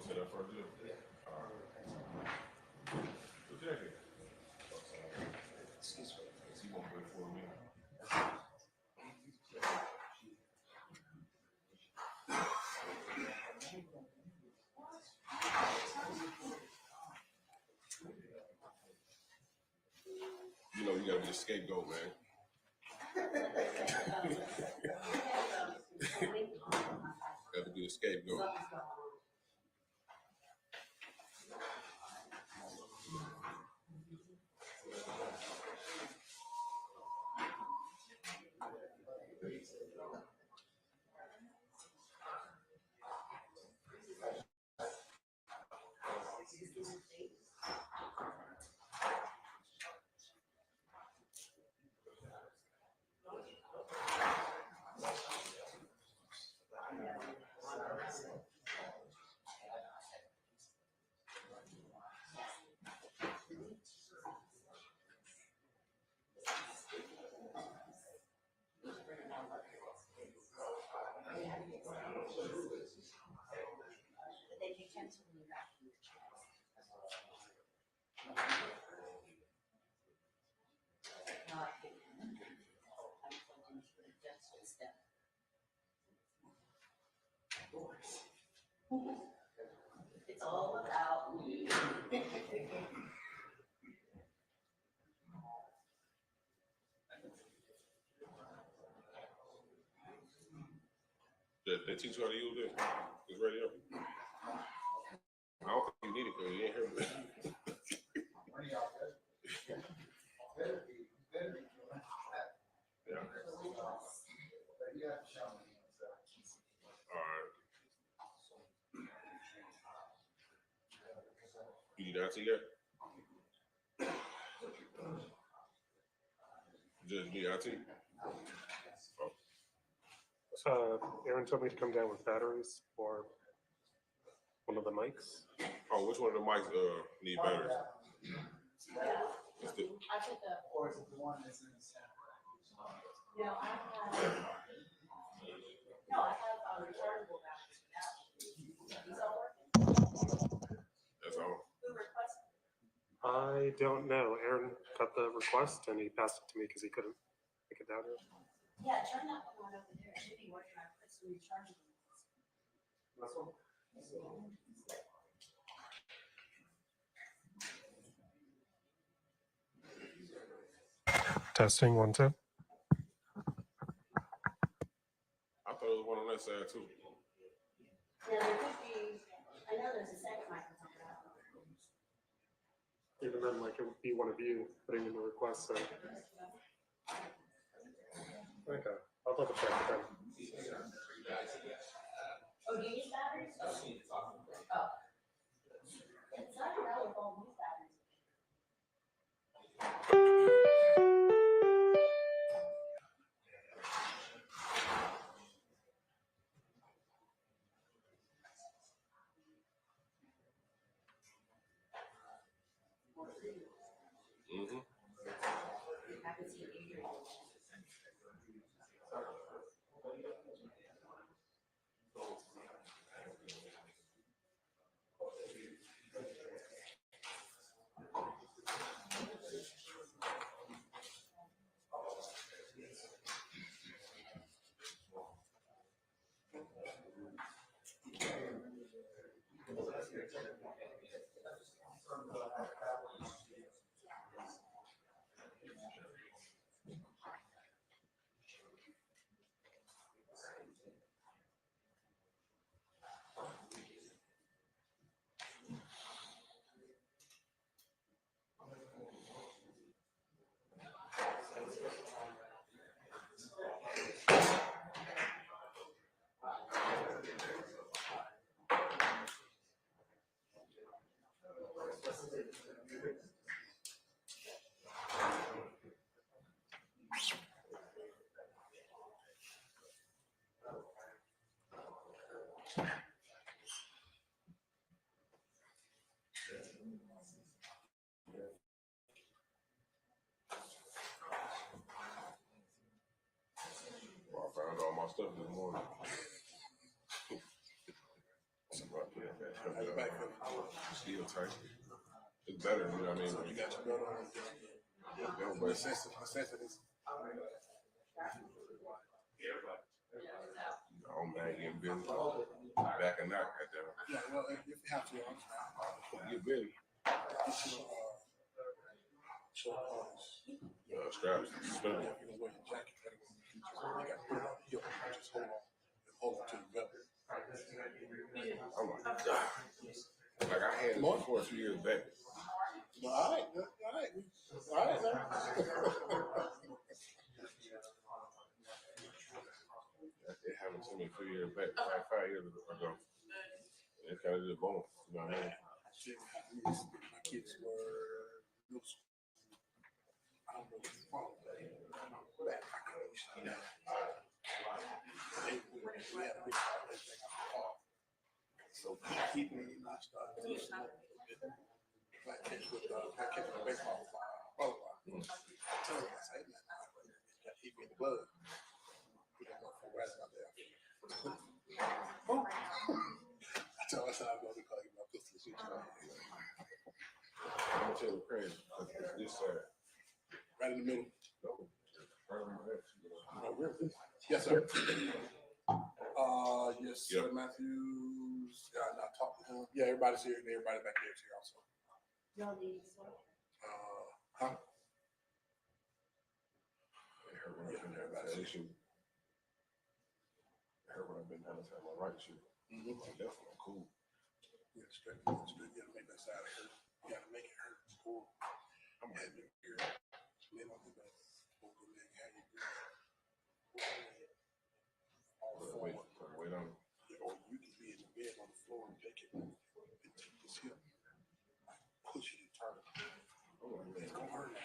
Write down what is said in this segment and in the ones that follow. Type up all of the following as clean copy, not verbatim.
Set up for a deal. All right. Who's that here? Excuse me. Is he gonna wait for me? You know, you gotta be a scapegoat, man. Gotta be a scapegoat. It's all about me. They teach you how to use this. It's right here. I don't think you need it because you ain't here. Yeah. All right. You need that yet? Just need IT? Aaron told me to come down with batteries for one of the mics. Oh, which one of the mics need batteries? I took the. Or is it the one that's in the center? No, I have rechargeable batteries for that. These all working? That's all. Who requested? I don't know. Aaron got the request and he passed it to me because he couldn't pick it down here. Yeah, turn that one over there. It should be working. I put some rechargeable. This one? Testing 1, 2. I thought it was one on that side too. Yeah, there could be. I know there's a second microphone. Even then, like, it would be one of you putting in the request. So. Okay, I'll double check it then. Oh, do you use batteries? Oh. It's not about with all these batteries. Mm-hmm. I can see Adrian. Well, I found all my stuff this morning. Yeah, that's still tight. It's better, you know what I mean? So you got your belt on. Yeah, but Necessities. oh man, getting busy. Back and knock right there. Yeah, well, if you have to, Get busy. Straps, suspended. you know, wear your jacket. You got to put it on the hip. Just hold on to the belt. Oh my God. Like I had it before 2 years back. No, all right, now. It happened to me 2 years back, like 5 years ago. It's kind of just boom, you know what I mean? My kids were middle school. I don't know what's wrong. We had a big everything out the car. So keep me in my stuff. Like catch with baseball. Tell me, I say, man, keep me in the blood. We don't go for rest out there. I tell myself I'm going to call you my pistol shit. I'm gonna tell you crazy. This side. Right in the middle. No, right on my head. Oh, really? Yes, sir. Yes, sir, Matthews. Yeah, I talked to him. Yeah, everybody's here and everybody back there is here also. Y'all need sweat? Huh? Yeah, everybody's issue. I heard what I've been down to my right shoe. Definitely cool. You gotta stretch it. You gotta make that side hurt. You gotta make it hurt. It's cool. I'm having it here. Then I'll do that. Over the leg, have you do that. All forward. Wait on it. Or you can be in the bed on the floor and take it and take this hip, push it and turn it. Oh, man. It's gonna hurt.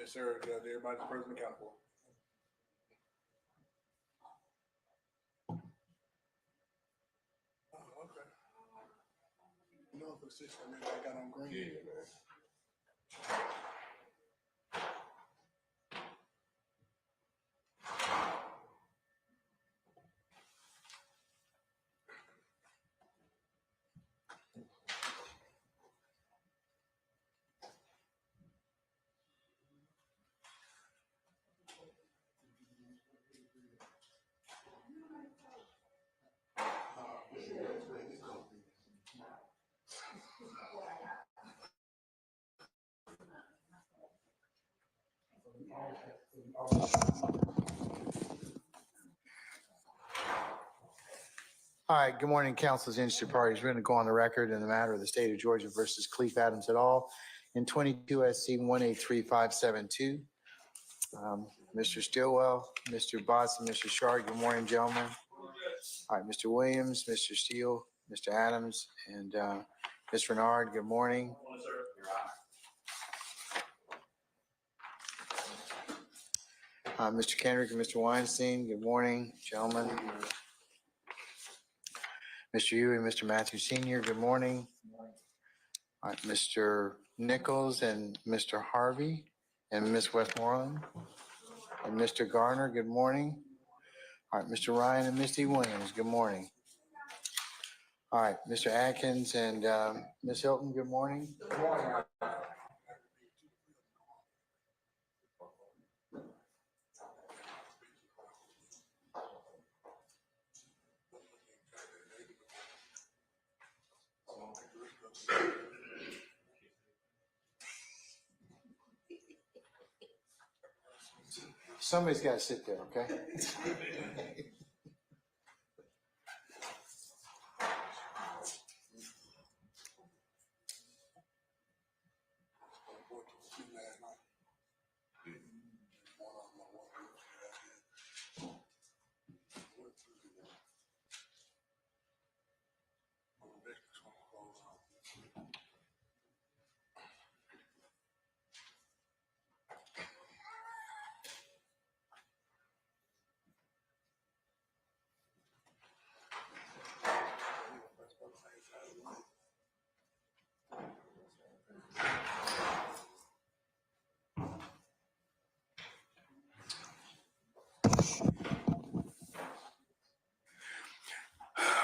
Yes, sir. Everybody's person accountable. Oh, okay. You know, for the system, I got on green. Yeah, man. All right, good morning, council's interested parties. We're going to go on the record in the matter of the state of Georgia versus Cleef Adams et al. In 22 SC 183572. Mr. Stillwell, Mr. Botts, and Mr. Shard, good morning, gentlemen. All right, Mr. Williams, Mr. Steele, Mr. Adams, and Ms. Renard, good morning. Mr. Kendrick and Mr. Weinstein, good morning, gentlemen. Mr. Huey, Mr. Matthews Senior, good morning. All right, Mr. Nichols and Mr. Harvey and Ms. Westmoreland and Mr. Garner, good morning. All right, Mr. Ryan and Misty Williams, good morning. All right, Mr. Adkins and Ms. Hilton, good morning. Good morning. Somebody's got to sit there, okay?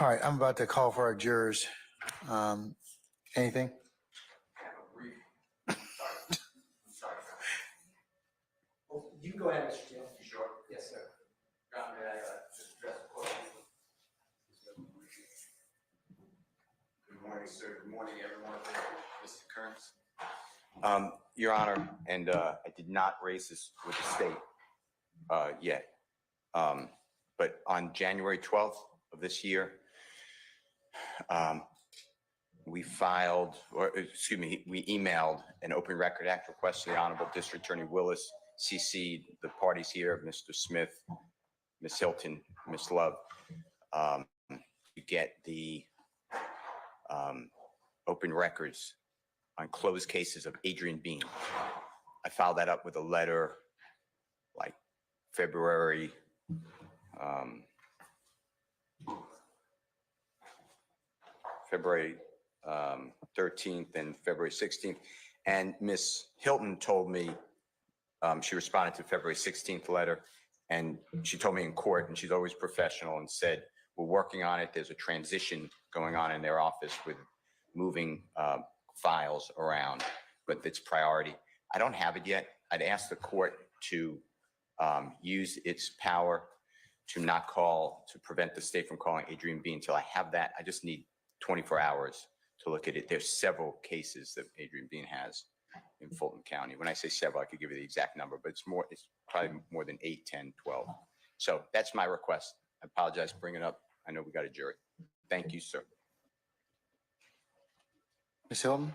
All right, I'm about to call for our jurors. Anything? You can go ahead, Mr. Steele. You sure? Yes, sir. May I just address the court? Good morning, sir. Good morning, everyone. Mr. Kearns. Your Honor, and I did not raise this with the state yet. But on January 12th of this year, we filed, or excuse me, we emailed an Open Record Act request to the Honorable District Attorney Willis, CC'd the parties here, Mr. Smith, Ms. Hilton, Ms. Love, to get the open records on closed cases of Adrian Bean. I filed that up with a letter like February 13th and February 16th. And Ms. Hilton told me, she responded to February 16th letter, and she told me in court, and she's always professional, and said, we're working on it. There's a transition going on in their office with moving files around, but it's priority. I don't have it yet. I'd ask the court to use its power to not call, to prevent the state from calling Adrian Bean until I have that. I just need 24 hours to look at it. There's several cases that Adrian Bean has in Fulton County. When I say several, I could give you the exact number, but it's probably more than 8, 10, 12. So that's my request. I apologize for bringing it up. I know we got a jury. Thank you, sir. Ms. Hilton?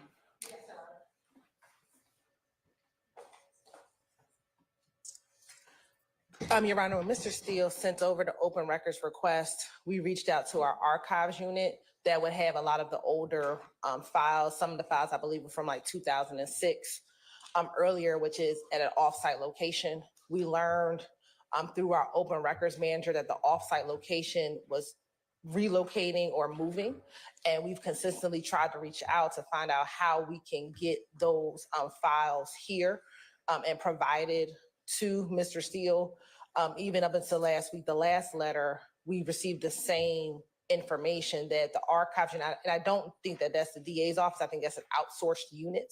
Your Honor, when Mr. Steele sent over the open records request, we reached out to our archives unit that would have a lot of the older files. Some of the files, I believe, were from like 2006 earlier, which is at an offsite location. We learned through our open records manager that the offsite location was relocating or moving. And we've consistently tried to reach out to find out how we can get those files here and provided to Mr. Steele. Even up until last week, the last letter, we received the same information that the archives, and I don't think that that's the DA's office, I think that's an outsourced unit,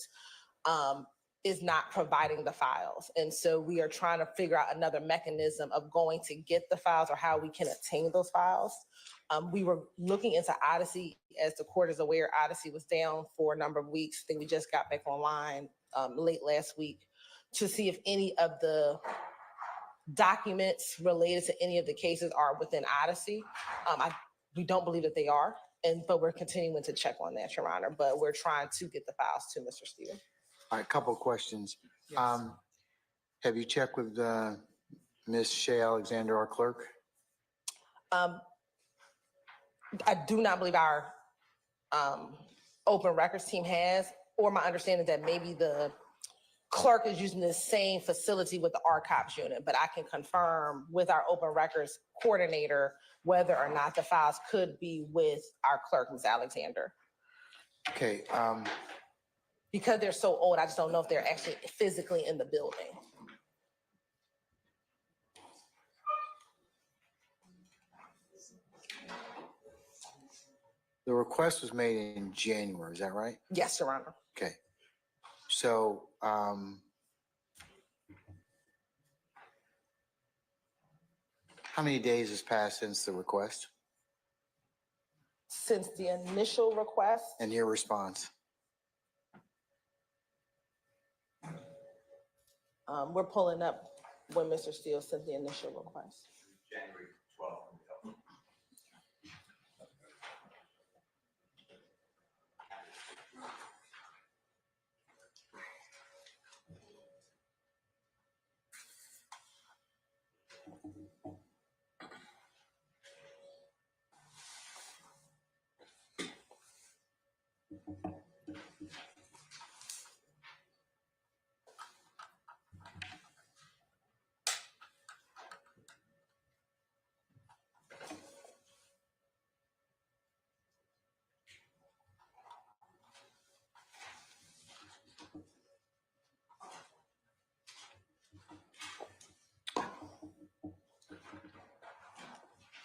is not providing the files. And so we are trying to figure out another mechanism of going to get the files or how we can obtain those files. We were looking into Odyssey. As the court is aware, Odyssey was down for a number of weeks. I think we just got back online late last week to see if any of the documents related to any of the cases are within Odyssey. We don't believe that they are, but we're continuing to check on that, Your Honor. But we're trying to get the files to Mr. Steele. All right, a couple of questions. Yes. Have you checked with Ms. Shea Alexander, our clerk? I do not believe our open records team has, or my understanding that maybe the clerk is using the same facility with the archives unit, but I can confirm with our open records coordinator whether or not the files could be with our clerk, Ms. Alexander. Okay. Because they're so old, I just don't know if they're actually physically in the building. The request was made in January, is that right? Yes, Your Honor. Okay. So, how many days has passed since the request Since the initial request, and your response? we're pulling up when Mr. Steele sent the initial request. January 12th.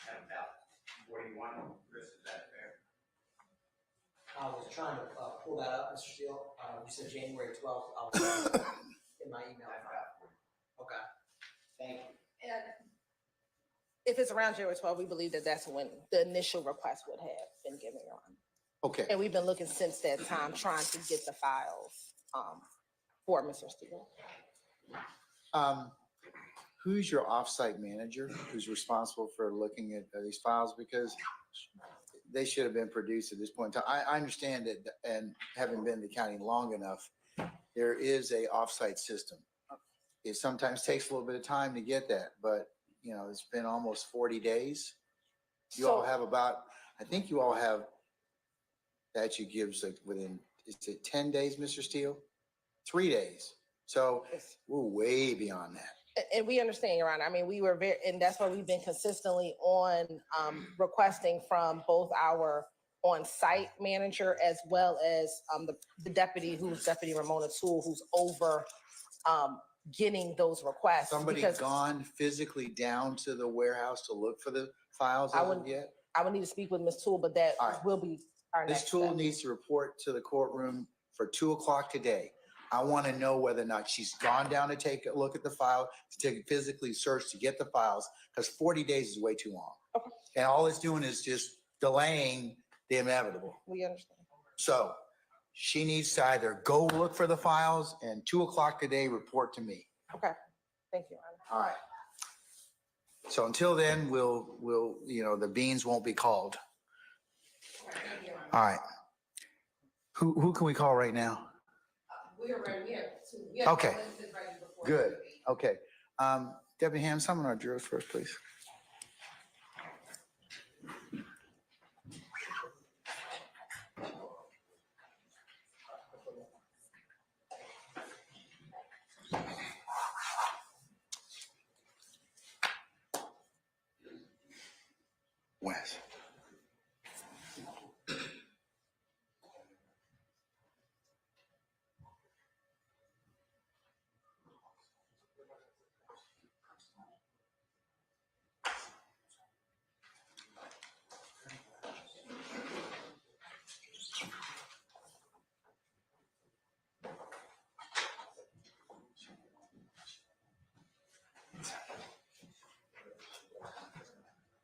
At about 41 versus pull that up, Mr. Steele. You said January 12th. I'll in my email. Okay. Thank you. And if it's around January 12th, we believe that that's when the initial request would have been given, Your Honor. Okay, And we've been looking since that time, trying to get the files for Mr. Steele. who's your offsite manager who's responsible for looking at these files? Because they should have been produced at this point in time. I understand it, and having been in the county long enough, there is a offsite system. It sometimes takes a little bit of time to get that, but you know, it's been almost 40 days. You all have about, I think you all have, that you give like within, is it 10 days, Mr. Steele? 3 days. So we're way beyond that. And we understand, Your Honor. I mean, we were very, and that's why we've been consistently on requesting from both our on-site manager as well as the deputy, who's Deputy Ramona Toole, who's over getting those requests. Somebody because gone physically down to the warehouse to look for the files I as would- of yet? I would need to speak with Ms. Toole, but that All right. will be our This next tool step. needs to report to the courtroom for 2 o'clock today. I want to know whether or not she's gone down to take a look at the file, to physically search to get the files, because 40 days is way too long. Okay. And all it's doing is just delaying the inevitable. We understand. So she needs to either go look for the files and 2 o'clock today, report to me. Okay, thank you, Your Honor. All right. So until then, we'll, you know, the beans won't be called. All right. Who can we call right now? We are ready. We have two. We have Okay. witnesses ready before Good. the- Okay. Deputy Ham, summon our jurors first, please. Wes.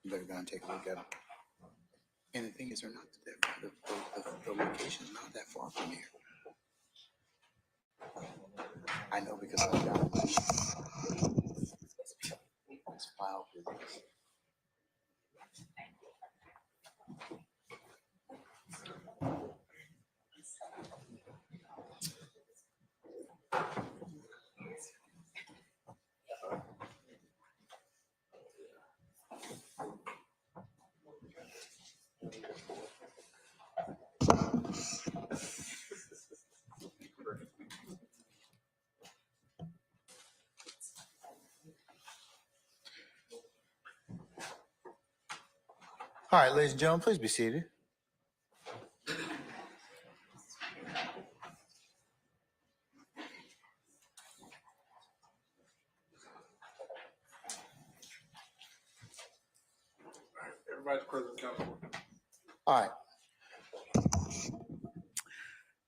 You better go and take a look at them. And the thing is, they're not that far. The location's not that far from here. I know because I've got this file for this. All right, ladies and gentlemen, please be seated. Everybody's present, counsel. All right.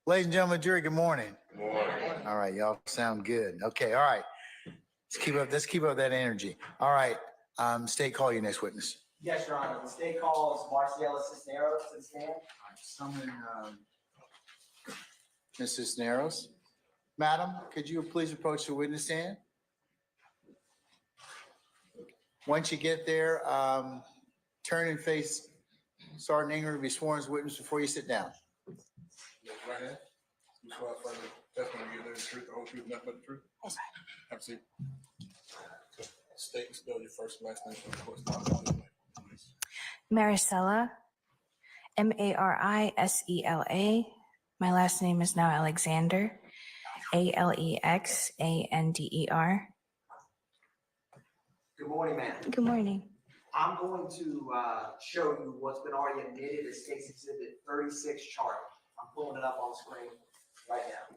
Ladies and gentlemen, jury, good morning. Good morning. All right, y'all sound good. Okay, all right. Let's keep up that energy. All right, State, call your next witness. Yes, Your Honor. The state calls Marisela Cisneros to the stand. Summon, Ms. Cisneros. Madam, could you please approach the witness stand? Once you get there, turn and face Sergeant Ingram to be sworn as witness before you sit down. Raise your right hand. You swear affirm the testimony you give the truth, the whole truth, nothing but the truth? Yes, sir. Have a seat. State and spell your first and last name for the court. Marisela, Marisela. My last name is now Alexander, Alexander. Good morning, ma'am. Good morning. I'm going to show you what's been already admitted as case exhibit 36 chart. I'm pulling it up on screen right now.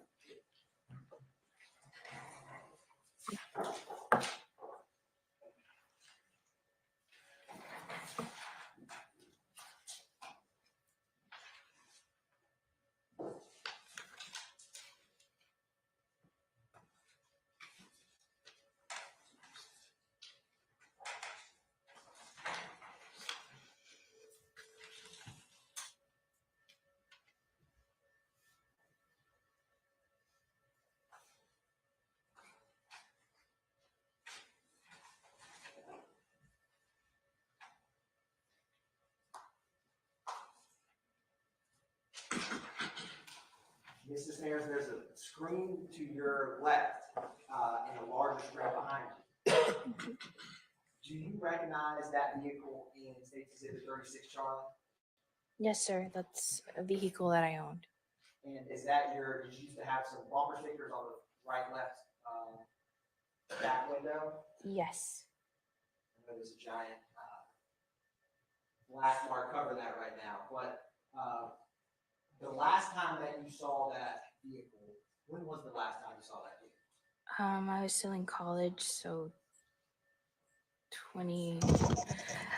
Mrs. Snares, there's a screen to your left, and a larger screen behind you. Do you recognize that vehicle in State Exhibit 36, Charlie? Yes, sir. That's a vehicle that I owned. And is that did you used to have some bumper stickers on the right, left, back window? Yes. I know there's a giant, black mark covering that right now, but, the last time that you saw that vehicle, when was the last time you saw that vehicle? I was still in college, so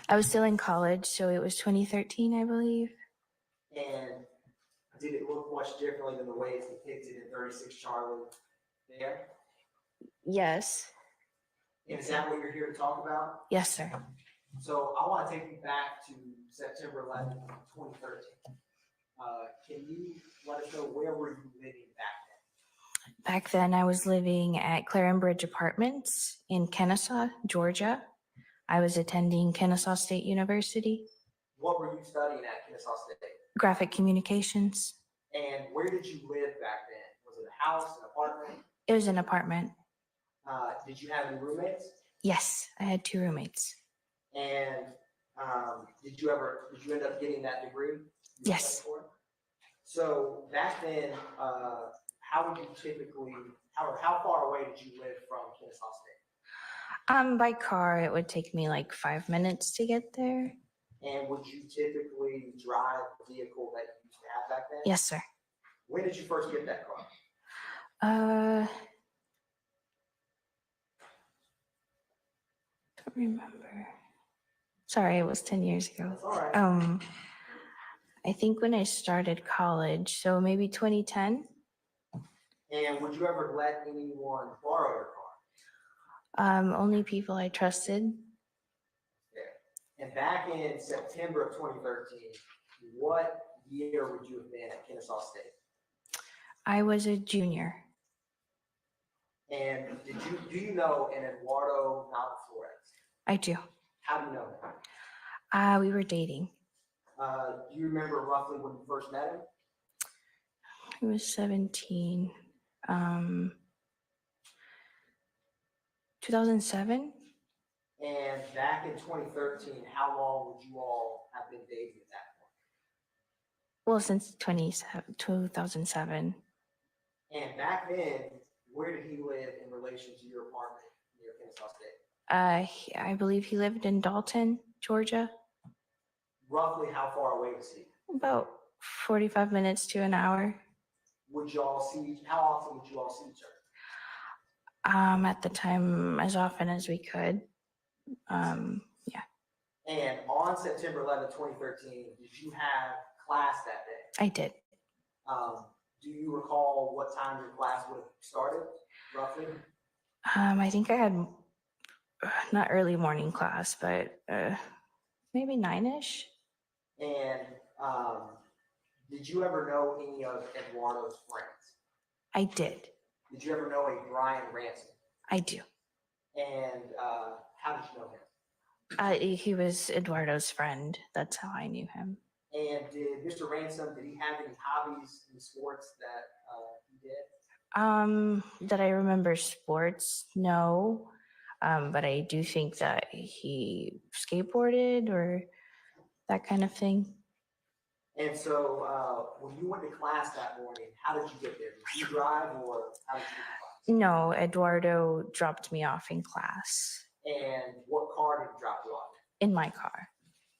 I was still in college, so it was 2013, I believe. And did it look much differently than the way it's depicted in 36 Charlie there? Yes. And is that what you're here to talk about? Yes, sir. So I want to take you back to September 11th, 2013. Can you let us know where were you living back then? Back then, I was living at Claren Bridge Apartments in Kennesaw, Georgia. I was attending Kennesaw State University, What were you studying at Kennesaw State? graphic communications. And where did you live back then? Was it a house, an apartment? It was an apartment. Did you have any roommates? Yes, I had 2 roommates. And did you end up getting that degree? you were Yes. studying for? So back then, how would you typically, how far away did you live from Kennesaw State? By car, it would take me like 5 minutes to get there. And would you typically drive the vehicle that you used to have back then? Yes, sir. When did you first get that car? Don't remember. Sorry, it was 10 years ago. That's all right. I think when I started college, so maybe 2010. And would you ever let anyone borrow your car? Only people I trusted. And back in September of 2013, what year would you have been at Kennesaw State? I was a junior. And do you know an Eduardo Flores? I do. How do you know him? We were dating. Do you remember roughly when you first met him? I was 17. 2007. And back in 2013, how long would you all have been dating at that point? Well, since 2007. And back then, where did he live in relation to your apartment near Kennesaw State? I believe he lived in Dalton, Georgia. Roughly how far away was he? About 45 minutes to an hour. How often would you all see each other? At the time, as often as we could. Yeah. And on September 11, 2013, did you have class that day? I did. Do you recall what time your class would have started, roughly? I think I had not early morning class, but maybe 9-ish. And did you ever know any of Eduardo's friends? I did. Did you ever know a Brian Ransom? I do. And how did you know him? He was Eduardo's friend. That's how I knew him. And did Mr. Ransom, did he have any hobbies in sports that he did? That I remember sports, no. But I do think that he skateboarded or that kind of thing. And so when you went to class that morning, how did you get there? Did you drive or how did you get to class? No, Eduardo dropped me off in class. And what car did he drop you off In my car.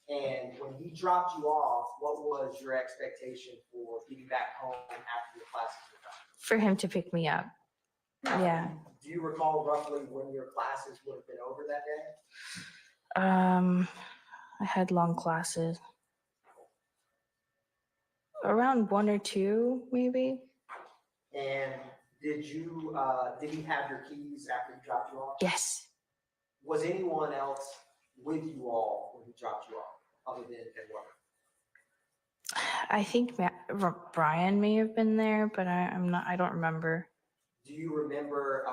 in? And when he dropped you off, what was your expectation for getting back home after your classes were done? For him to pick me up. Yeah. Do you recall roughly when your classes would have been over that day? I had long classes. Around 1 or 2, maybe. And did he have your keys after he dropped you off? Yes. Was anyone else with you all when he dropped you off, other than Eduardo? I think Brian may have been there, but I don't remember. Do you remember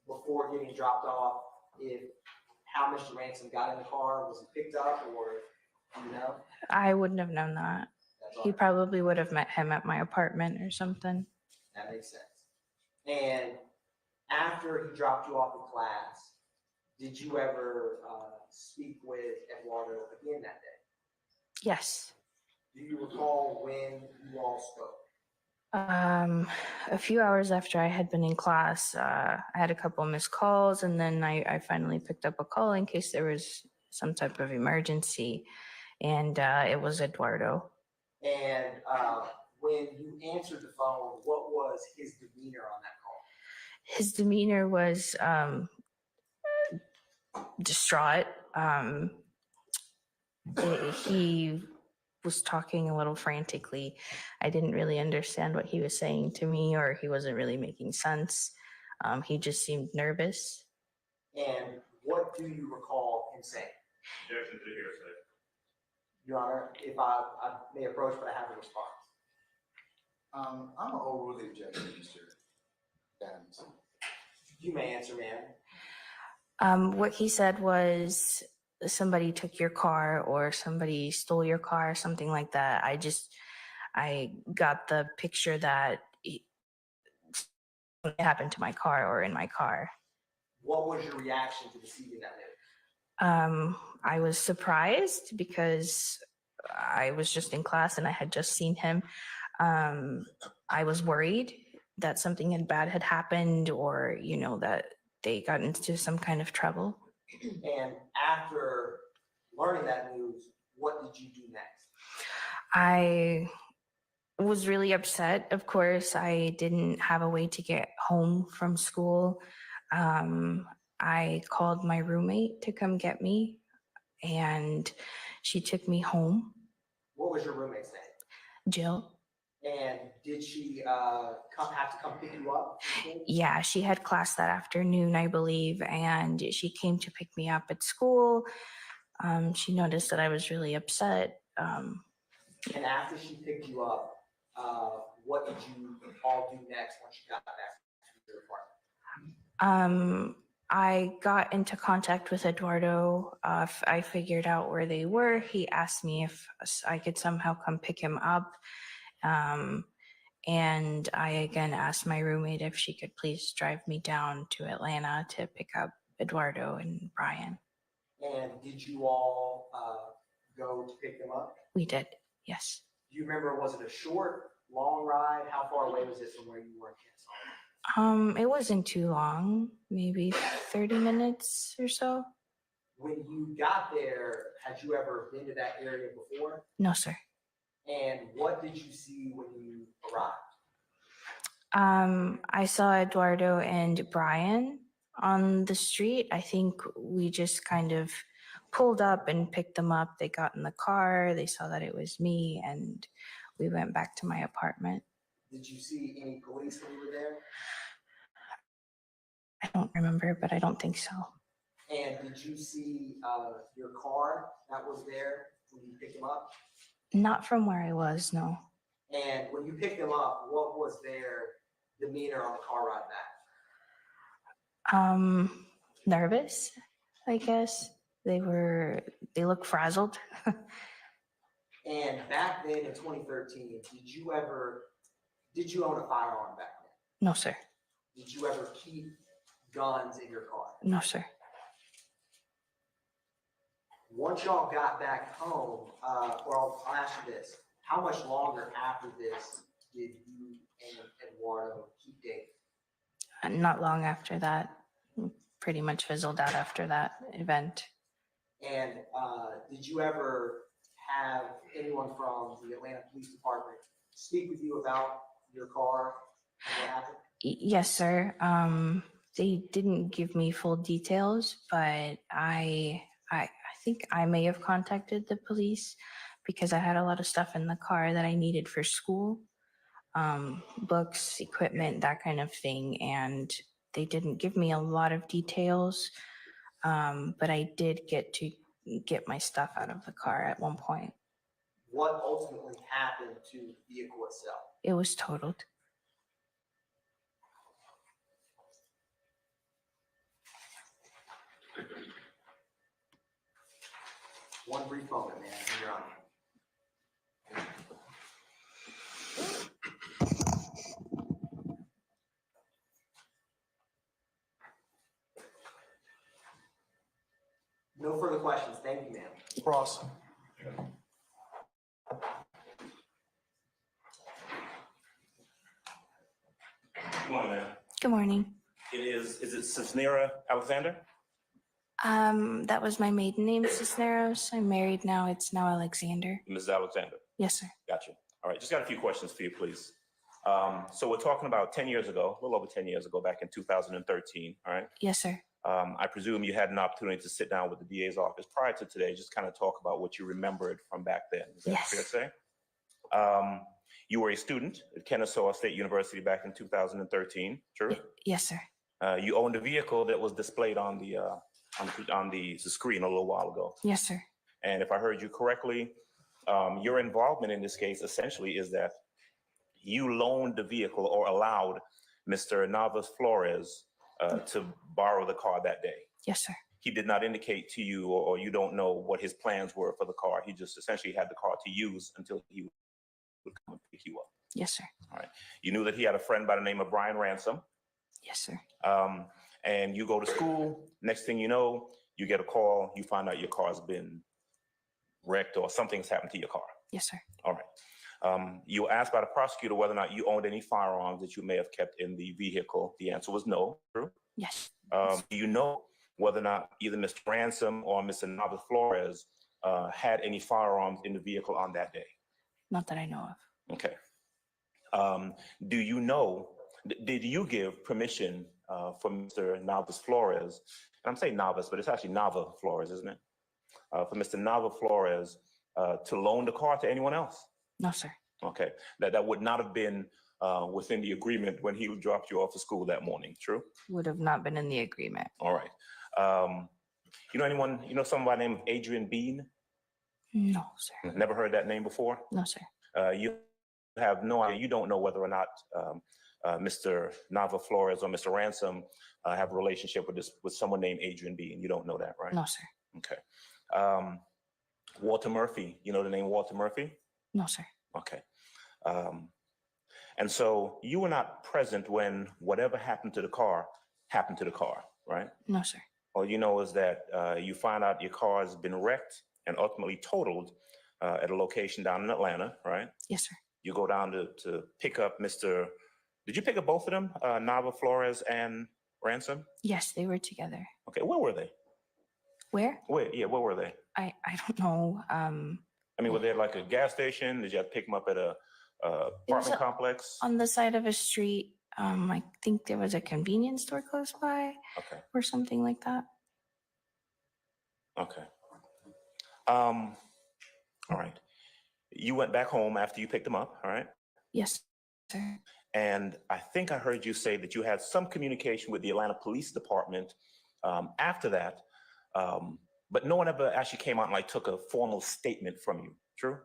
before getting dropped off how Mr. Ransom got in the car? Was he picked up or do you know? I wouldn't have known that. He probably would have met him at my apartment or something. That makes sense. And after he dropped you off in class, did you ever speak with Eduardo again that day? Yes. Do you recall when you all spoke? A few hours after I had been in class, I had a couple missed calls, and then I finally picked up a call in case there was some type of emergency, and it was Eduardo. And when you answered the phone, what was his demeanor on that call? His demeanor was distraught. He was talking a little frantically. I didn't really understand what he was saying to me, or he wasn't really making sense. He just seemed nervous. And what do you recall him saying? Objection to hearsay. Your Honor, if I may approach, but I have a response. I'm gonna overrule the objection, Mr. Adams. You may answer, ma'am. What he said was somebody took your car or somebody stole your car, something like that. I got the picture that it happened to my car or in my car. What was your reaction to receiving that news? I was surprised because I was just in class and I had just seen him. I was worried that something bad had happened, or, you know, that they got into some kind of trouble. And after learning that news, what did you do next? I was really upset. Of course, I didn't have a way to get home from school. I called my roommate to come get me, and she took me home. What was your roommate's name? Jill. And did she have to come pick you up? Yeah, she had class that afternoon, I believe, and she came to pick me up at school. She noticed that I was really upset. And after she picked you up, what did you all do next once you got back to your apartment? I got into contact with Eduardo. I figured out where they were. He asked me if I could somehow come pick him up. And I again asked my roommate if she could please drive me down to Atlanta to pick up Eduardo and Brian. And did you all go to pick them up? We did, yes. Do you remember, was it a short, long ride? How far away was it from where you were in Kansas? It wasn't too long, maybe 30 minutes or so. When you got there, had you ever been to that area before? No, sir. And what did you see when you arrived? I saw Eduardo and Brian on the street. I think we just kind of pulled up and picked them up. They got in the car, they saw that it was me, and we went back to my apartment. Did you see any police when you were there? I don't remember, but I don't think so. And did you see your car that was there when you picked them up? Not from where I was, no. And when you picked them up, what was their demeanor on the car ride back? Nervous, I guess. They looked frazzled. And back then in 2013, did you own a firearm back then? No, sir. Did you ever keep guns in your car? No, sir. Once y'all got back home, I'll ask you this. How much longer after this did you and Eduardo keep dating? Not long after that. Pretty much fizzled out after that event. And did you ever have anyone from the Atlanta Police Department speak with you about your car and what happened? Yes, sir. They didn't give me full details, but I think I may have contacted the police because I had a lot of stuff in the car that I needed for school, books, equipment, that kind of thing. And they didn't give me a lot of details, but I did get my stuff out of the car at one point. What ultimately happened to the vehicle itself? It was totaled. One brief moment, man. You're on. No further questions. Thank you, ma'am. Cross. Good morning, ma'am. Good morning. Is it Cisnera Alexander? That was my maiden name, Cisneros. I'm married now. It's now Alexander. Mrs. Alexander? Yes, sir. Gotcha. All right, just got a few questions for you, please. So we're talking about 10 years ago, a little over 10 years ago, back in 2013, all right? Yes, sir. I presume you had an opportunity to sit down with the DA's office prior to today, just kind of talk about what you remembered from back then. Is that fair to say? You were a student at Kennesaw State University back in 2013, true? Yes, sir. You owned a vehicle that was displayed on the screen a little while ago. Yes, sir. And if I heard you correctly, your involvement in this case essentially is that you loaned the vehicle or allowed Mr. Navas Flores to borrow the car that day. Yes, sir. He did not indicate to you, or you don't know what his plans were for the car. He just essentially had the car to use until he would come and pick you up. Yes, sir. All right. You knew that he had a friend by the name of Brian Ransom. Yes, sir. And you go to school. Next thing you know, you get a call. You find out your car's been wrecked or something's happened to your car. Yes, sir. All right. You were asked by the prosecutor whether or not you owned any firearms that you may have kept in the vehicle. The answer was no. True? Yes. Do you know whether or not either Mr. Ransom or Mr. Navas Flores had any firearms in the vehicle on that day? Not that I know of. Okay. Do you know, did you give permission for Mr. Navas Flores, and I'm saying Navas, but it's actually Nava Flores, isn't it? For Mr. Nava Flores to loan the car to anyone else? No, sir. Okay. That would not have been within the agreement when he dropped you off to school that morning, true? Would have not been in the agreement. All right. You know anyone, you know someone by the name of Adrian Bean? No, sir. Never heard that name before? No, sir. You have no idea, you don't know whether or not Mr. Nava Flores or Mr. Ransom have a relationship with someone named Adrian Bean. You don't know that, right? No, sir. Okay. Walter Murphy, you know the name Walter Murphy? No, sir. Okay. And so you were not present when whatever happened to the car, right? No, sir. All you know is that you find out your car has been wrecked and ultimately totaled at a location down in Atlanta, right? Yes, sir. You go down to pick up did you pick up both of them, Nava Flores and Ransom? Yes, they were together. Okay, where were they? Where? Where were they? I don't know. I mean, were they at like a gas station? Did you have to pick them up at a apartment complex? On the side of a street. I think there was a convenience store close by. Okay. Or something like that. Okay. All right. You went back home after you picked them up, all right? Yes, sir. And I think I heard you say that you had some communication with the Atlanta Police Department after that, but no one ever actually came out and like took a formal statement from you, true?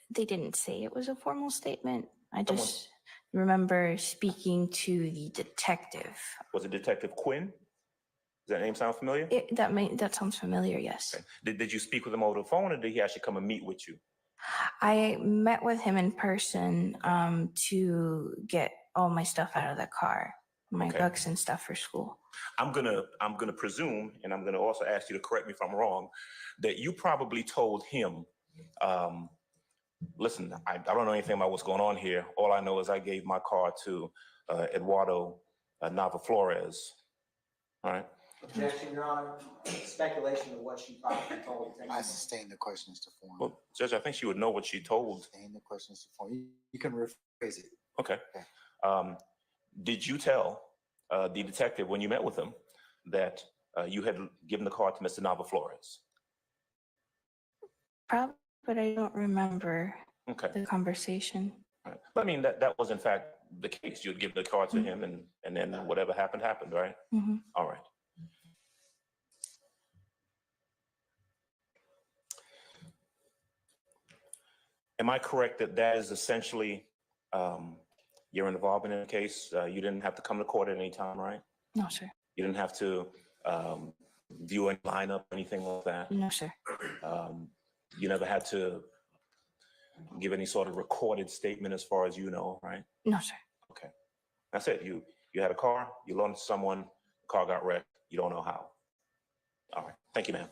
They didn't say it was a formal statement. I just remember speaking to the detective. Was it Detective Quinn? Does that name sound familiar? That sounds familiar, yes. Okay. Did you speak with him over the phone, or did he actually come and meet with you? I met with him in person to get all my stuff out of the car, my books and stuff for school. I'm gonna presume, and I'm gonna also ask you to correct me if I'm wrong, that you probably told him, listen, I don't know anything about what's going on here. All I know is I gave my car to Eduardo Nava Flores. All right. Objection, Your Honor. Speculation of what she probably told. I sustain the questions to form. Well, Judge, I think she would know what she told. Sustain the questions to form. You can rephrase it. Okay. Did you tell the detective when you met with him that you had given the car to Mr. Nava Flores? Probably, but I don't remember the conversation. Right. But I mean, that was in fact the case. You'd give the car to him, and then whatever happened, right? Mm-hmm. All right. Am I correct that that is essentially your involvement in the case? You didn't have to come to court at any time, right? No, sir. You didn't have to view any lineup, anything like that? No, sir. You never had to give any sort of recorded statement as far as you know, right? No, sir. Okay. That's it. You had a car, you loaned it to someone, the car got wrecked, you don't know how. All right, thank you, ma'am.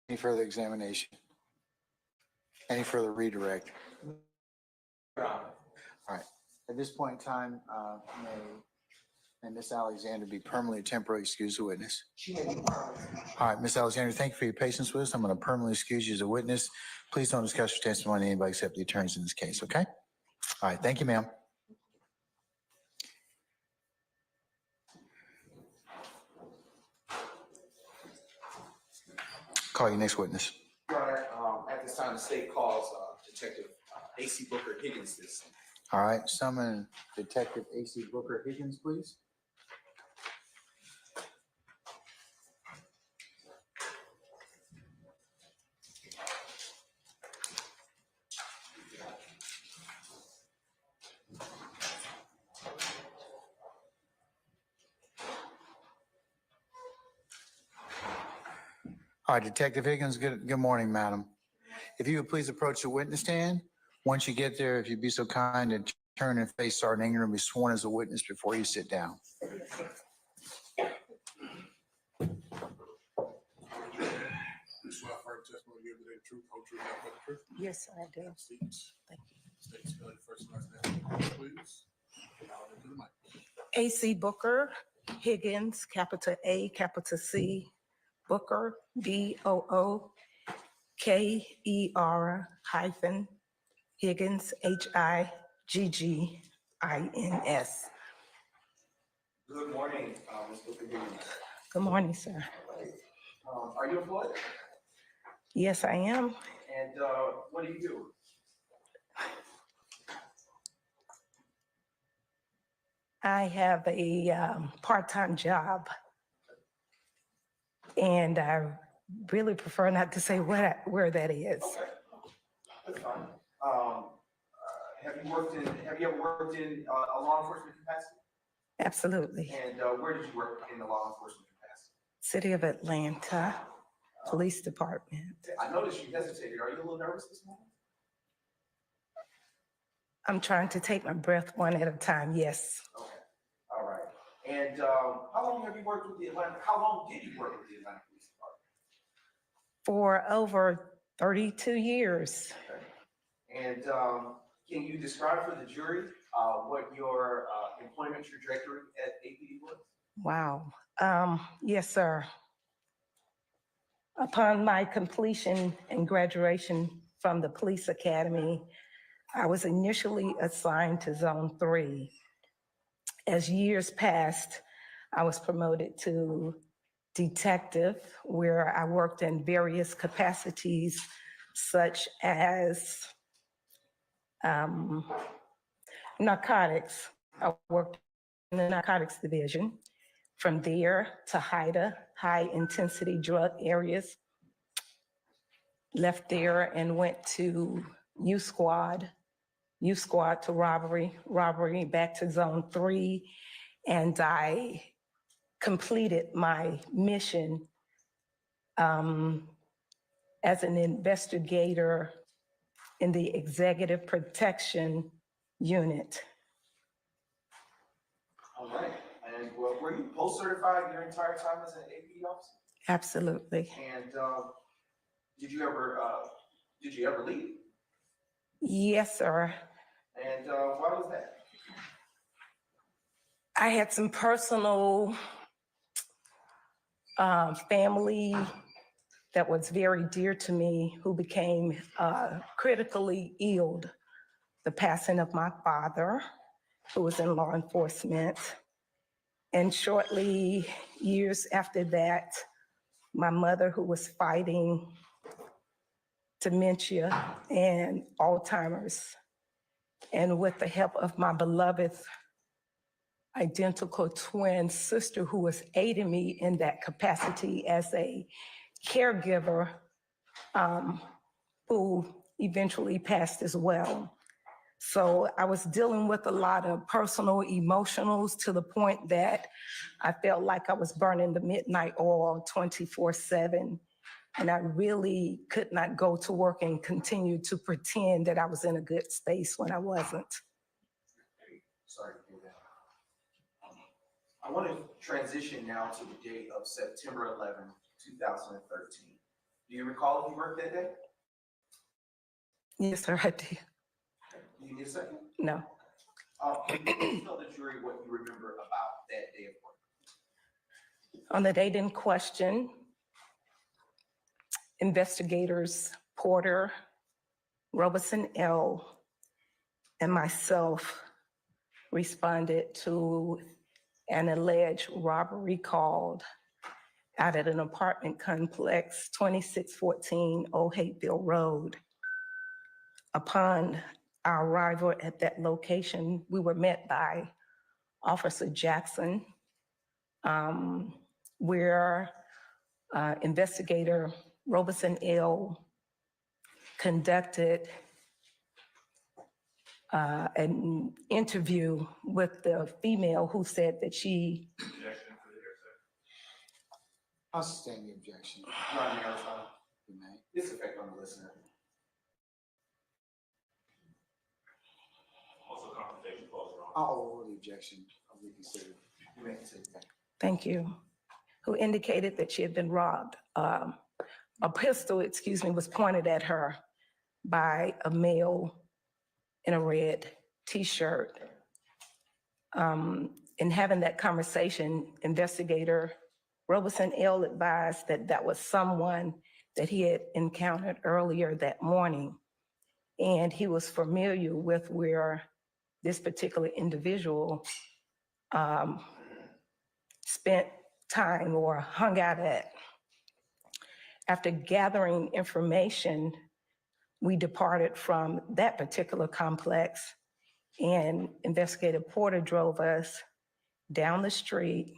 Any further examination? Any further redirect? All right. At this point in time, may Ms. Alexander be permanently temporarily excused as a witness? All right, Ms. Alexander, thank you for your patience with us. I'm going to permanently excuse you as a witness. Please don't discuss your testimony with anybody except the attorneys in this case, okay? All right, thank you, ma'am. Call your next witness. Your Honor, at this time, the state calls Detective AC Booker-Higgins this. All right, summon Detective AC Booker-Higgins, please. All right, Detective Higgins, good morning, madam. If you would please approach the witness stand. Once you get there, if you'd be so kind and turn and face Sergeant Ingram and be sworn as a witness before you sit down. You swear firm testimony you give today the truth, whole truth, nothing but the truth? Yes, I do. Seats. Thank you. State spell your first and last name, please. Now into the mic. AC Booker-Higgins, capital A, capital C, Booker, BOOKER hyphen Higgins, HIGGINS. Good morning, Ms. Booker-Higgins. Good morning, sir. Are you employed? Yes, I am. And what do you do? I have a part-time job. And I really prefer not to say where that is. Okay, that's fine. Have you ever worked in a law enforcement capacity? Absolutely. And where did you work in the law enforcement capacity? City of Atlanta Police Department. I noticed you hesitated. Are you a little nervous this morning? I'm trying to take my breath one at a time, yes. Okay, all right. And how long have you worked with the Atlanta? How long did you work with the Atlanta Police Department? For over 32 years. Okay. And can you describe for the jury what your employment trajectory at APD was? Wow. Yes, sir. Upon my completion and graduation from the police academy, I was initially assigned to Zone 3. As years passed, I was promoted to detective, where I worked in various capacities, such as narcotics. I worked in the narcotics division. From there to HIDA, high intensity drug areas. Left there and went to U Squad to robbery back to Zone 3. And I completed my mission as an investigator in the Executive Protection Unit. All right. And were you post-certified your entire time as an APD officer? Absolutely. And did you ever leave? Yes, sir. And why was that? I had some personal family that was very dear to me who became critically ill. The passing of my father, who was in law enforcement. And shortly, years after that, my mother, who was fighting dementia and Alzheimer's. And with the help of my beloved identical twin sister, who was aiding me in that capacity as a caregiver, who eventually passed as well. So I was dealing with a lot of personal emotionals to the point that I felt like I was burning the midnight oil 24/7. And I really could not go to work and continue to pretend that I was in a good space when I wasn't. Sorry to hear that. I want to transition now to the date of September 11th, 2013. Do you recall if you worked that day? Yes, sir, I did. Do you need a second? No. Can you please tell the jury what you remember about that day of work? On the date in question, investigators Porter, Robeson L., and myself responded to an alleged robbery call out at an apartment complex, 2614 Old Hateville Road. Upon our arrival at that location, we were met by Officer Jackson, where investigator Robeson L. conducted an interview with the female who said that she. I'll sustain the objection. Your Honor, Marisela, You may. this effect on the listener. Also, confrontation clause, Your Honor. I'll overrule the objection. I'll reconsider. You may consider. Thank you, who indicated that she had been robbed. A pistol, was pointed at her by a male in a red T-shirt. In having that conversation, investigator Robeson L. advised that that was someone that he had encountered earlier that morning. And he was familiar with where this particular individual spent time or hung out at. After gathering information, we departed from that particular complex, and Investigator Porter drove us down the street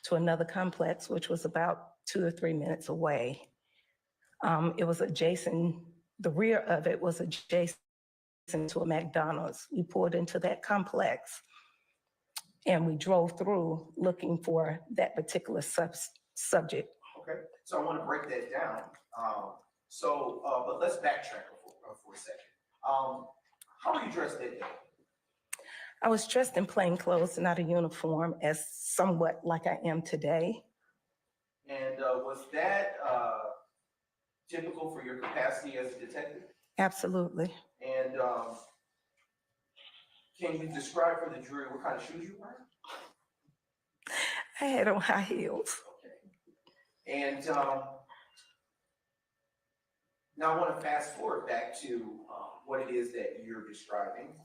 to another complex, which was about 2 or 3 minutes away. It was adjacent, the rear of it was adjacent to a McDonald's. We pulled into that complex and we drove through looking for that particular subject. Okay, so I want to break that down. But let's backtrack for a second. How were you dressed that day? I was dressed in plain clothes, not a uniform, as somewhat like I am today. And was that typical for your capacity as a detective? Absolutely. And can you describe for the jury what kind of shoes you were? I had on high heels. Okay. And now I want to fast forward back to what it is that you're describing.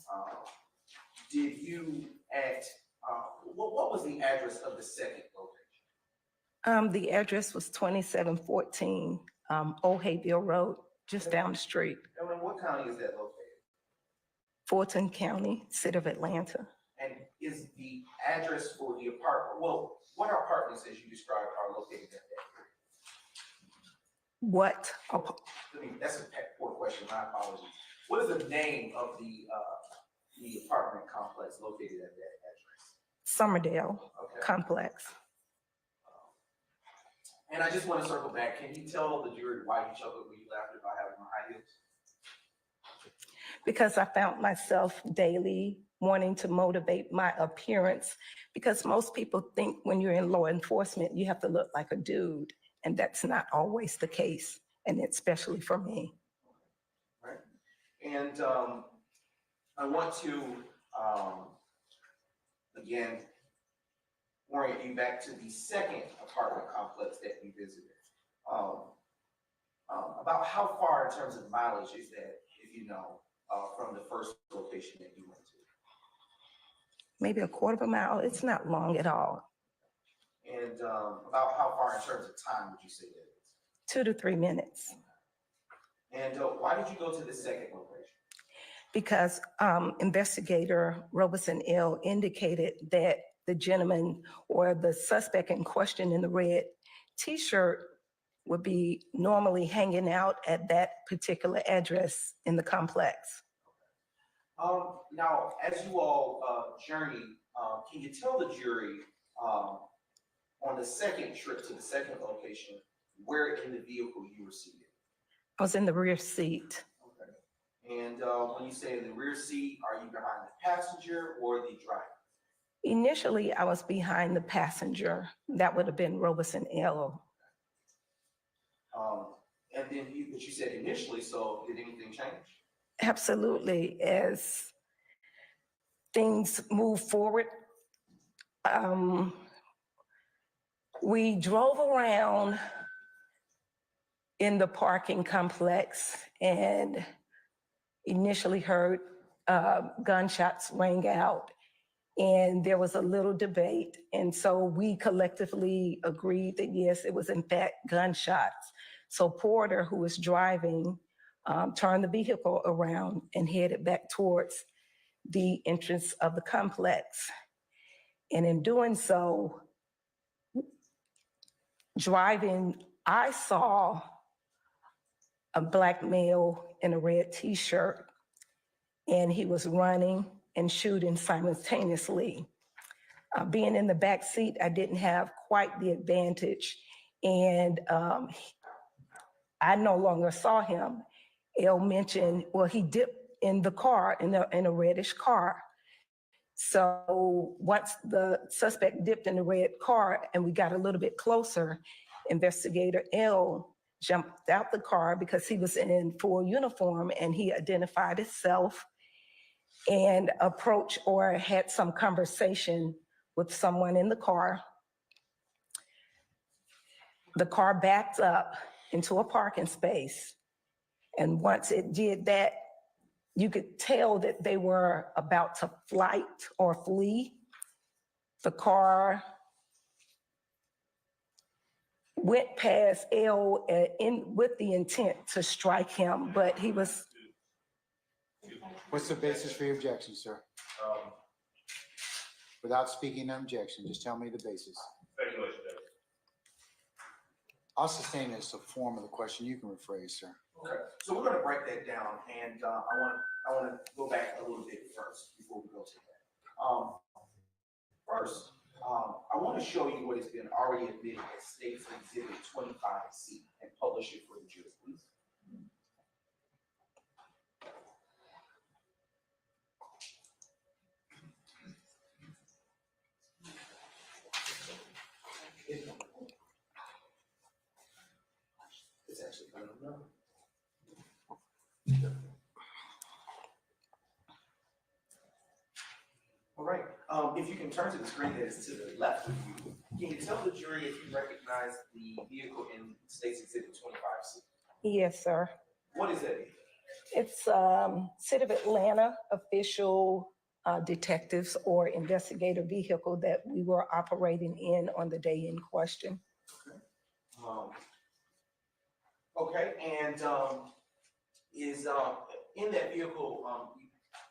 Did you what was the address of the second location? The address was 2714 Old Hateville Road, just down the street. And in what county is that located? Fulton County, city of Atlanta. And is the address for the apartment, well, what apartments as you described are located at that area? What? I mean, that's a poor question, my apologies. What is the name of the apartment complex located at that address? Summerdale Okay. Complex. And I just want to circle back. Can you tell the jury why you chuckled when you laughed about having on high heels? Because I found myself daily wanting to motivate my appearance, because most people think when you're in law enforcement, you have to look like a dude, and that's not always the case, and especially for me. Right. And I want to, again, orient you back to the second apartment complex that you visited. About how far in terms of mileage is that, if you know, from the first location that you went to? Maybe a quarter of a mile. It's not long at all. And about how far in terms of time would you say that is? 2 to 3 minutes. And why did you go to the second location? Because investigator Robeson L. indicated that the gentleman or the suspect in question in the red T-shirt would be normally hanging out at that particular address in the complex. Now, as you all journey, can you tell the jury on the second trip to the second location, where in the vehicle you were seated? I was in the rear seat. Okay. And when you say in the rear seat, are you behind the passenger or the driver? Initially, I was behind the passenger. That would have been Robeson L. And then but you said initially, so did anything change? Absolutely. As things move forward, we drove around in the parking complex and initially heard gunshots ring out. And there was a little debate. And so we collectively agreed that yes, it was in fact gunshots. So Porter, who was driving, turned the vehicle around and headed back towards the entrance of the complex. And in doing so, driving, I saw a black male in a red t-shirt, and he was running and shooting simultaneously. Being in the back seat, I didn't have quite the advantage, and I no longer saw him. Elle mentioned, well, he dipped in the car, in a reddish car. So once the suspect dipped in the red car and we got a little bit closer, Investigator L jumped out the car because he was in full uniform, and he identified himself and approached or had some conversation with someone in the car. The car backed up into a parking space. And once it did that, you could tell that they were about to flight or flee. The car went past L with the intent to strike him, but he was. What's the basis for your objection, sir? Without speaking an objection, just tell me the basis. I'll sustain it as a form of the question. You can rephrase, sir. Okay, so we're gonna break that down, and I wanna go back a little bit first before we go to that. First, I wanna show you what has been already admitted as State's Exhibit 25C and publish it for the jury, please. It's actually kind of no. All right, if you can turn to the screen that is to the left of you, can you tell the jury if you recognize the vehicle in State's Exhibit 25C? Yes, sir. What is that? It's City of Atlanta official detectives or investigator vehicle that we were operating in on the day in question. Okay, and is in that vehicle,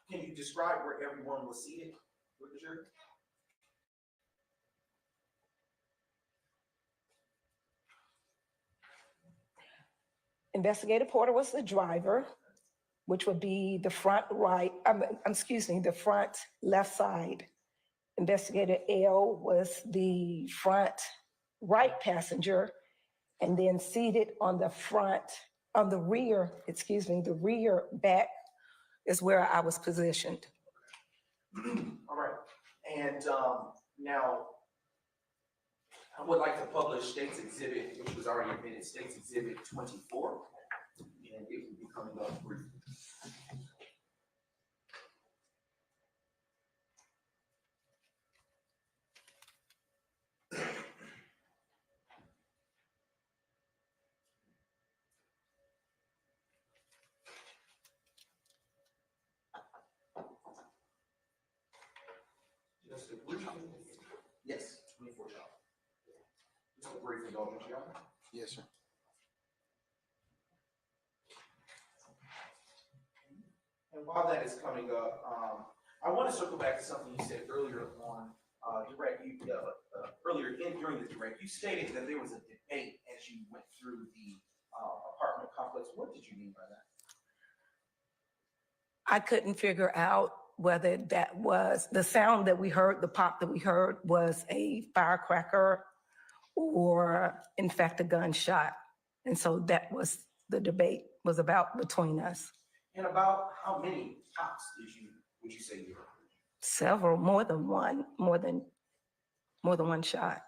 can you describe where everyone was seated with the jury? Investigator Porter was the driver, which would be the front right, the front left side. Investigator L was the front right passenger, and then seated on the rear back is where I was positioned. All right, and now I would like to publish State's Exhibit, which was already admitted, State's Exhibit 24, and it will be coming up briefly. Just a brief, yes, 24 hours. Just a brief indulgence, Your Honor. Yes, sir. And while that is coming up, I want to circle back to something you said earlier on direct. During the direct, you stated that there was a debate as you went through the apartment complex. What did you mean by that? I couldn't figure out whether that was the sound that we heard, the pop that we heard was a firecracker or in fact a gunshot. And so that was the debate was about between us. And about how many pops would you say you heard? Several, more than one shot.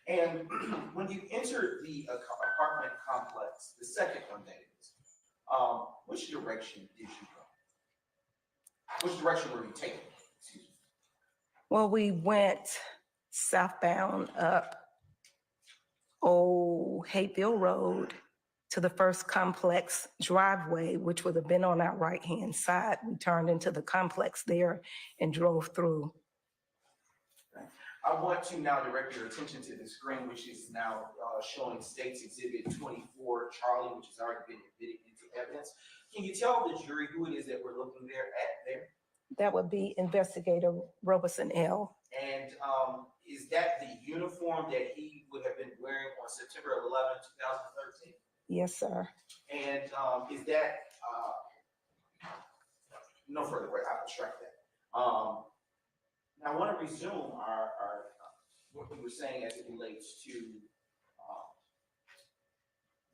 And when you entered the apartment complex, the second one that is, which direction did you go? Which direction were you taking? Excuse me. Well, we went southbound up Old Hateville Road to the first complex driveway, which would have been on our right-hand side. We turned into the complex there and drove through. I want to now direct your attention to the screen, which is now showing State's Exhibit 24, Charlie, which has already been admitted into evidence. Can you tell the jury who it is that we're looking there? That would be Investigator Roberson L. And is that the uniform that he would have been wearing on September 11, 2013? Yes, sir. And is that, no further, right, I'll extract that. Now I want to resume our what we were saying as it relates to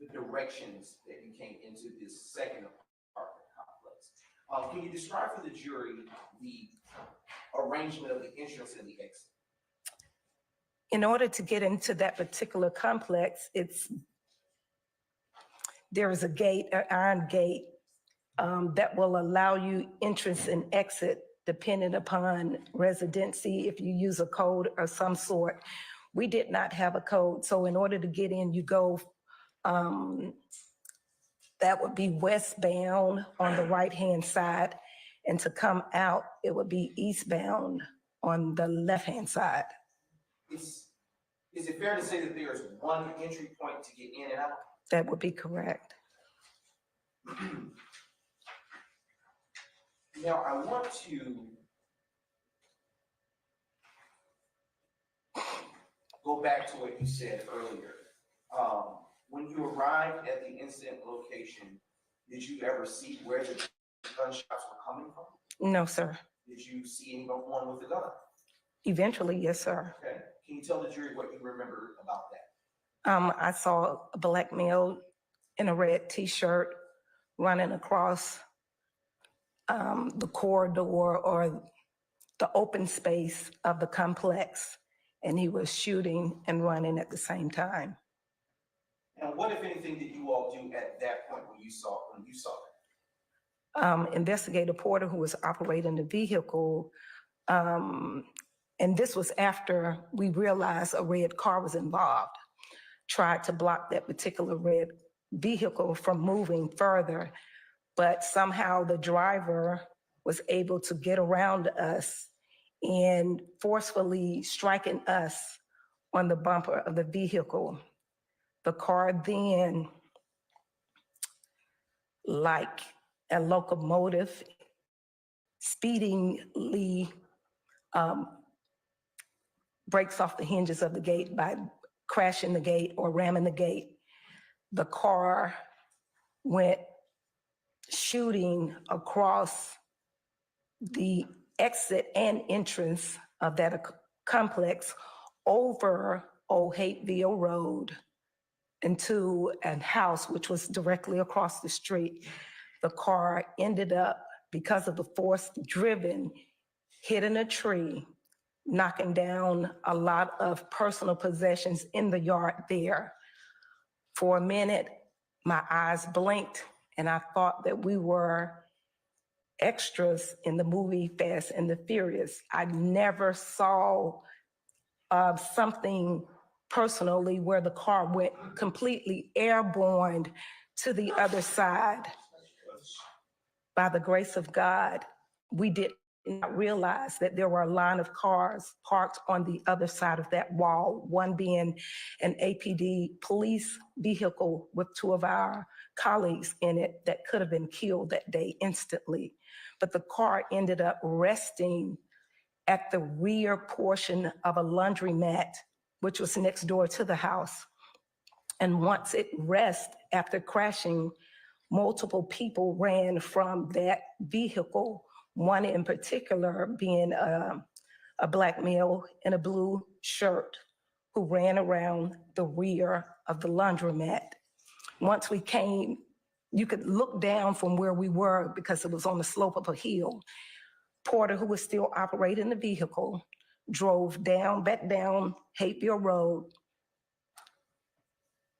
the directions that you came into this second apartment complex. Can you describe for the jury the arrangement of the entrance and the exit? In order to get into that particular complex, there is a gate, an iron gate, that will allow you entrance and exit depending upon residency, if you use a code of some sort. We did not have a code, so in order to get in, you go, that would be westbound on the right-hand side, and to come out, it would be eastbound on the left-hand side. Is it fair to say that there is one entry point to get in and out? That would be correct. Now, I want to go back to what you said earlier. When you arrived at the incident location, did you ever see where the gunshots were coming from? No, sir. Did you see anyone with a gun? Eventually, yes, sir. Okay. Can you tell the jury what you remember about that? I saw a black male in a red t-shirt running across the corridor or the open space of the complex, and he was shooting and running at the same time. And what, if anything, did you all do at that point when you saw that? Investigator Porter, who was operating the vehicle, and this was after we realized a red car was involved, tried to block that particular red vehicle from moving further, but somehow the driver was able to get around us and forcefully striking us on the bumper of the vehicle. The car then, like a locomotive, speedingly breaks off the hinges of the gate by crashing the gate or ramming the gate. The car went shooting across the exit and entrance of that complex over Old Hateville Road into a house which was directly across the street. The car ended up, because of the force driven, hitting a tree, knocking down a lot of personal possessions in the yard there. For a minute, my eyes blinked and I thought that we were extras in the movie Fast and the Furious. I never saw something personally where the car went completely airborne to the other side. By the grace of God, we did not realize that there were a line of cars parked on the other side of that wall, one being an APD police vehicle with two of our colleagues in it that could have been killed that day instantly. But the car ended up resting at the rear portion of a laundromat, which was next door to the house. And once it rested after crashing, multiple people ran from that vehicle, one in particular being a black male in a blue shirt who ran around the rear of the laundromat. Once we came you could look down from where we were because it was on the slope of a hill. Porter, who was still operating the vehicle, drove back down Hapeville Road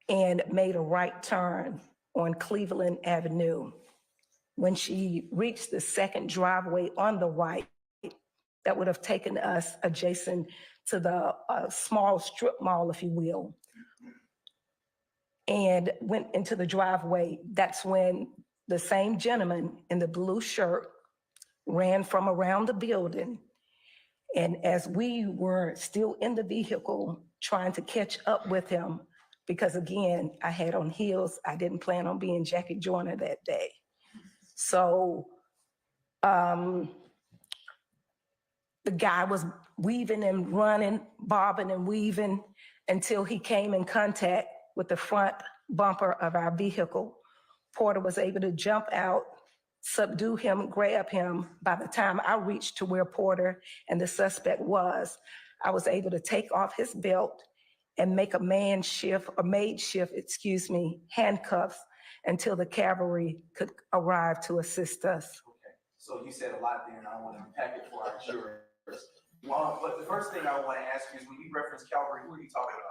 and made a right turn on Cleveland Avenue. When she reached the second driveway on the right, that would have taken us adjacent to the small strip mall, if you will, and went into the driveway. That's when the same gentleman in the blue shirt ran from around the building. And as we were still in the vehicle trying to catch up with him, because again, I had on heels, I didn't plan on being Jackie Joyner that day. So the guy was weaving and running, bobbing and weaving until he came in contact with the front bumper of our vehicle. Porter was able to jump out, subdue him, grab him. By the time I reached to where Porter and the suspect was, I was able to take off his belt and make a maid shift, handcuffs until the cavalry could arrive to assist us. Okay, so you said a lot there, and I want to unpack it for our jurors. But the first thing I want to ask you is, when you reference cavalry, who are you talking about?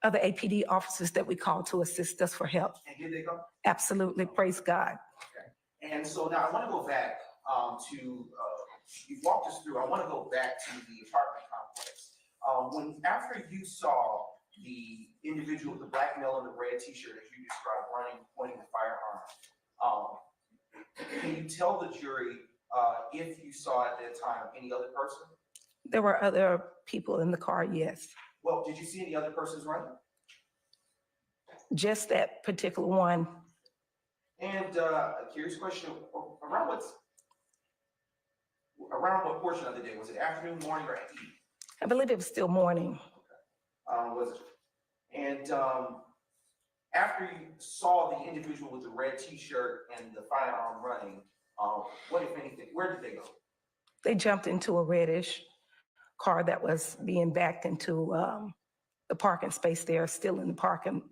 Other APD officers that we called to assist us for help. And did they come? Absolutely, praise God. Okay. And so now I want to go back you've walked us through, I want to go back to the apartment complex. After you saw the individual, the black male in the red t-shirt, as you described, running, pointing the firearm, can you tell the jury if you saw at that time any other person? There were other people in the car, yes. Well, did you see any other persons running? Just that particular one. And a curious question, around what portion of the day? Was it afternoon, morning, or evening? I believe it was still morning. Was it? And after you saw the individual with the red t-shirt and the firearm running, what, if anything, where did they go? They jumped into a reddish car that was being backed into the parking space there, still in the parking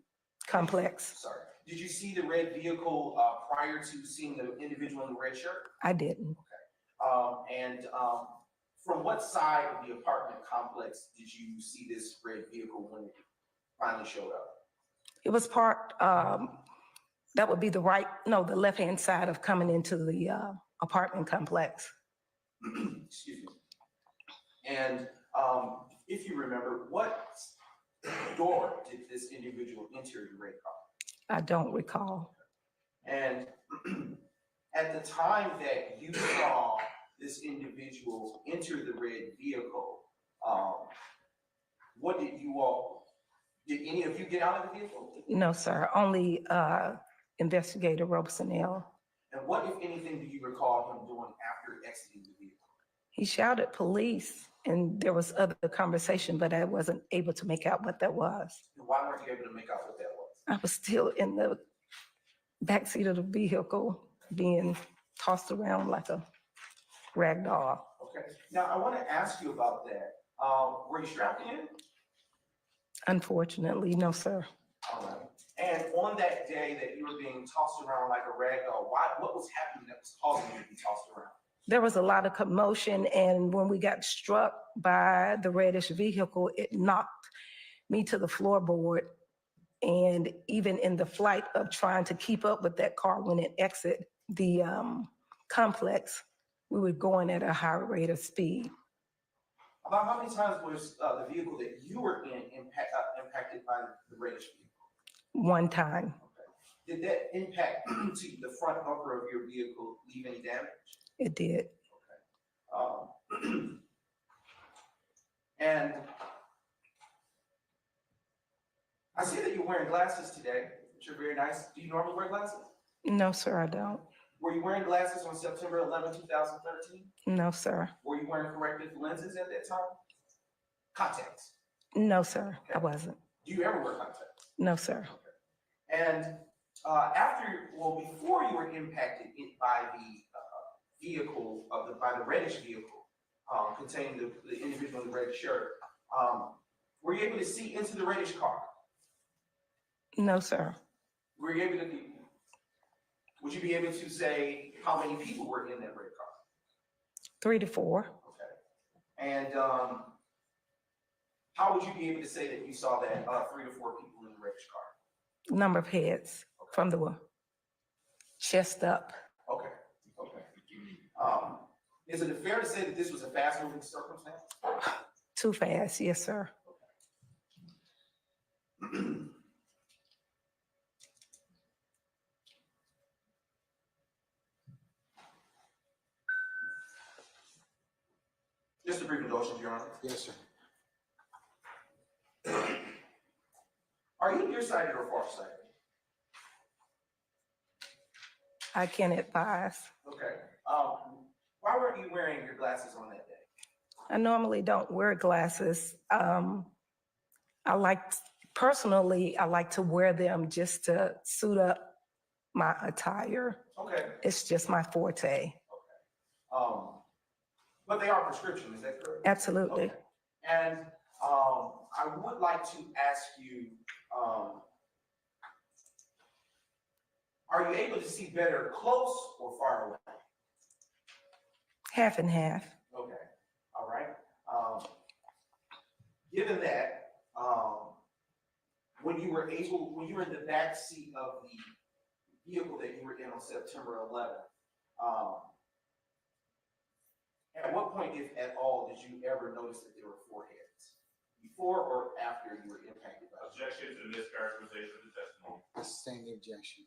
complex. Sorry. Did you see the red vehicle prior to seeing the individual in the red shirt? I didn't. Okay. From what side of the apartment complex did you see this red vehicle when it finally showed up? It was parked, that would be the left-hand side of coming into the apartment complex. Excuse me. And if you remember, what door did this individual enter the red car? I don't recall. And at the time that you saw this individual enter the red vehicle, did any of you get out of the vehicle? No, sir, only Investigator Robesonell. And what, if anything, do you recall him doing after exiting the vehicle? He shouted police, and there was other conversation, but I wasn't able to make out what that was. And why weren't you able to make out what that was? I was still in the backseat of the vehicle being tossed around like a rag doll. Okay. Now, I want to ask you about that. Were you strapped in? Unfortunately, no, sir. All right. And on that day that you were being tossed around like a rag doll, what was happening that was causing you to be tossed around? There was a lot of commotion, and when we got struck by the reddish vehicle, it knocked me to the floorboard. And even in the flight of trying to keep up with that car when it exited the complex, we were going at a high rate of speed. About how many times was the vehicle that you were in impacted by the reddish vehicle? One time. Okay. Did that impact to the front bumper of your vehicle leave any damage? It did. Okay. And I see that you're wearing glasses today, which are very nice. Do you normally wear glasses? No, sir, I don't. Were you wearing glasses on September 11, 2013? No, sir. Were you wearing corrective lenses at that time? Contacts? No, sir, I wasn't. Do you ever wear contacts? No, sir. Okay. And before you were impacted by the vehicle by the reddish vehicle containing the individual in the red shirt, were you able to see into the reddish car? No, sir. Were you able to Would you be able to say how many people were in that red car? 3 to 4. Okay. And how would you be able to say that you saw that 3 to 4 people in the reddish car? Number of heads from the chest up. Okay, okay. Is it fair to say that this was a fast-moving circumstance? Too fast, yes, sir. Just a brief indulgence, Your Honor. Yes, sir. Are you nearsighted or farsighted? I can advise. Okay. Why weren't you wearing your glasses on that day? I normally don't wear glasses. Personally, I like to wear them just to suit up my attire. Okay. It's just my forte. But they are prescription, is that correct? Absolutely. Okay. And I would like to ask you, are you able to see better close or far away? Half and half. Okay, all right. Given that, when you were in the back seat of the vehicle that you were in on September 11th, at what point, if at all, did you ever notice that there were 4 heads? Before or after you were impacted by it? Objection to mischaracterization of the testimony. I sustain the objection.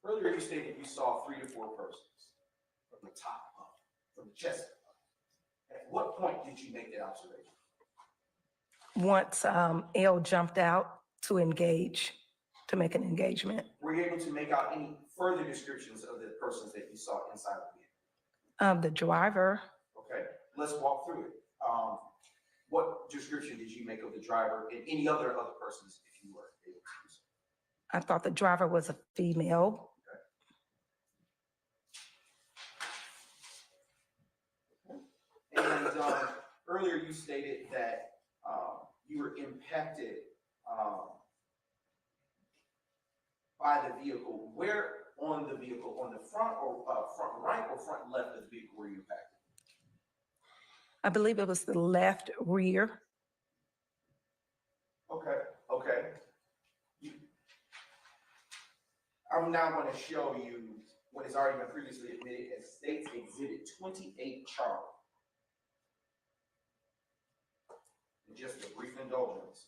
Earlier you stated you saw 3 to 4 persons from the top up, from the chest up. At what point did you make that observation? Once L jumped out to engage, to make an engagement. Were you able to make out any further descriptions of the persons that you saw inside the vehicle? The driver, Okay, let's walk through it. What description did you make of the driver and any other persons, if you were able to do so? I thought the driver was a female. And earlier you stated that you were impacted by the vehicle. Where on the vehicle, on the front or front right or front left of the vehicle were you impacted? I believe it was the left rear. Okay, okay. I'm now going to show you what has already been previously admitted as State's Exhibit 28 Charlie. Just a brief indulgence.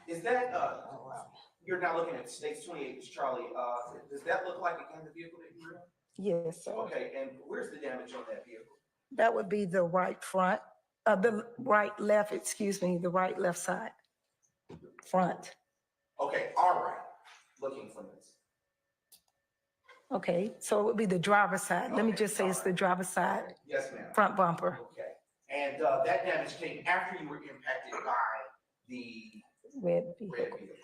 Is that, you're now looking at State's 28 Charlie, does that look like again the vehicle that you were in? Yes, sir. Okay, and where's the damage on that vehicle? That would be the right front, the right left, excuse me, the right left side. Front. Okay, all right, looking from this. Okay, so it would be the driver's side. Let me just say it's the driver's side, Yes, ma'am. front bumper. Okay, and that damage came after you were impacted by the Red red vehicle. vehicle.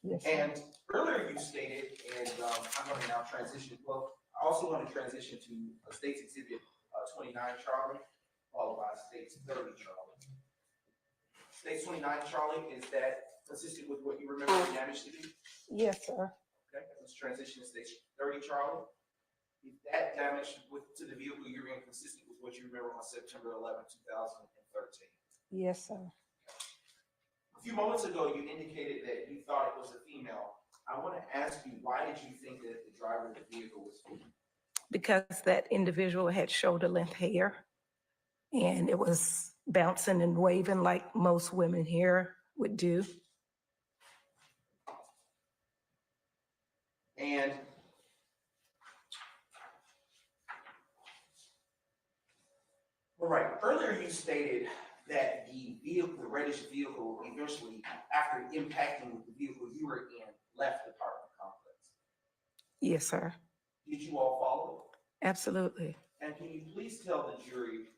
Yes, sir. And earlier you stated, and I'm going to now transition, well, I also want to transition to State's Exhibit 29 Charlie, followed by State's 30 Charlie. State's 29 Charlie, is that consistent with what you remember the damage to be? Yes, sir. Okay, let's transition to State's 30 Charlie. Is that damage to the vehicle you're in consistent with what you remember on September 11, 2013? Yes, sir. A few moments ago, you indicated that you thought it was a female. I want to ask you, why did you think that the driver of the vehicle was female? Because that individual had shoulder length hair and it was bouncing and waving like most women here would do. And all right, earlier you stated that the vehicle, the reddish vehicle, eventually, after impacting the vehicle you were in, left the apartment complex. Yes, sir. Did you all follow? Absolutely. And can you please tell the jury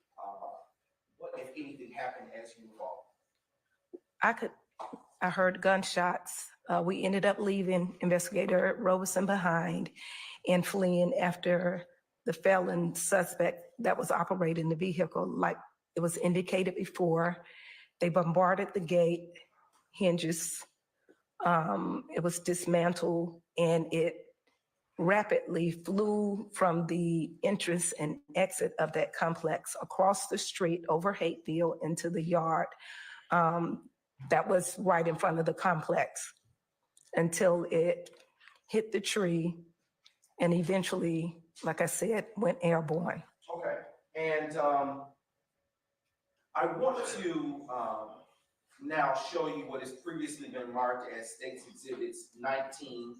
what, if anything, happened as you followed? I heard gunshots. We ended up leaving Investigator Robeson behind and fleeing after the felon suspect that was operating the vehicle. Like it was indicated before, they bombarded the gate hinges. It was dismantled and it rapidly flew from the entrance and exit of that complex across the street over Hateville into the yard that was right in front of the complex until it hit the tree and eventually, like I said, went airborne. Okay, and I want to now show you what has previously been marked as States Exhibits 19,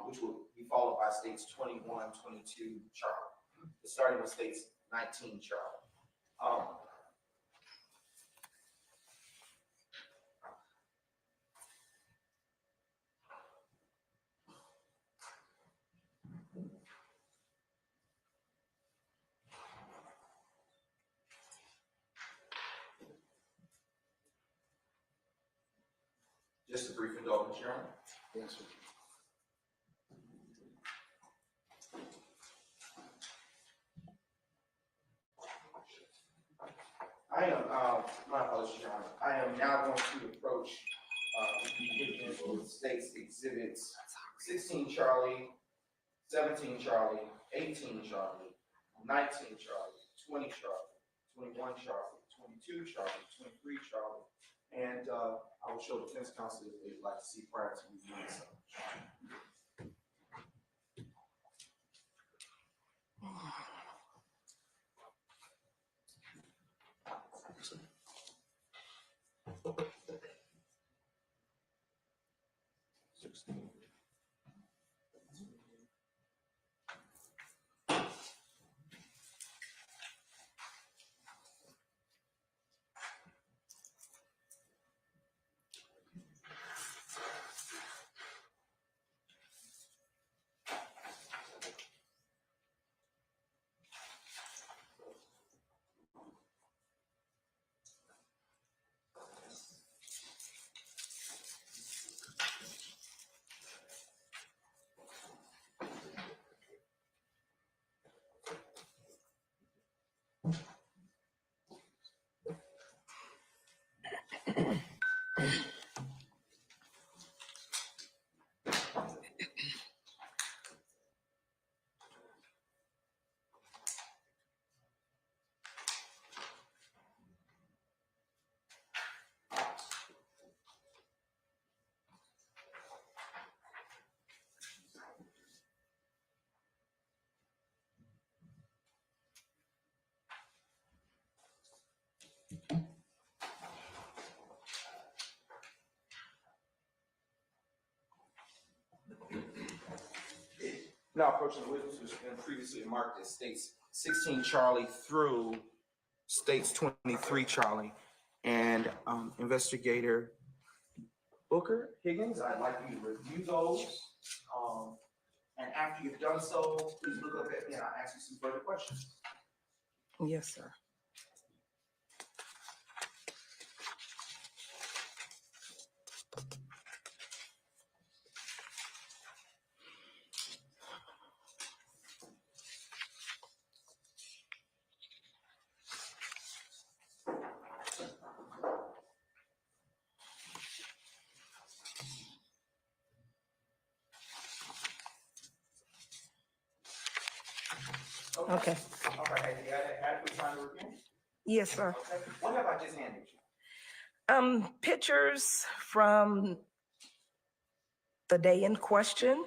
which will be followed by States 21, 22, Charlie. Starting with States 19, Charlie. Just a brief indulgence, Your Honor. Yes, sir. I am, my apologies, Your Honor. I am now going to approach the witness with States Exhibits 16 Charlie, 17 Charlie, 18 Charlie, 19 Charlie, 20 Charlie, 21 Charlie, 22 Charlie, 23 Charlie, and I will show the defense counsel if they'd like to see prior to reviewing some. Now approaching the witness who's been previously marked as States 16 Charlie through States 23 Charlie. And Investigator Booker-Higgins, I'd like you to review those. And after you've done so, please look up at me and I'll ask you some further questions. Yes, sir. Okay. All right, have you had adequate time to review? Yes, sir. Okay. What have I just handed you? Pictures from the day in question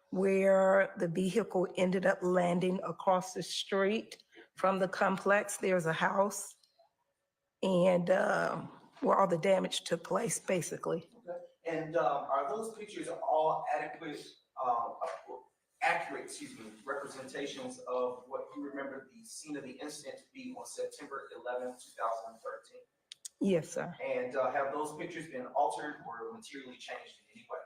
where the vehicle ended up landing across the street from the complex. There's a house and where all the damage took place, basically. Okay. And are those pictures all adequate, accurate, representations of what you remember the scene of the incident to be on September 11th, 2013? Yes, sir. And have those pictures been altered or materially changed in any way?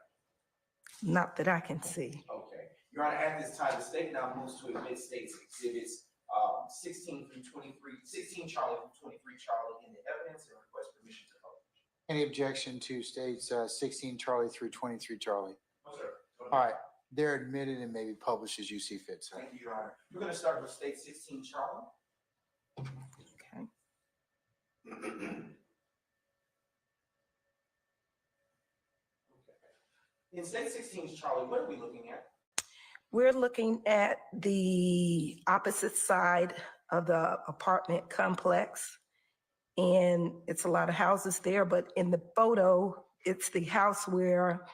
Not that I can see. Okay. Your Honor, at this time, the state now moves to admit States Exhibits 16 through 23, 16 Charlie through 23 Charlie in the evidence and request permission to publish. Any objection to states 16 Charlie through 23 Charlie? No, sir. All right, they're admitted and may be published as you see fit, sir. Thank you, Your Honor. We're gonna start with state 16 Charlie. Okay. In state 16 Charlie, what are we looking at? We're looking at the opposite side of the apartment complex. And it's a lot of houses there, but in the photo, it's the house where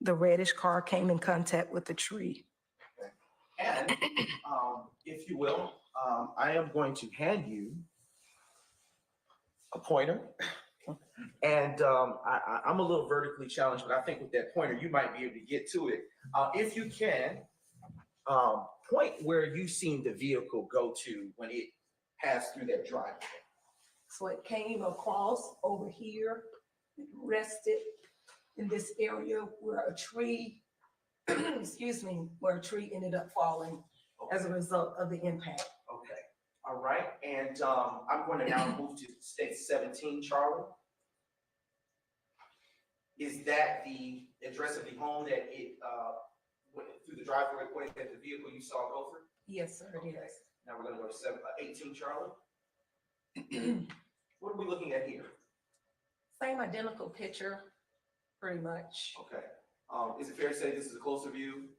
the reddish car came in contact with the tree. And if you will, I am going to hand you a pointer. And I'm a little vertically challenged, but I think with that pointer, you might be able to get to it. If you can, point where you've seen the vehicle go to when it passed through that driveway. So it came across over here, it rested in this area where a tree, excuse me, where a tree ended up falling as a result of the impact. Okay, all right. And I'm going to now move to state 17 Charlie. Is that the address of the home that it went through the driveway that the vehicle you saw go through? Yes, sir, it is. Now we're gonna go to 18 Charlie. What are we looking at here? Same identical picture, pretty much. Okay. Is it fair to say this is a closer view?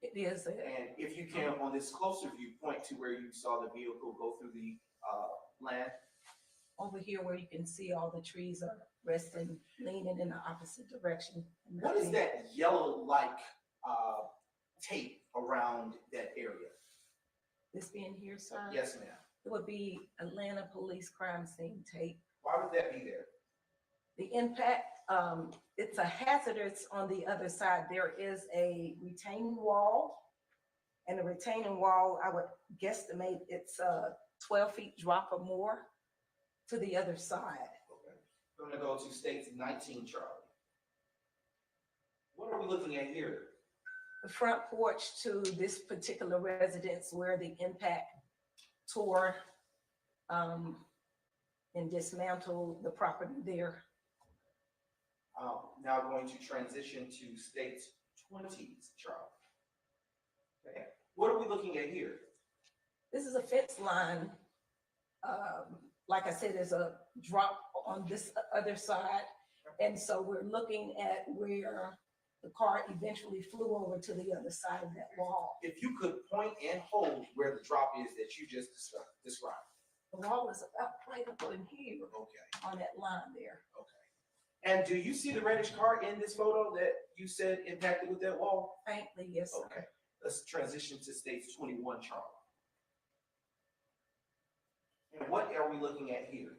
It is. And if you can, on this closer view, point to where you saw the vehicle go through the land. Over here where you can see all the trees are resting, leaning in the opposite direction. What is that yellow-like tape around that area? This being here, sir? Yes, ma'am. It would be Atlanta Police Crime Scene tape. Why would that be there? The impact, it's a hazardous on the other side. There is a retaining wall. And the retaining wall, I would guesstimate it's 12 feet drop or more to the other side. Okay. I'm gonna go to state 19 Charlie. What are we looking at here? The front porch to this particular residence where the impact tore and dismantled the property there. Now going to transition to state 20s Charlie. Okay. What are we looking at here? This is a fence line. Like I said, there's a drop on this other side. And so we're looking at where the car eventually flew over to the other side of that wall. If you could point and hold where the drop is that you just described. The wall is about right up in here. Okay. On that line there. Okay. And do you see the reddish car in this photo that you said impacted with that wall? Faintly, yes, sir. Okay. Let's transition to state 21 Charlie. And what are we looking at here?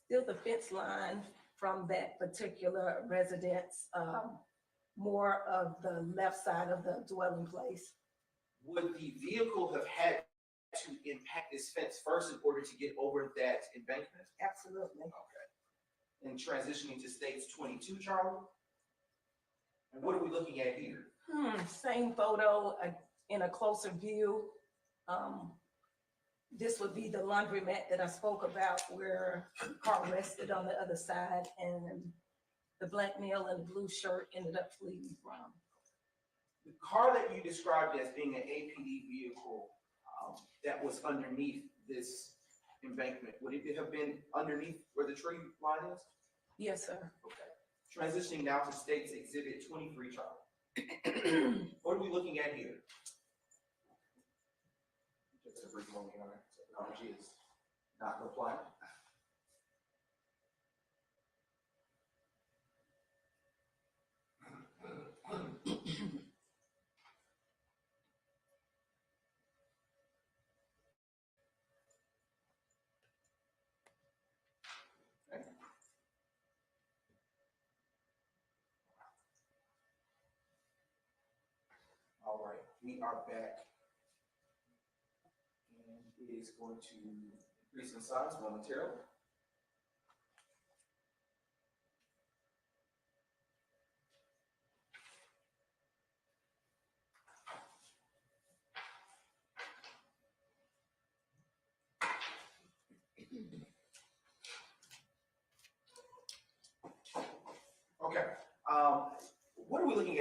Still the fence line from that particular residence, more of the left side of the dwelling place. Would the vehicle have had to impact this fence first in order to get over that embankment? Absolutely. Okay. And transitioning to states 22 Charlie. And what are we looking at here? Same photo in a closer view. This would be the laundromat that I spoke about where the car rested on the other side and the black male in the blue shirt ended up fleeing from. The car that you described as being an APD vehicle that was underneath this embankment, would it have been underneath where the tree line is? Yes, sir. Okay. Transitioning now to states exhibit 23 Charlie. What are we looking at here? Just a brief moment, Your Honor. Technology is not compliant. Okay. All right, we are back. And it is going to increase in size momentarily.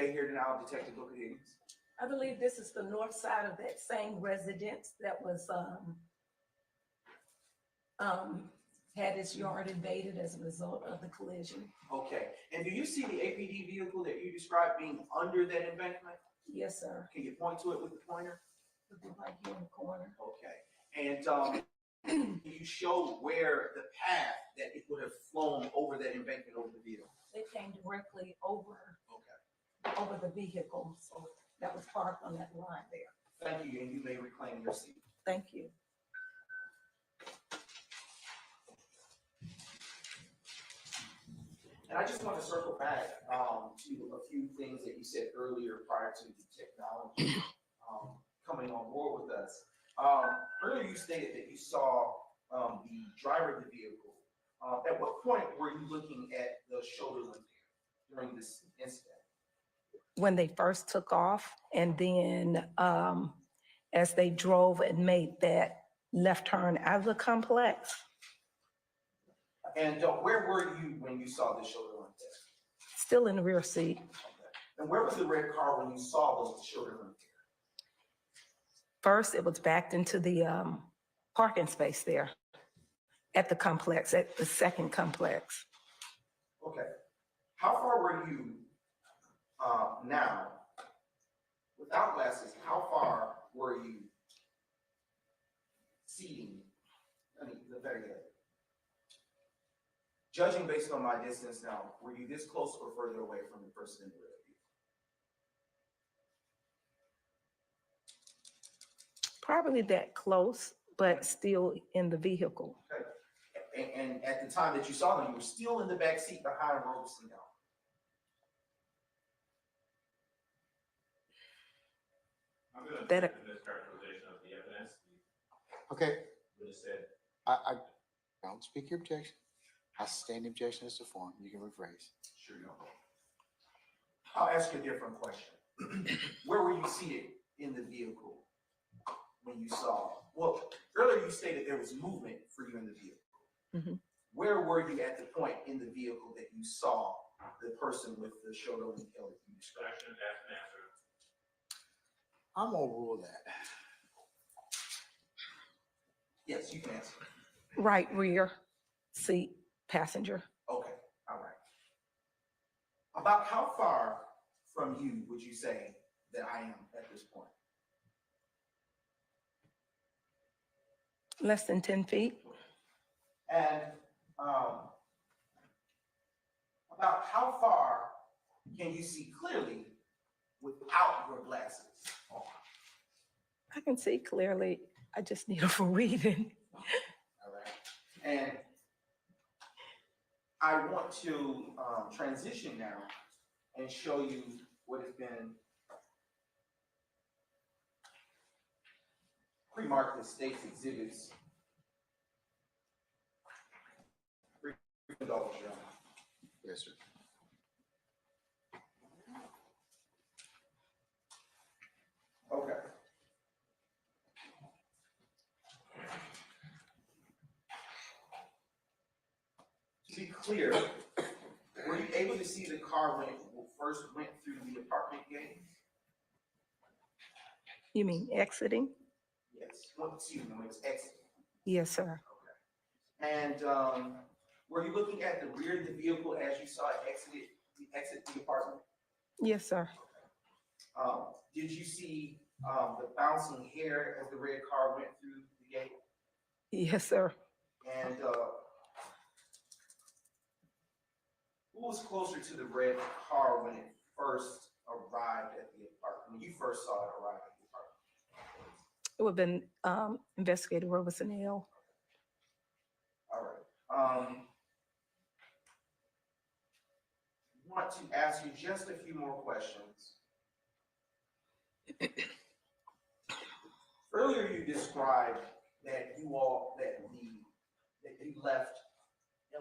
Okay, here now, Detective Booker-Higgins. I believe this is the north side of that same residence that was, had its yard invaded as a result of the collision. Okay, and do you see the APD vehicle that you described being under that embankment? Yes, sir. Can you point to it with the pointer? It'll be right here in the corner. Okay, and can you show where the path that it would have flown over that embankment over the vehicle? They came directly over Okay, the vehicle, so that was parked on that line there. thank you, and you may reclaim your seat. Thank you. And I just want to circle back to a few things that you said earlier prior to the technology coming on board with us. Earlier you stated that you saw the driver of the vehicle. At what point were you looking at the shoulder length during this incident? When they first took off, and then as they drove and made that left turn out of the complex. And where were you when you saw the shoulder length? Still in the rear seat. And where was the red car when you saw those shoulder length? First, it was backed into the parking space there at the complex, at the second complex. Okay. How far were you now, without glasses, how far were you seating? The better yet. Judging based on my distance now, were you this close or further away from the person in the rear view? Probably that close, but still in the vehicle. Okay. And at the time that you saw them, you were still in the back seat behind Robeson now. I'm gonna That- accept the mischaracterization of the evidence. Okay, What it said. I don't speak your objection. I sustain the objection as to form. You can rephrase. Sure, no. I'll ask you a different question. Where were you seated in the vehicle when you saw? Well, earlier you stated there was movement for you in the vehicle. Mhm. Where were you at the point in the vehicle that you saw the person with the shoulder length tail that you described? Question, ask, and answer. I'm gonna rule that. Yes, you can answer. Right rear seat passenger. Okay, all right. About how far from you would you say that I am at this point? Less than 10 feet. And about how far can you see clearly without your glasses on? I can see clearly. I just need them for reading. All right. And I want to transition now and show you what has been pre-marked as state's exhibits. Yes, sir. Okay. To be clear, were you able to see the car when it first went through the apartment gate? You mean exiting? Yes. Well, excuse me, when it's exiting. Yes, sir. And were you looking at the rear of the vehicle as you saw it exit the apartment? Yes, sir. Did you see the bouncing hair as the red car went through the gate? Yes, sir. And who was closer to the red car when it first arrived at the apartment, when you first saw it arrive at the apartment? It would have been Investigator Robeson Hill. All right. Want to ask you just a few more questions. Earlier, you described that you left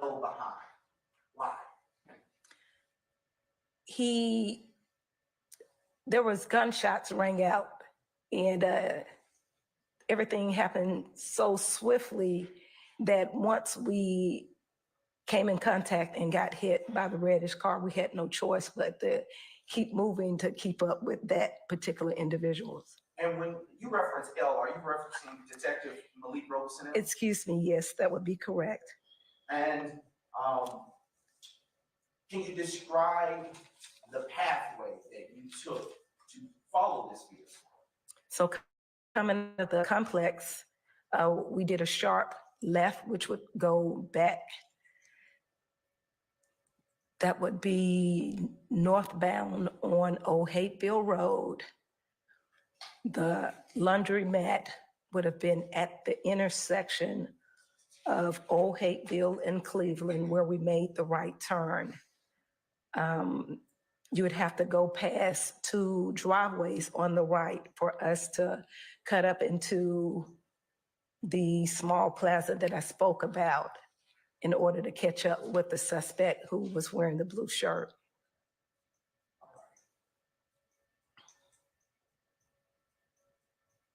L behind. Why? There was gunshots rang out, and everything happened so swiftly that once we came in contact and got hit by the reddish car, we had no choice but to keep moving to keep up with that particular individuals. And when you reference L, are you referencing Detective Malik Robeson? Excuse me, yes, that would be correct. And can you describe the pathway that you took to follow this vehicle? So coming to the complex, we did a sharp left, which would go back. That would be northbound on Old Hateville Road. The laundromat would have been at the intersection of Old Hateville and Cleveland where we made the right turn. You would have to go past 2 driveways on the right for us to cut up into the small plaza that I spoke about in order to catch up with the suspect who was wearing the blue shirt.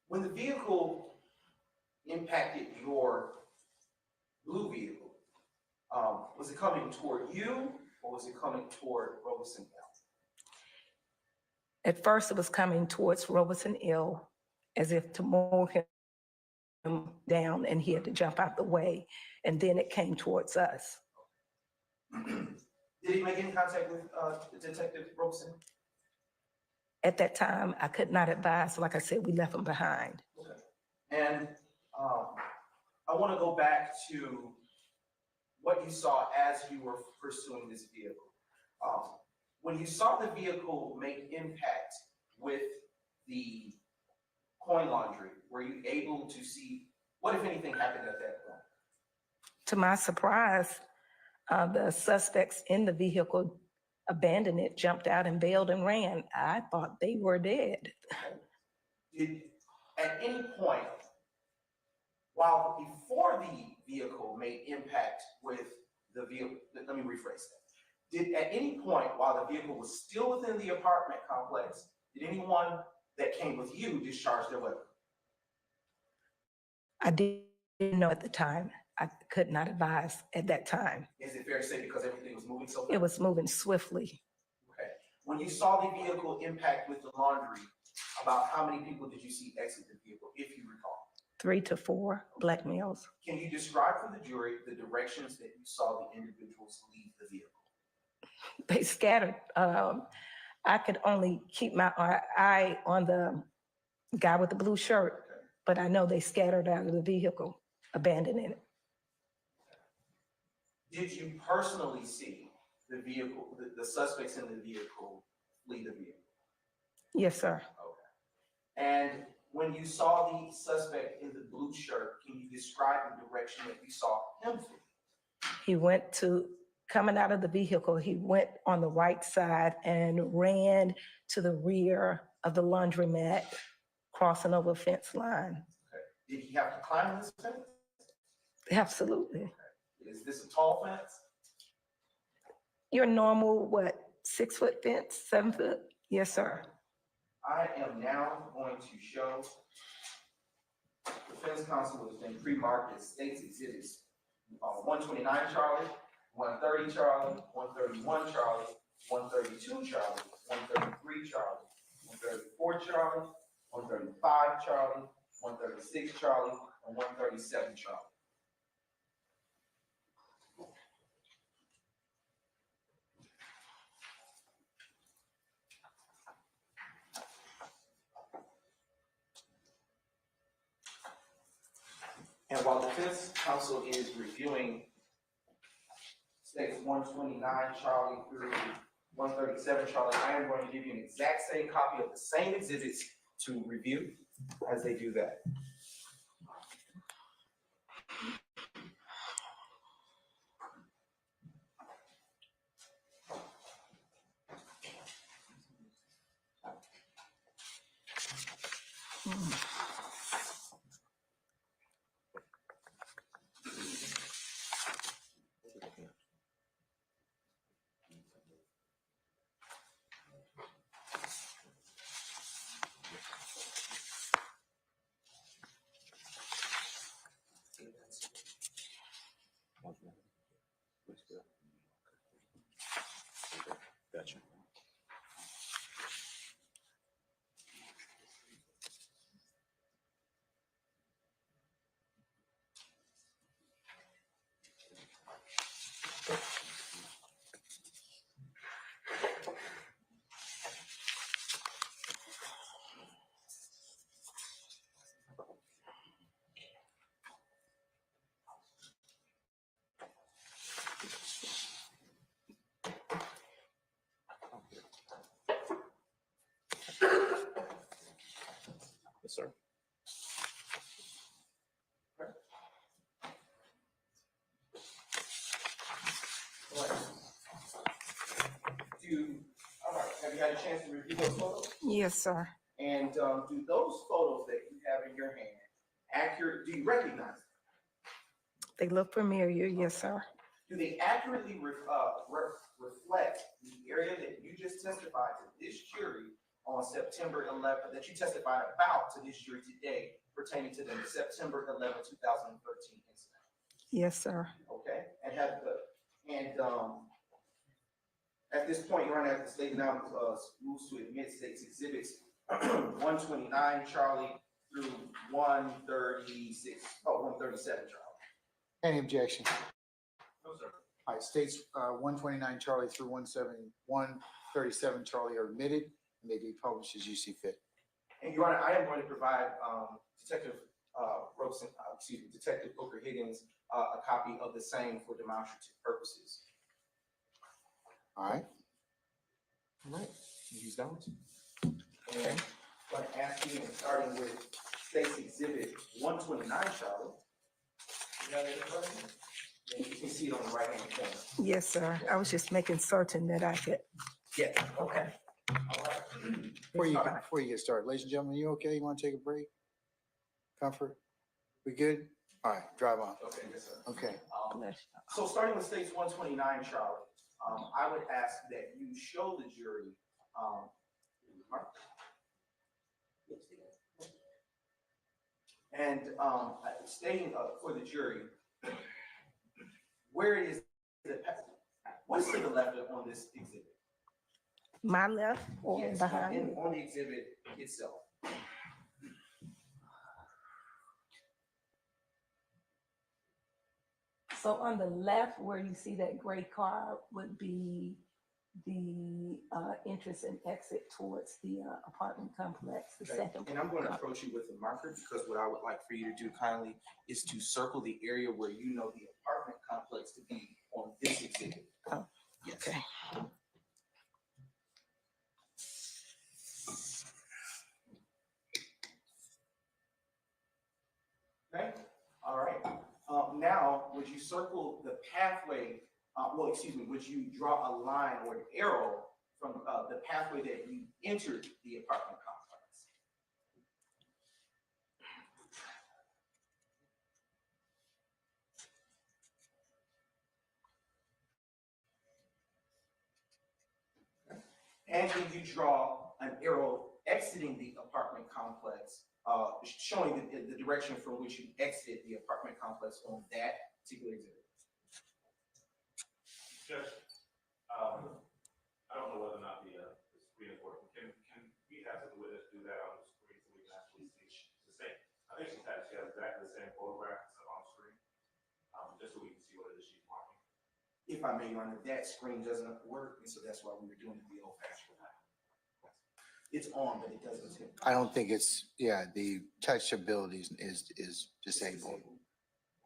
When the vehicle impacted your blue vehicle, was it coming toward you or was it coming toward Robeson L? At first, it was coming towards Robeson L as if to move him down and he had to jump out the way. And then it came towards us. Did he make any contact with Detective Robeson? At that time, I could not advise. Like I said, we left him behind. Okay. And I want to go back to what you saw as you were pursuing this vehicle. When you saw the vehicle make impact with the coin laundry, were you able to see what, if anything, happened at that point? To my surprise, the suspects in the vehicle abandoned it, jumped out and bailed and ran. I thought they were dead. Did at any point, while before the vehicle made impact with the vehicle, let me rephrase that. Did at any point while the vehicle was still within the apartment complex, did anyone that came with you discharge their weapon? I didn't know at the time. I could not advise at that time. Is it fair to say because everything was moving so fast? It was moving swiftly. Okay. When you saw the vehicle impact with the laundry, about how many people did you see exit the vehicle, if you recall? 3 to 4 black males. Can you describe for the jury the directions that you saw the individuals leave the vehicle? They scattered. I could only keep my eye on the guy with the blue shirt, Okay. but I know they scattered out of the vehicle, abandoning it. Did you personally see the vehicle, the suspects in the vehicle flee the vehicle? Yes, sir. Okay. And when you saw the suspect in the blue shirt, can you describe the direction that you saw him flee? He went to, coming out of the vehicle, he went on the right side and ran to the rear of the laundromat, crossing over a fence line. Okay. Did he have to climb this fence? Absolutely. Okay. Is this a tall fence? Your normal, what, 6 foot fence, 7 foot? Yes, sir. I am now going to show defense counsel has been pre-marked as state's exhibits 129 Charlie, 130 Charlie, 131 Charlie, 132 Charlie, 133 Charlie, 134 Charlie, 135 Charlie, 136 Charlie, and 137 Charlie. And while defense counsel is reviewing states 129 Charlie through 137 Charlie, I am going to give you an exact same copy of the same exhibits to review as they do that. sir. All right, have you had a chance to review those photos? Yes, sir. And do those photos that you have in your hand do you recognize them? They look familiar. Yes, sir. Do they accurately reflect the area that you just testified to this jury on September 11th, that you testified about to this jury today pertaining to the September 11th, 2013 incident? Yes, sir. Okay, at this point, Your Honor, as the state now moves to admit state's exhibits 129 Charlie through 137 Charlie. Any objection? No, sir. All right, states 129 Charlie through 137 Charlie are admitted and may be published as you see fit. And Your Honor, I am going to provide Detective Detective Booker-Higgins a copy of the same for demonstrative purposes. All right. All right, use those. And I'm going to ask you, starting with State's Exhibit 129, Charlie. You have it in front of you? And you can see it on the right-hand corner. Yes, sir. I was just making certain that I could. Yeah. Okay. All right. Before you get started, ladies and gentlemen, you okay? You want to take a break? Comfort? We good? All right, drive on. Okay, yes, sir. Okay. So starting with State's 129, Charlie, I would ask that you show the jury and stating for the jury where it is what's to the left on this exhibit? My left or Yes, behind? on the exhibit itself. So on the left, where you see that gray car would be the entrance and exit towards the apartment complex, the Okay. second. And I'm going to approach you with a marker because what I would like for you to do kindly is to circle the area where you know the apartment complex to be on this exhibit. Oh, yes. okay. Okay, all right. Now, would you circle the pathway, would you draw a line or an arrow from the pathway that you entered the apartment complex? And then you draw an arrow exiting the apartment complex, showing the direction from which you exited the apartment complex on that particular exhibit. Judge, I don't know whether or not the screen is working. Can we have the witness do that on the screen so we can actually see the same? I think she has exactly the same photograph on screen, just so we can see what it is she's marking. If I may, Your Honor, that screen doesn't work, and so that's why we were doing it the old-fashioned way. It's on, but it doesn't. I don't think it's, the touchability is disabled.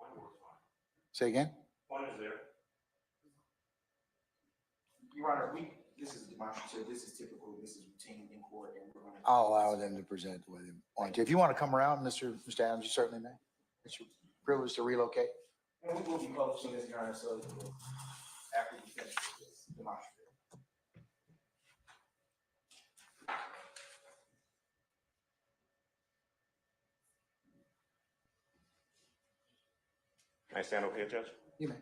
One works fine. Say again? One is there. Your Honor, this is demonstrative, this is typical, this is routine in court, and we're going to. I'll allow them to present the way they want to. If you want to come around, Mr. Adams, you certainly may. It's your privilege to relocate. And we will be publishing this, Your Honor, so after we finish this demonstrative. Can I stand over here, Judge? You may.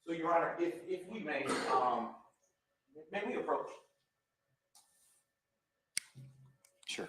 So, Your Honor, if we may we approach? Sure.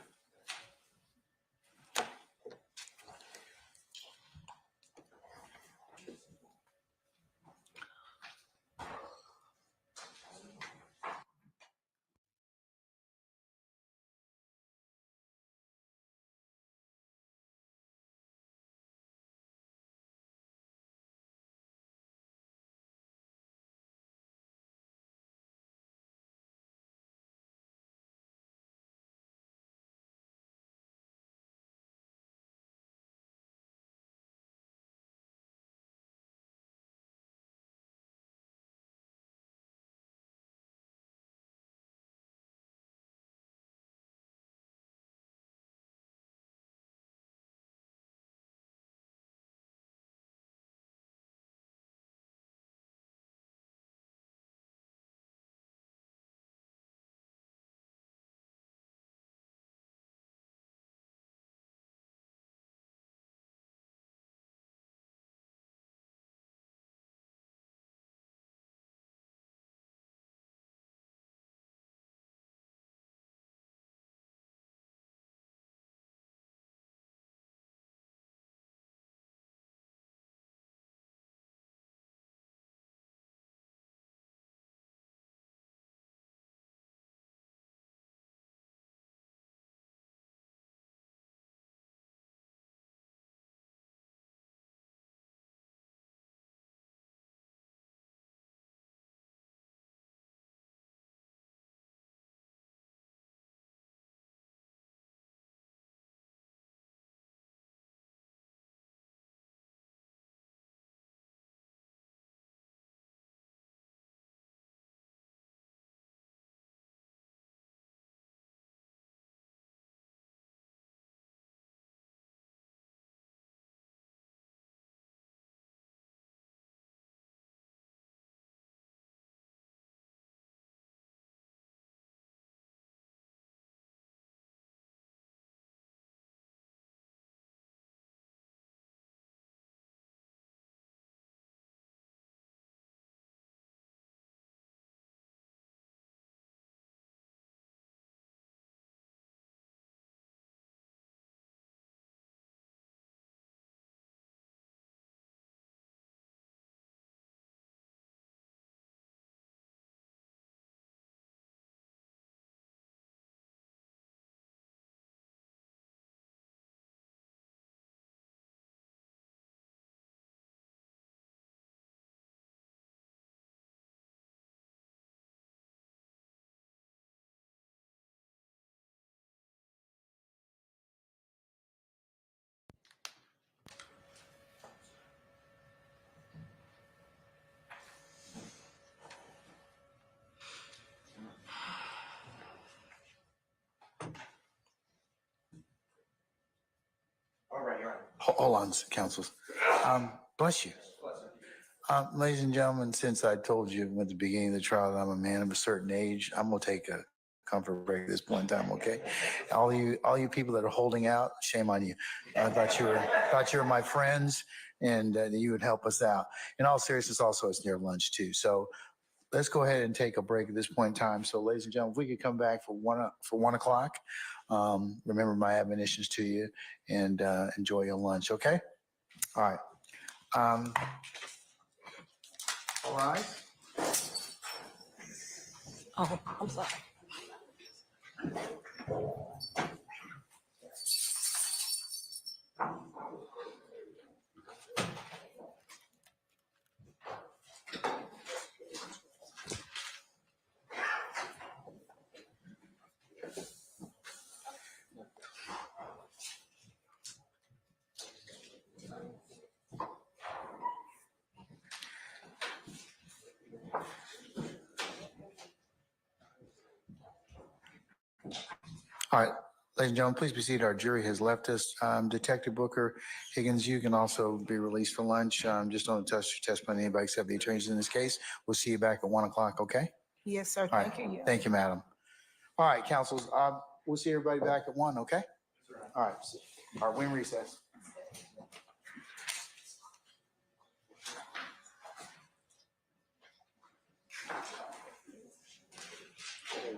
Hold on, councils. Bless you. Ladies and gentlemen, since I told you at the beginning of the trial that I'm a man of a certain age, I'm gonna take a comfort break at this point in time, okay? All you people that are holding out, shame on you. I thought you were my friends and that you would help us out. In all seriousness, also, it's near lunch too. So let's go ahead and take a break at this point in time. So ladies and gentlemen, if we could come back for 1 o'clock, remember my admonitions to you and enjoy your lunch, okay? All right. All right. Oh, I'm sorry. All right, ladies and gentlemen, please be seated. Our jury has left us. Detective Booker-Higgins, you can also be released for lunch. Just don't touch your testimony, anybody except the attorneys in this case. We'll see you back at 1 o'clock, okay? Yes, sir. All right. Thank you. Thank you, madam. All right, councils, we'll see everybody back at 1, okay? All right, we're in recess.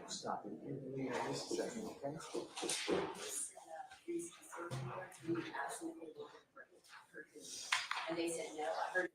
Stop it. Just a second, okay? And they said, no, I heard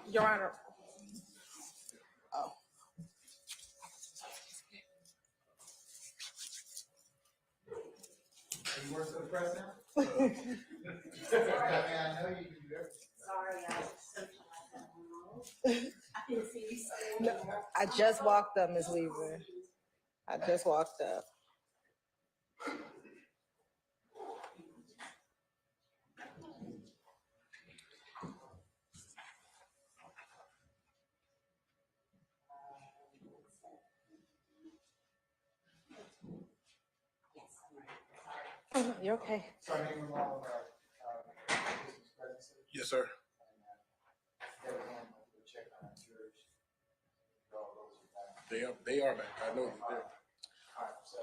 Your Honor. Oh. You work for the press now? I mean, I know you can do everything. Sorry, I was socializing. I didn't see you saying. No, I just walked up, Ms. Weaver. I just walked up. You're okay. Sorry, name and all, business presence. Yes, sir. Check on our jurors. All those are back. They are back. I know that they're. All right, so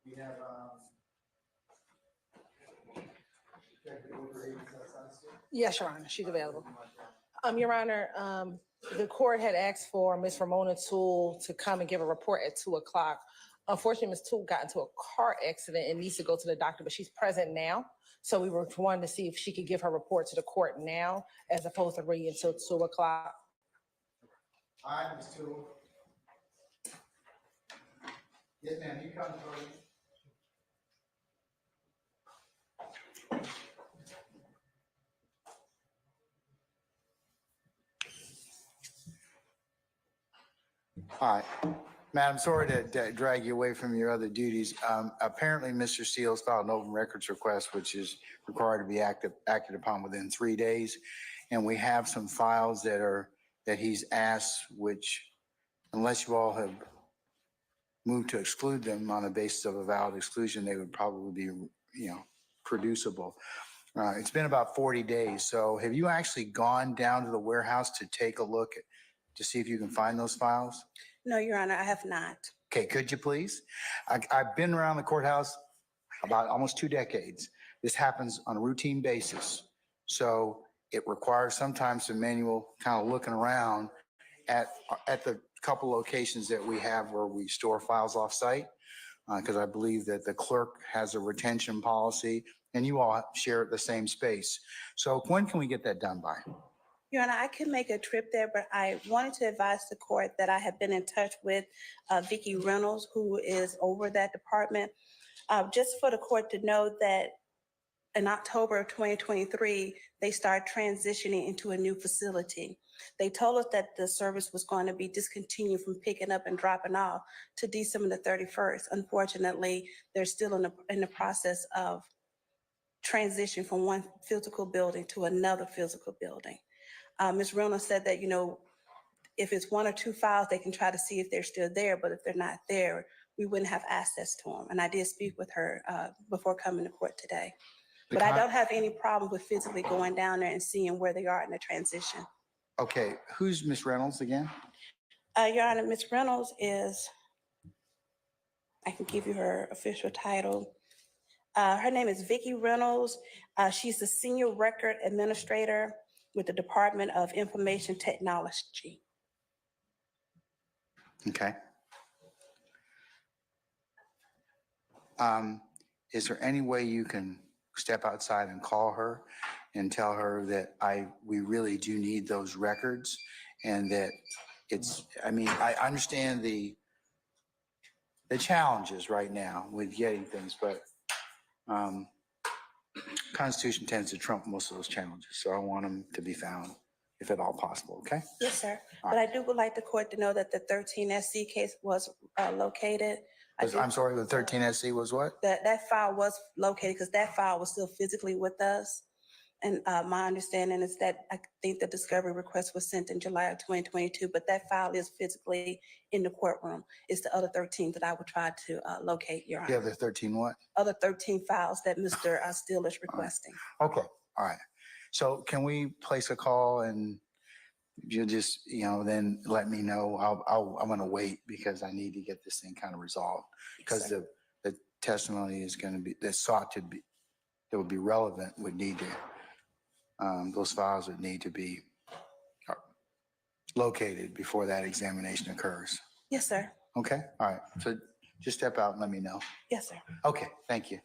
we have, Detective Booker-Higgins, Yes, Your Honor, she's available. Your Honor, the court had asked for Ms. Ramona Toole to come and give a report at 2:00. Unfortunately, Ms. Toole got into a car accident and needs to go to the doctor, but she's present now. So we were wanting to see if she could give her report to the court now as opposed to waiting until 2:00. All right, Ms. Toole. Yes, ma'am, you come forward. All right. Madam, sorry to drag you away from your other duties. Apparently, Mr. Steele's filed an open records request, which is required to be acted upon within 3 days. And we have some files that he's asked, which unless you all have moved to exclude them on the basis of a valid exclusion, they would probably be, producible. It's been about 40 days. So have you actually gone down to the warehouse to take a look to see if you can find those files? No, Your Honor, I have not. Okay, could you please? I've been around the courthouse about almost 2 decades. This happens on a routine basis. So it requires sometimes some manual kind of looking around at the couple locations that we have where we store files off-site, because I believe that the clerk has a retention policy and you all share the same space. So when can we get that done by? Your Honor, I could make a trip there, but I wanted to advise the court that I have been in touch with Vicki Reynolds, who is over that department. Just for the court to know that in October of 2023, they started transitioning into a new facility. They told us that the service was going to be discontinued from picking up and dropping off to December the 31st. Unfortunately, they're still in the process of transition from one physical building to another physical building. Ms. Reynolds said that, if it's 1 or 2 files, they can try to see if they're still there, but if they're not there, we wouldn't have access to them. And I did speak with her before coming to court today. But I don't have any problem with physically going down there and seeing where they are in the transition. Okay, who's Ms. Reynolds again? Your Honor, Ms. Reynolds is, I can give you her official title. Her name is Vicki Reynolds. She's the Senior Record Administrator with the Department of Information Technology. Okay. Is there any way you can step outside and call her and tell her that we really do need those records and that I understand the challenges right now with getting things, but Constitution tends to trump most of those challenges. So I want them to be found if at all possible, okay? Yes, sir. All But I would like the court to know that the 13 SC case was located. I'm sorry, the 13 SC was what? That file was located because that file was still physically with us. And my understanding is that I think the discovery request was sent in July of 2022, but that file is physically in the courtroom. It's the other 13 that I would try to locate, Your Honor. The other 13 what? Other 13 files that Mr. Steele is requesting. Okay, all right. So can we place a call and you just, then let me know? I'm going to wait because I need to get this thing kind of resolved because the testimony is going to be, that would be relevant, would need to, those files would need to be located before that examination occurs. Yes, sir. Okay, all right. So just step out and let me know. Yes, sir. Okay, thank you.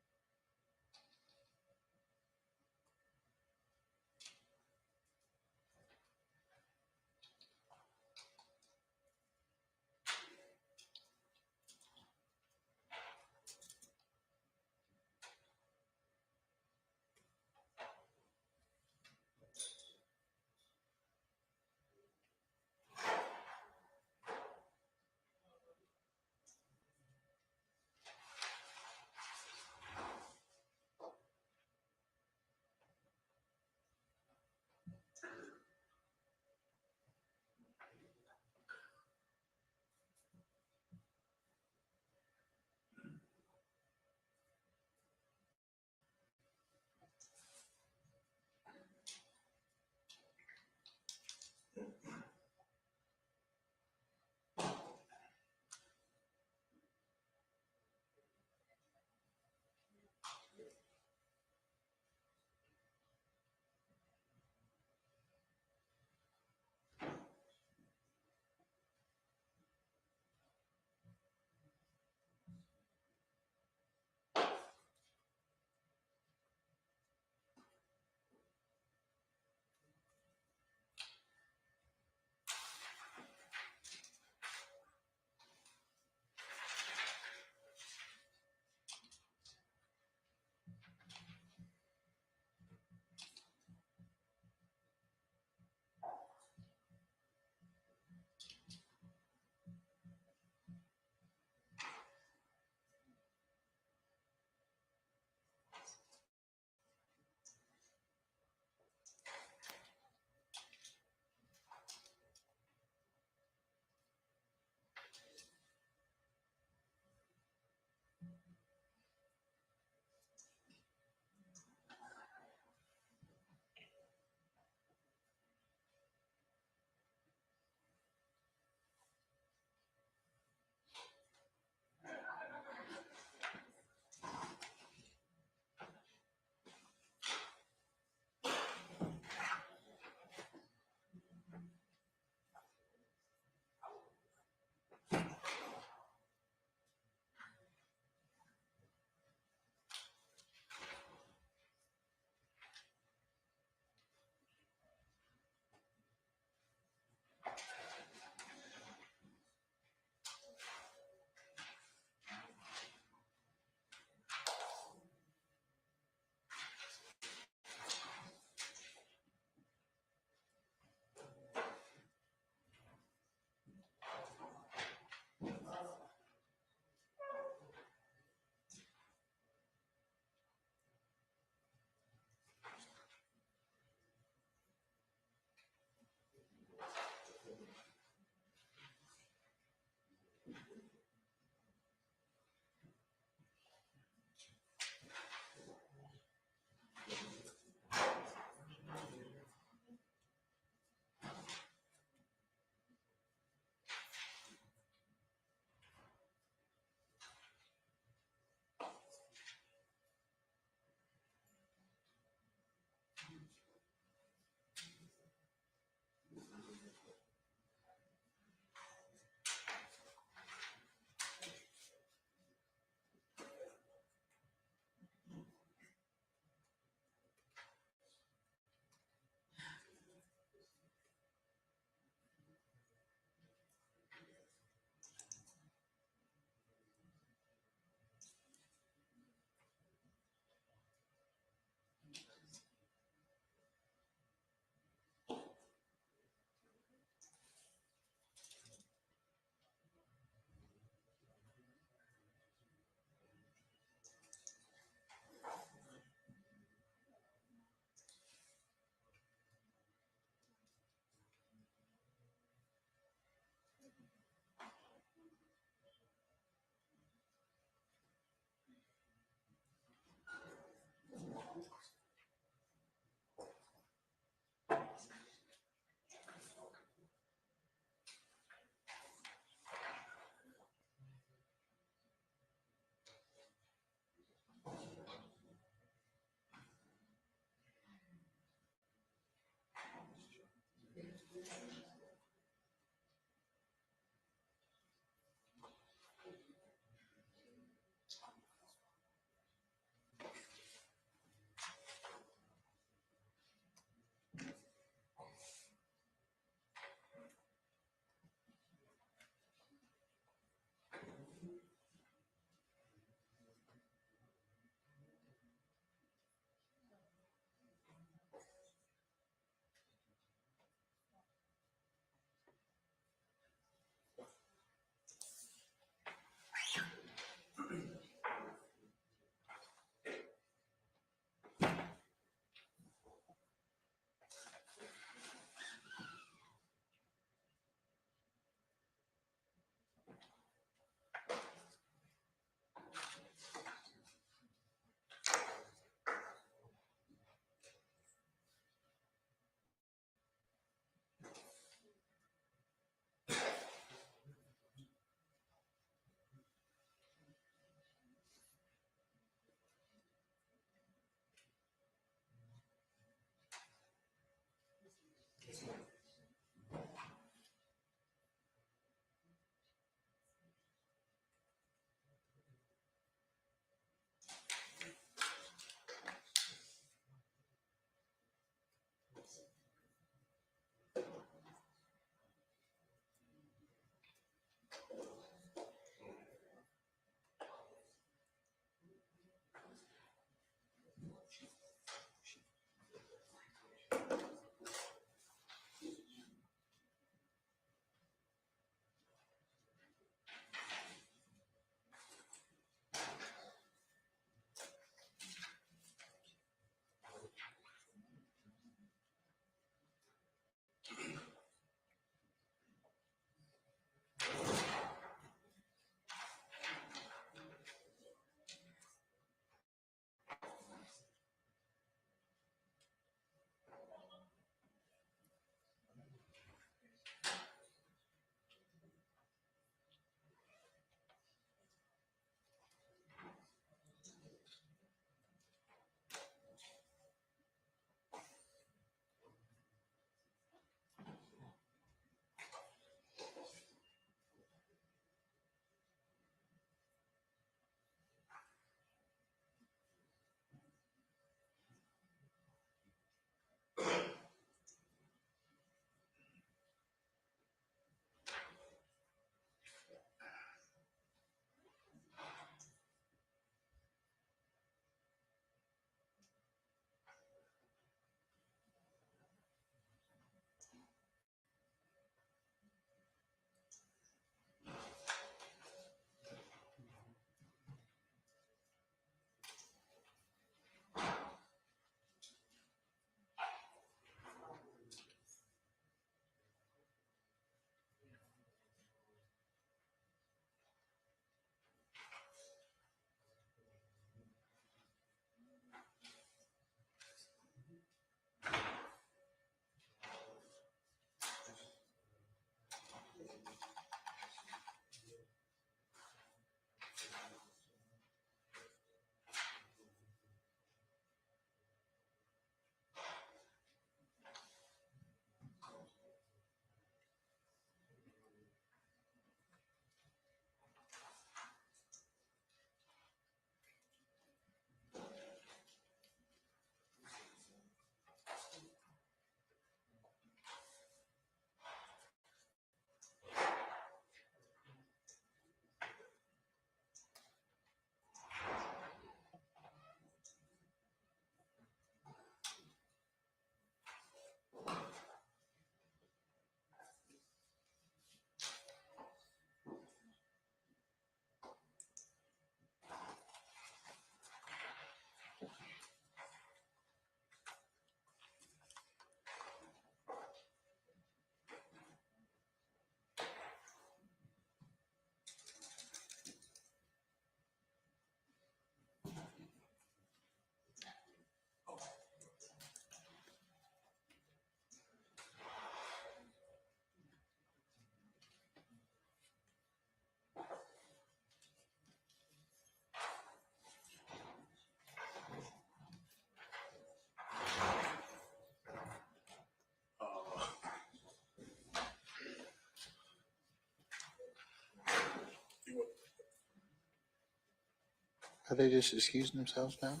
Are they just excusing themselves now?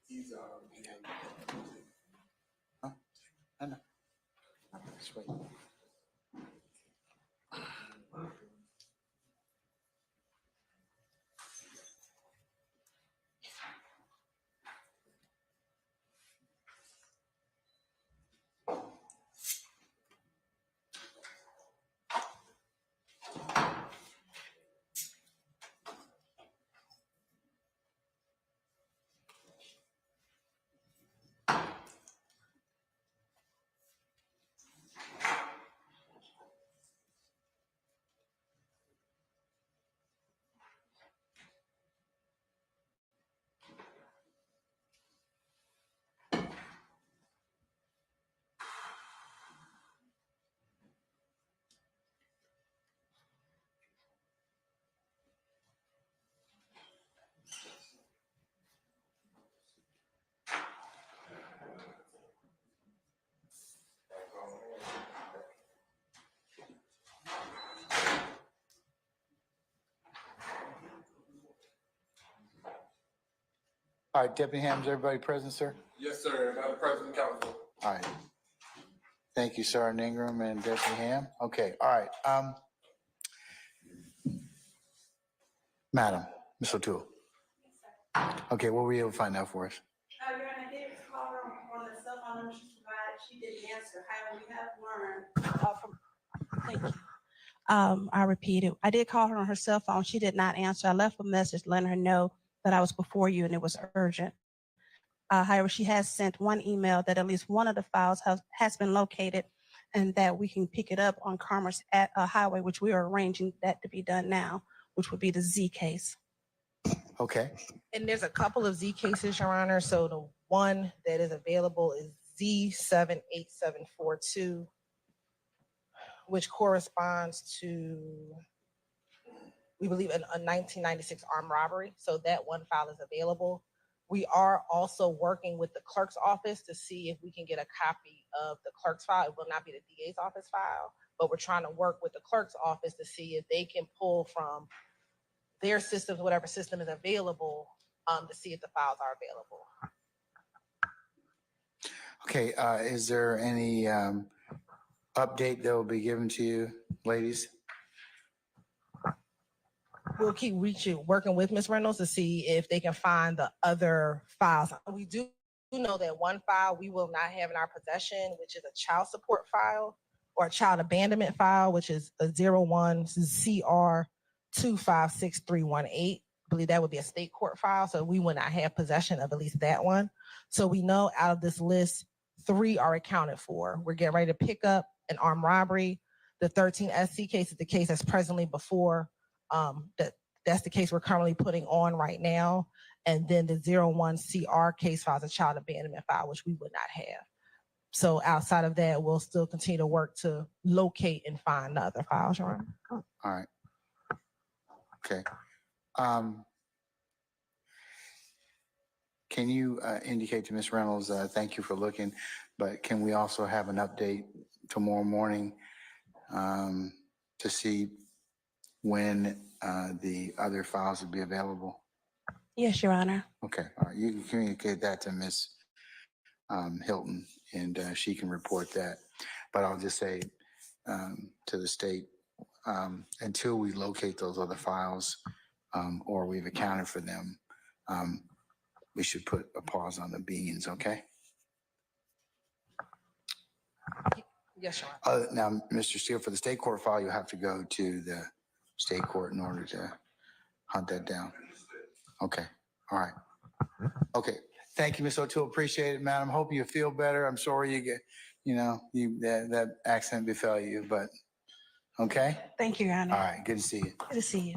He's, Huh? I know. Just wait. All right, Deputy Hams, everybody present, sir? yes, sir, Madam President, Council. All right. Thank you, Sergeant Ingram and Deputy Ham. Okay, all right. Madam, Ms. O'Toole. Okay, what were you able to find out for us? Your Honor, I did call her on the cell phone number she provided. She didn't answer. However, we have learned thank you. I repeat it. I did call her on her cell phone. She did not answer. I left a message letting her know that I was before you and it was urgent. However, she has sent one email that at least one of the files has been located and that we can pick it up on Commerce at Highway, which we are arranging that to be done now, which would be the Z case. Okay, And there's a couple of Z cases, Your Honor. So the one that is available is Z78742, which corresponds to, we believe, a 1996 armed robbery. So that one file is available. We are also working with the clerk's office to see if we can get a copy of the clerk's file. It will not be the DA's office file, but we're trying to work with the clerk's office to see if they can pull from their systems, whatever system is available, to see if the files are available. okay. Is there any update that will be given to you, ladies? We'll keep working with Ms. Reynolds to see if they can find the other files. We do know that one file we will not have in our possession, which is a child support file or a child abandonment file, which is a 01CR256318. I believe that would be a state court file. So we would not have possession of at least that one. So we know out of this list, 3 are accounted for. We're getting ready to pick up an armed robbery. The 13 SC case is the case that's presently before. That's the case we're currently putting on right now. And then the 01CR case file is a child abandonment file, which we would not have. So outside of that, we'll still continue to work to locate and find the other files, Your Honor. All right. Okay. Can you indicate to Ms. Reynolds, thank you for looking, but can we also have an update tomorrow morning to see when the other files will be available? Yes, Your Honor. Okay, all right. You can communicate that to Ms. Hilton and she can report that. But I'll just say to the state, until we locate those other files or we've accounted for them, we should put a pause on the beans, okay? Yes, Your Honor. Now, Mr. Steele, for the state court file, you have to go to the state court in order to hunt that down. Okay, all right. Okay, thank you, Ms. O'Toole. Appreciate it, madam. Hope you feel better. I'm sorry you get, that accident befell you, but okay? Thank you, Your Honor. All right, good to see you. Good to see you.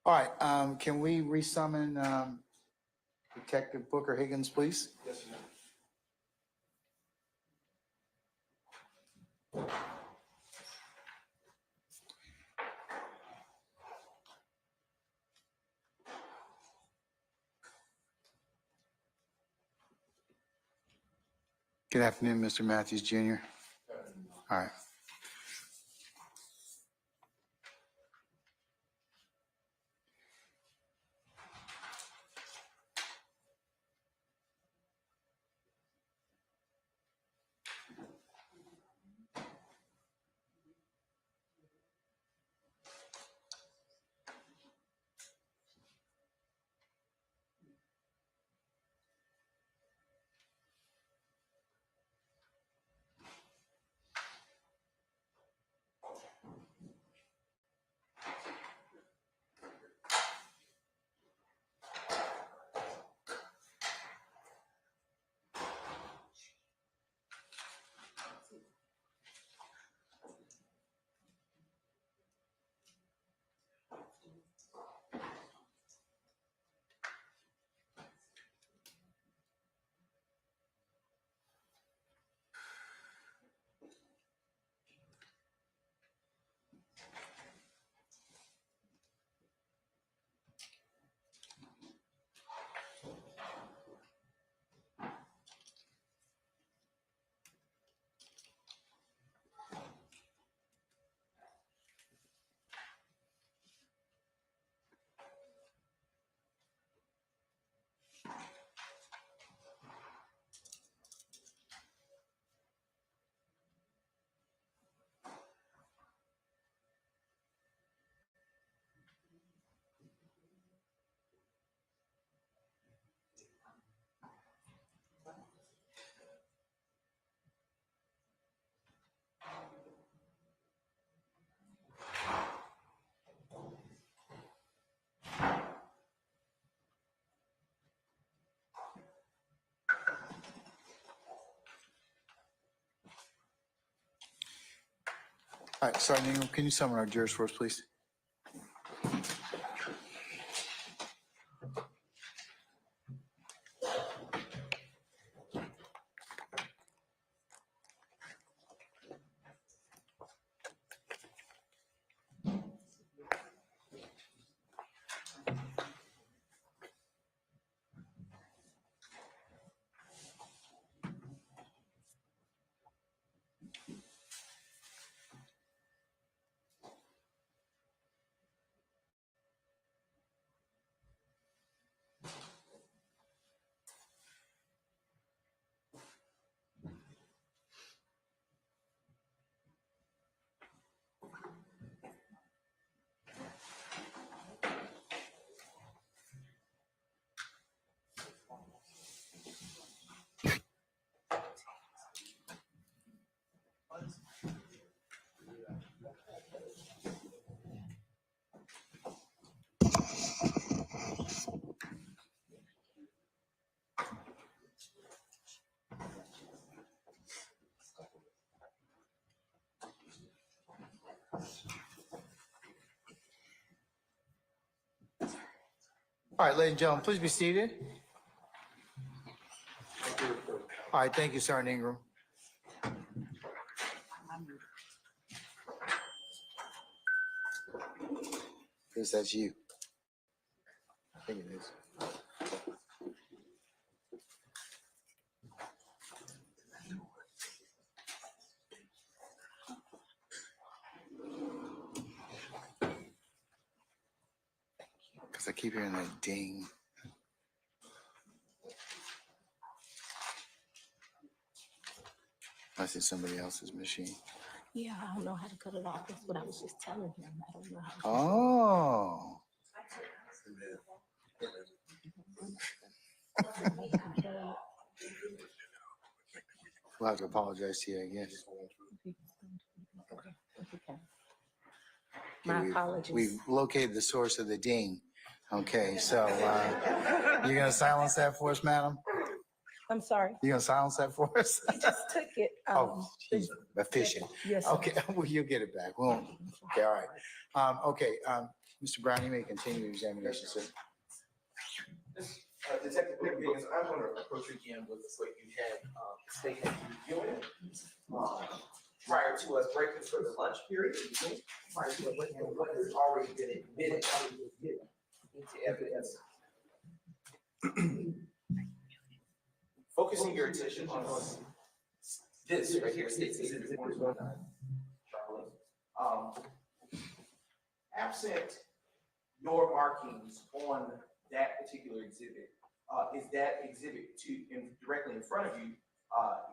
All right, can we resummon Detective Booker-Higgins, please. Yes, sir. Good afternoon, Mr. Matthews Jr. All right. All right, Sergeant Ingram, can you summon our jurors for us, please? All right, ladies and gentlemen, please be seated. All right, thank you, Sergeant Ingram. Yes, that's you. I think it is. Because I keep hearing that ding. I see somebody else's machine. Yeah, I don't know how to cut it off. That's what I was just telling him. I don't know how to. Oh. We'll have to apologize to you, I guess. My Okay, apologies. We've located the source of the ding. Okay, so you're going to silence that for us, madam? I'm sorry. You're going to silence that for us? He just took it. Oh, she's efficient. Yes. Sir. Okay, well, you'll get it back. We won't. Okay, all right. Mr. Brown, you may continue your examination, sir. Detective Booker Booker-Higgins, I'm going to approach you again with what you had stated you were doing. Prior to us breaking for the lunch period, prior to us breaking, what has already been admitted into evidence. Focusing your attention on this right here, states exhibit 129, Charlie. Absent your markings on that particular exhibit, is that exhibit directly in front of you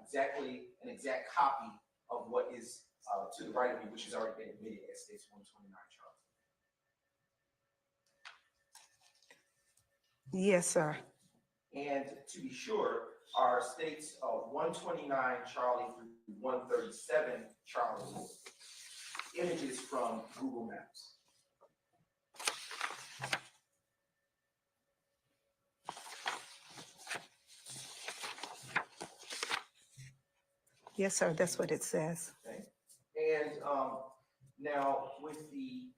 exactly an exact copy of what is to the right of you, which has already been admitted as states 129, Charlie? Yes, sir. And to be sure, are states 129 Charlie through 137 Charlie images from Google Maps? Yes, sir. That's what it says. Okay. And now with the,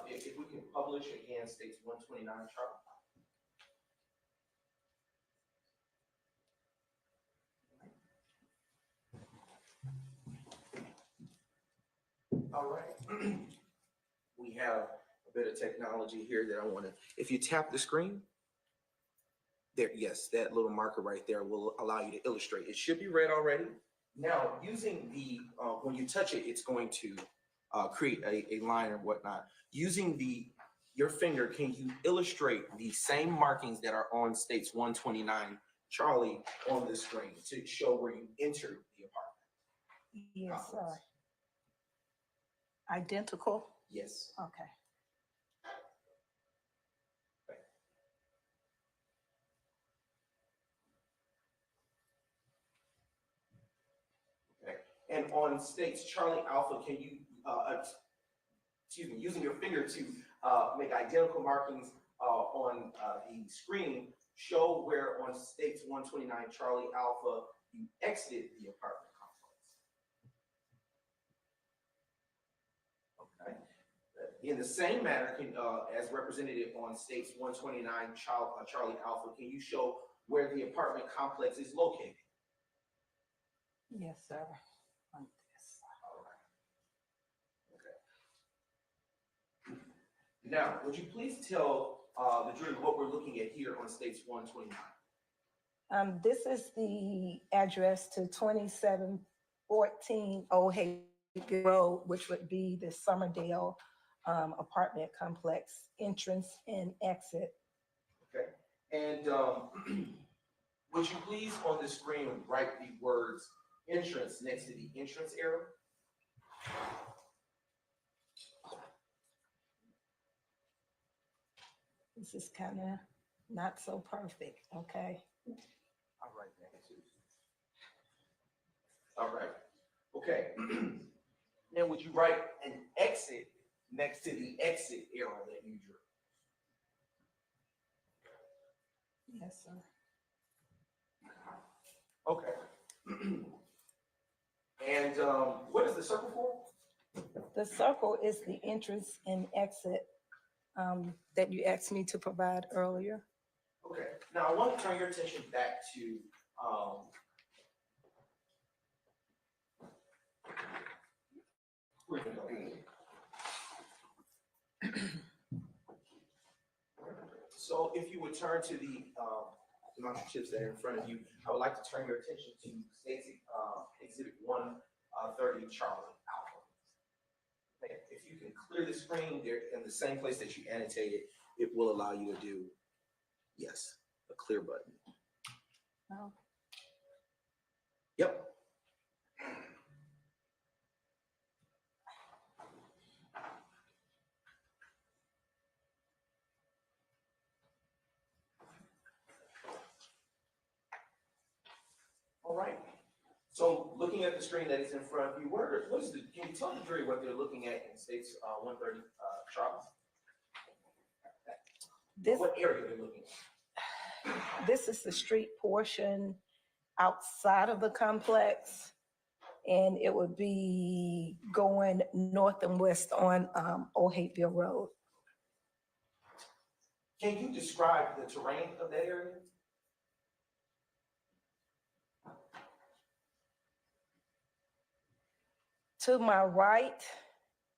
if we can publish again, states 129 Charlie. All right. We have a bit of technology here that I want to, if you tap the screen, there, yes, that little marker right there will allow you to illustrate. It should be read already. Now, using the, when you touch it, it's going to create a line or whatnot. Using your finger, can you illustrate the same markings that are on states 129 Charlie on the screen to show where you entered the apartment? Yes, sir. Identical? Yes. Okay. And on states Charlie Alpha, can you, excuse me, using your finger to make identical markings on the screen, show where on states 129 Charlie Alpha you exited the apartment complex? Okay. In the same manner, as represented on states 129 Charlie Alpha, can you show where the apartment complex is located? Yes, sir. On this. Okay. Now, would you please tell the jury what we're looking at here on states 129? This is the address to 2714 Old Hayfield Road, which would be the Summerdale apartment complex entrance and exit. Okay. And would you please on the screen write the words entrance next to the entrance arrow? This is kind of not so perfect, okay? All right, all right, okay. Now, would you write an exit next to the exit arrow that you drew? Yes, sir. Okay. And what is the circle for? The circle is the entrance and exit that you asked me to provide earlier. Okay. Now, I want to turn your attention back to where we go. So if you would turn to the demonstratives that are in front of you, I would like to turn your attention to states exhibit 130 Charlie Alpha. If you can clear the screen there in the same place that you annotated, it will allow you to do, yes, a clear button. Oh. Yep. All right. So looking at the screen that is in front of you, what is can you tell the jury what they're looking at in states 130 Charles? What area they're looking at? This is the street portion outside of the complex, and it would be going north and west on Old Hayfield Road. Can you describe the terrain of that area? To my right,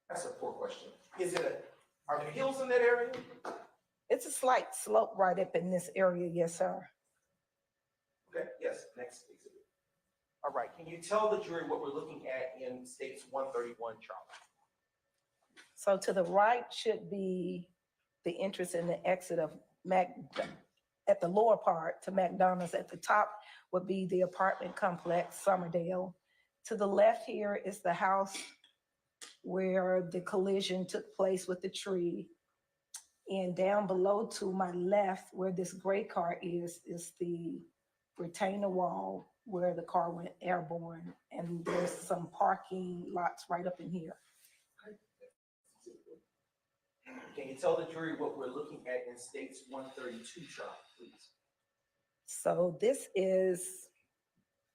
That's a poor question. Are there hills in that area? it's a slight slope right up in this area, yes, sir. Okay, yes, next exhibit. All right, can you tell the jury what we're looking at in states 131, Charlie? So to the right should be the entrance and the exit of at the lower part to McDonald's. At the top would be the apartment complex, Summerdale. To the left here is the house where the collision took place with the tree. And down below to my left, where this gray car is the retainer wall where the car went airborne. And there's some parking lots right up in here. Can you tell the jury what we're looking at in states 132, Charlie, please? So this is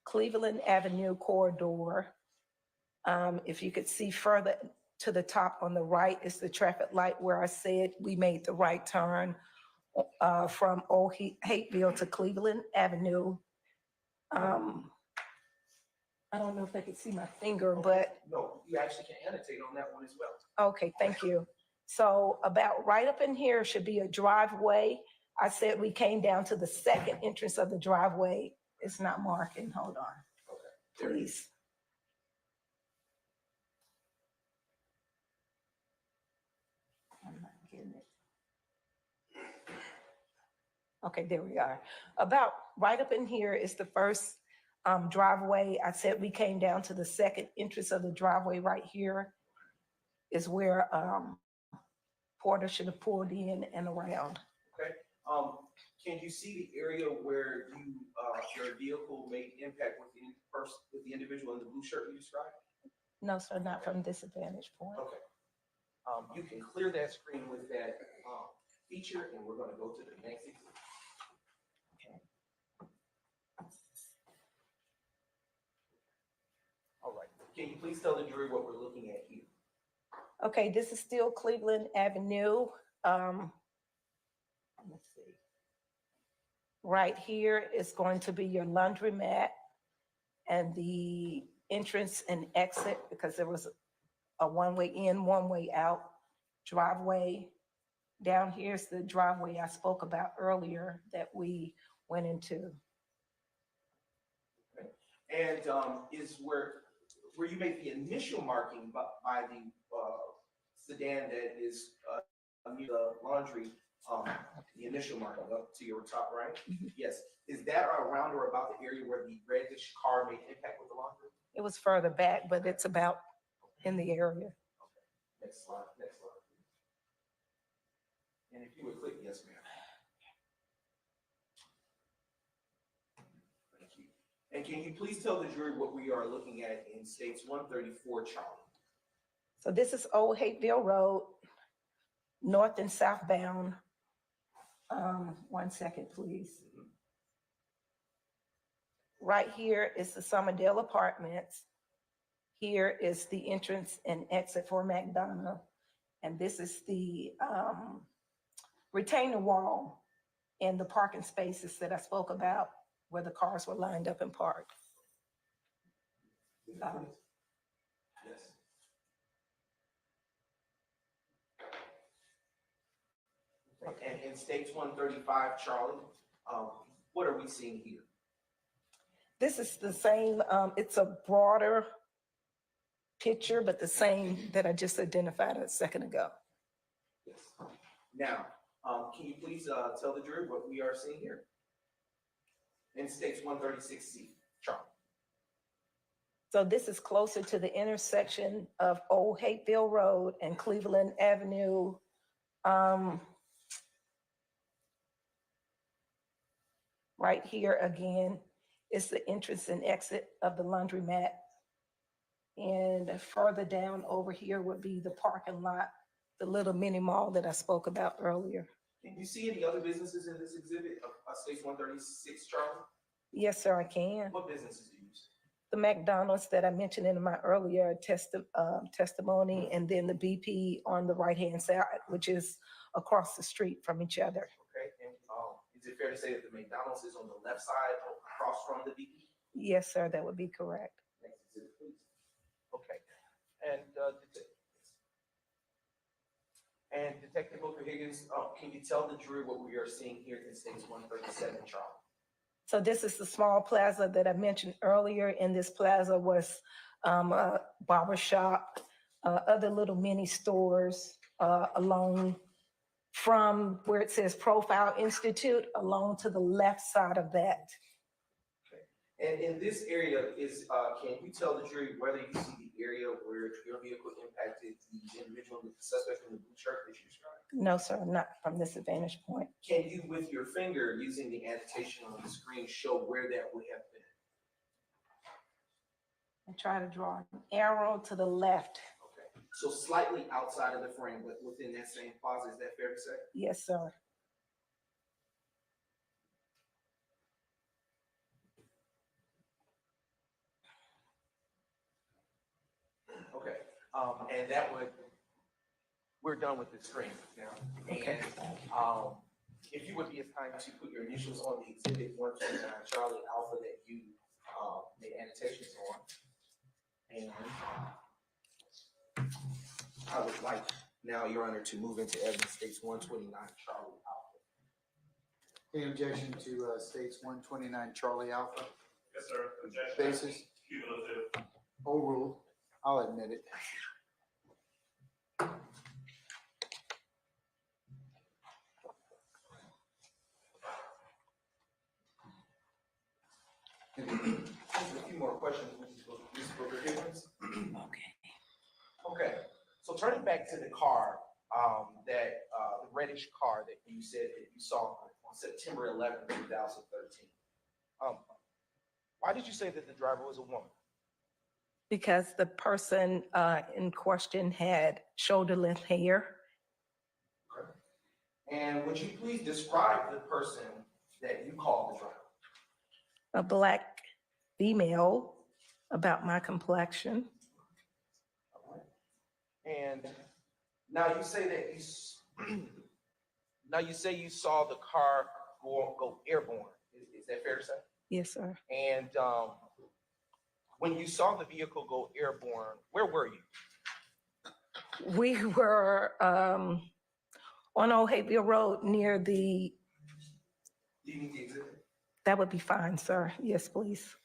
Cleveland Avenue corridor. If you could see further to the top on the right is the traffic light where I said we made the right turn from Old Hateville to Cleveland Avenue. I don't know if they could see my finger, but No, you actually can annotate on that one as well. okay, thank you. So about right up in here should be a driveway. I said we came down to the second entrance of the driveway. It's not marking, hold on. Okay. Please. I'm not getting it. Okay, there we are. About right up in here is the first driveway. I said we came down to the second entrance of the driveway right here is where Porter should have pulled in and around. Okay. Can you see the area where your vehicle made impact with the individual in the blue shirt you described? No, sir, not from this vantage point. Okay. You can clear that screen with that feature, and we're going to go to the next exhibit. All right. Can you please tell the jury what we're looking at here? Okay, this is still Cleveland Avenue. Let's see. Right here is going to be your laundromat and the entrance and exit, because there was a one-way in, one-way out driveway. Down here's the driveway I spoke about earlier that we went into. Okay. And is where you make the initial marking by the sedan that is near the laundry, the initial marking up to your top right? Yes. Is that around or about the area where the reddish car made impact with the laundry? It was further back, but it's about in the area. Okay. Next slide. Next slide. And if you would click, yes, ma'am. Thank you. And can you please tell the jury what we are looking at in states 134, Charlie? So this is Old Hateville Road, north and southbound. 1 second, please. Right here is the Summerdale Apartments. Here is the entrance and exit for McDonough. And this is the retainer wall and the parking spaces that I spoke about where the cars were lined up and parked. Yes. And in states 135, Charlie, what are we seeing here? This is the same, it's a broader picture, but the same that I just identified a second ago. Yes. Now, can you please tell the jury what we are seeing here? In states 136C, Charlie. So this is closer to the intersection of Old Hateville Road and Cleveland Avenue. Right here again is the entrance and exit of the laundromat. And further down over here would be the parking lot, the little mini mall that I spoke about earlier. Can you see any other businesses in this exhibit of states 136, Charlie? Yes, sir, I can. What businesses do you see? The McDonald's that I mentioned in my earlier testimony, and then the BP on the right-hand side, which is across the street from each other. Okay, and is it fair to say that the McDonald's is on the left side across from the BP? Yes, sir, that would be correct. Next exhibit, please. Okay. And Detective Booker-Higgins, can you tell the jury what we are seeing here in States 137, Charlie? So this is the small plaza that I mentioned earlier. In this plaza was a barber shop, other little mini stores along from where it says Profile Institute, along to the left side of that. And in this area can you tell the jury whether you see the area where your vehicle impacted the individual, the suspect in the blue shirt that you described? No, sir, not from this vantage point. Can you, with your finger, using the annotation on the screen, show where that would have been? I try to draw an arrow to the left. Okay, so slightly outside of the frame, but within that same plaza, is that fair to say? Yes, sir. Okay, and that would, we're done with the screen now. Okay. And if you would be as kind to put your initials on the exhibit 129 Charlie Alpha that you made annotations on. And I would like now, Your Honor, to move into evidence States 129 Charlie Alpha. Any objection to states 129 Charlie Alpha? Yes, sir. Objection. Basis? Cumulative. Overruled. I'll admit it. A few more questions, Mrs. Booker-Higgins. Okay. Okay, so turning back to the car, the reddish car that you said that you saw on September 11, 2013. Why did you say that the driver was a woman? Because the person in question had shoulder length hair. Okay. And would you please describe the person that you called the driver? A black female, about my complexion. And now you say that you saw the car go airborne. Is that fair to say? Yes, sir. And when you saw the vehicle go airborne, where were you? We were on Old Hayville Road near the. Do you need the exhibit? That would be fine, sir. Yes, please.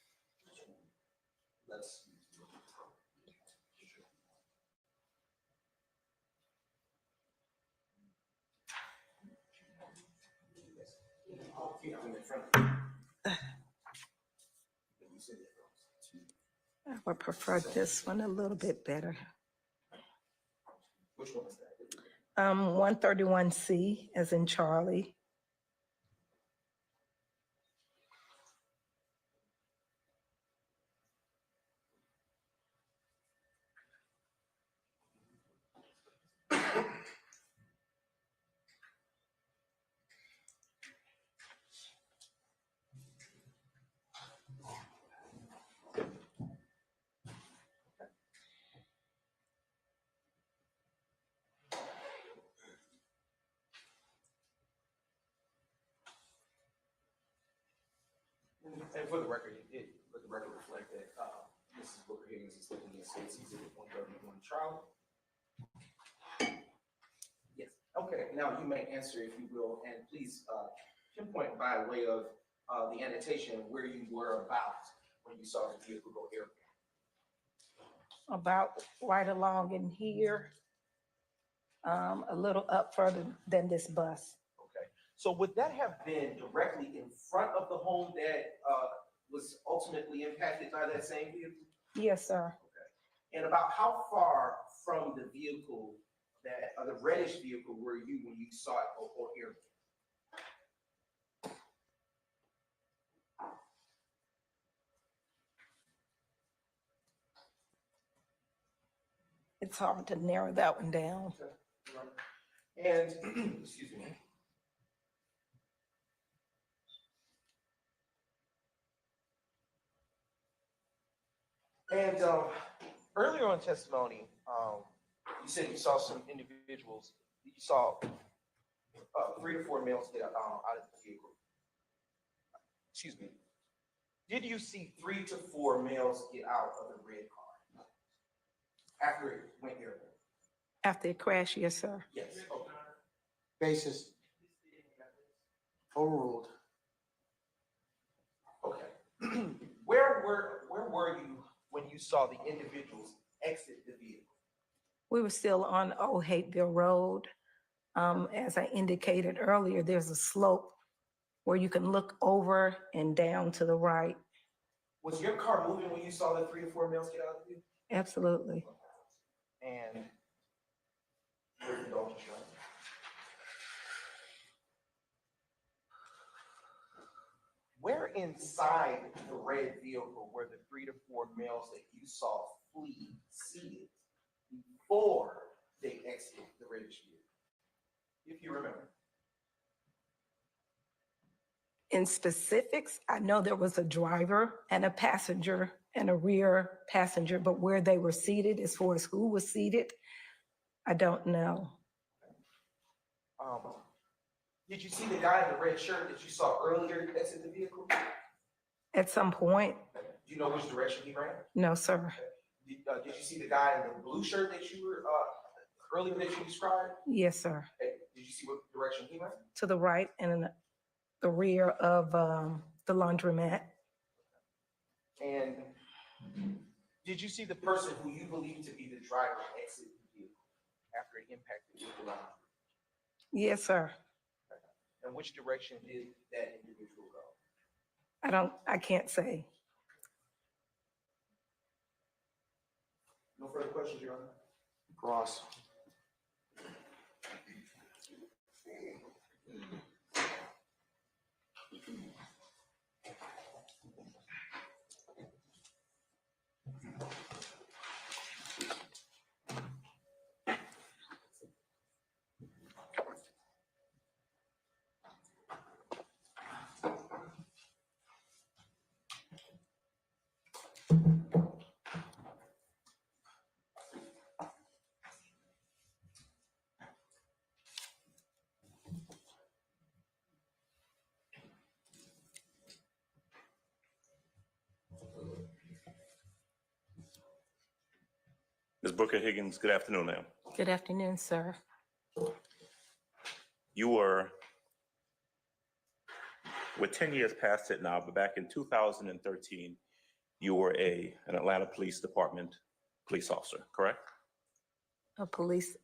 Let's. I would prefer this one a little bit better. Which one is that? 131C, as in Charlie. And for the record, let the record reflect that Mrs. Booker-Higgins is looking at States Exhibit 131 Charlie. Yes. Okay. Now you may answer if you will, and please pinpoint by way of the annotation where you were about when you saw the vehicle go airborne. About right along in here, a little up further than this bus. Okay. So would that have been directly in front of the home that was ultimately impacted by that same vehicle? Yes, sir. Okay. And about how far from the vehicle the reddish vehicle were you when you saw it go airborne? It's hard to narrow that one down. Okay. And excuse me. And earlier on testimony, you said you saw some individuals. You saw 3 to 4 males get out of the vehicle. Excuse me. Did you see 3 to 4 males get out of the red car after it went airborne? After it crashed, yes, sir. Yes. Okay. Basis overruled. Okay. Where were you when you saw the individuals exit the vehicle? We were still on Old Hateville Road. As I indicated earlier, there's a slope where you can look over and down to the right. Was your car moving when you saw the 3 or 4 males get out of the vehicle? Absolutely. And your indulgence, right? Where inside the red vehicle were the 3 to 4 males that you saw flee seated before they exited the reddish vehicle? If you remember. In specifics, I know there was a driver and a passenger and a rear passenger, but where they were seated, as far as who was seated, I don't know. Did you see the guy in the red shirt that you saw earlier exit the vehicle? At some point, Do you know which direction he ran? no, sir. Did you see the guy in the blue shirt that you were earlier that you described? Yes, sir. Did you see what direction he ran? To the right and in the rear of the laundromat. And did you see the person who you believe to be the driver exit the vehicle after it impacted the line? Yes, sir. And which direction did that individual go? I can't say. No further questions, Your Honor? Ross. Ms. Booker-Higgins, good afternoon, ma'am. Good afternoon, sir. You were, we're 10 years past it now, but back in 2013, you were an Atlanta Police Department police officer, correct? A police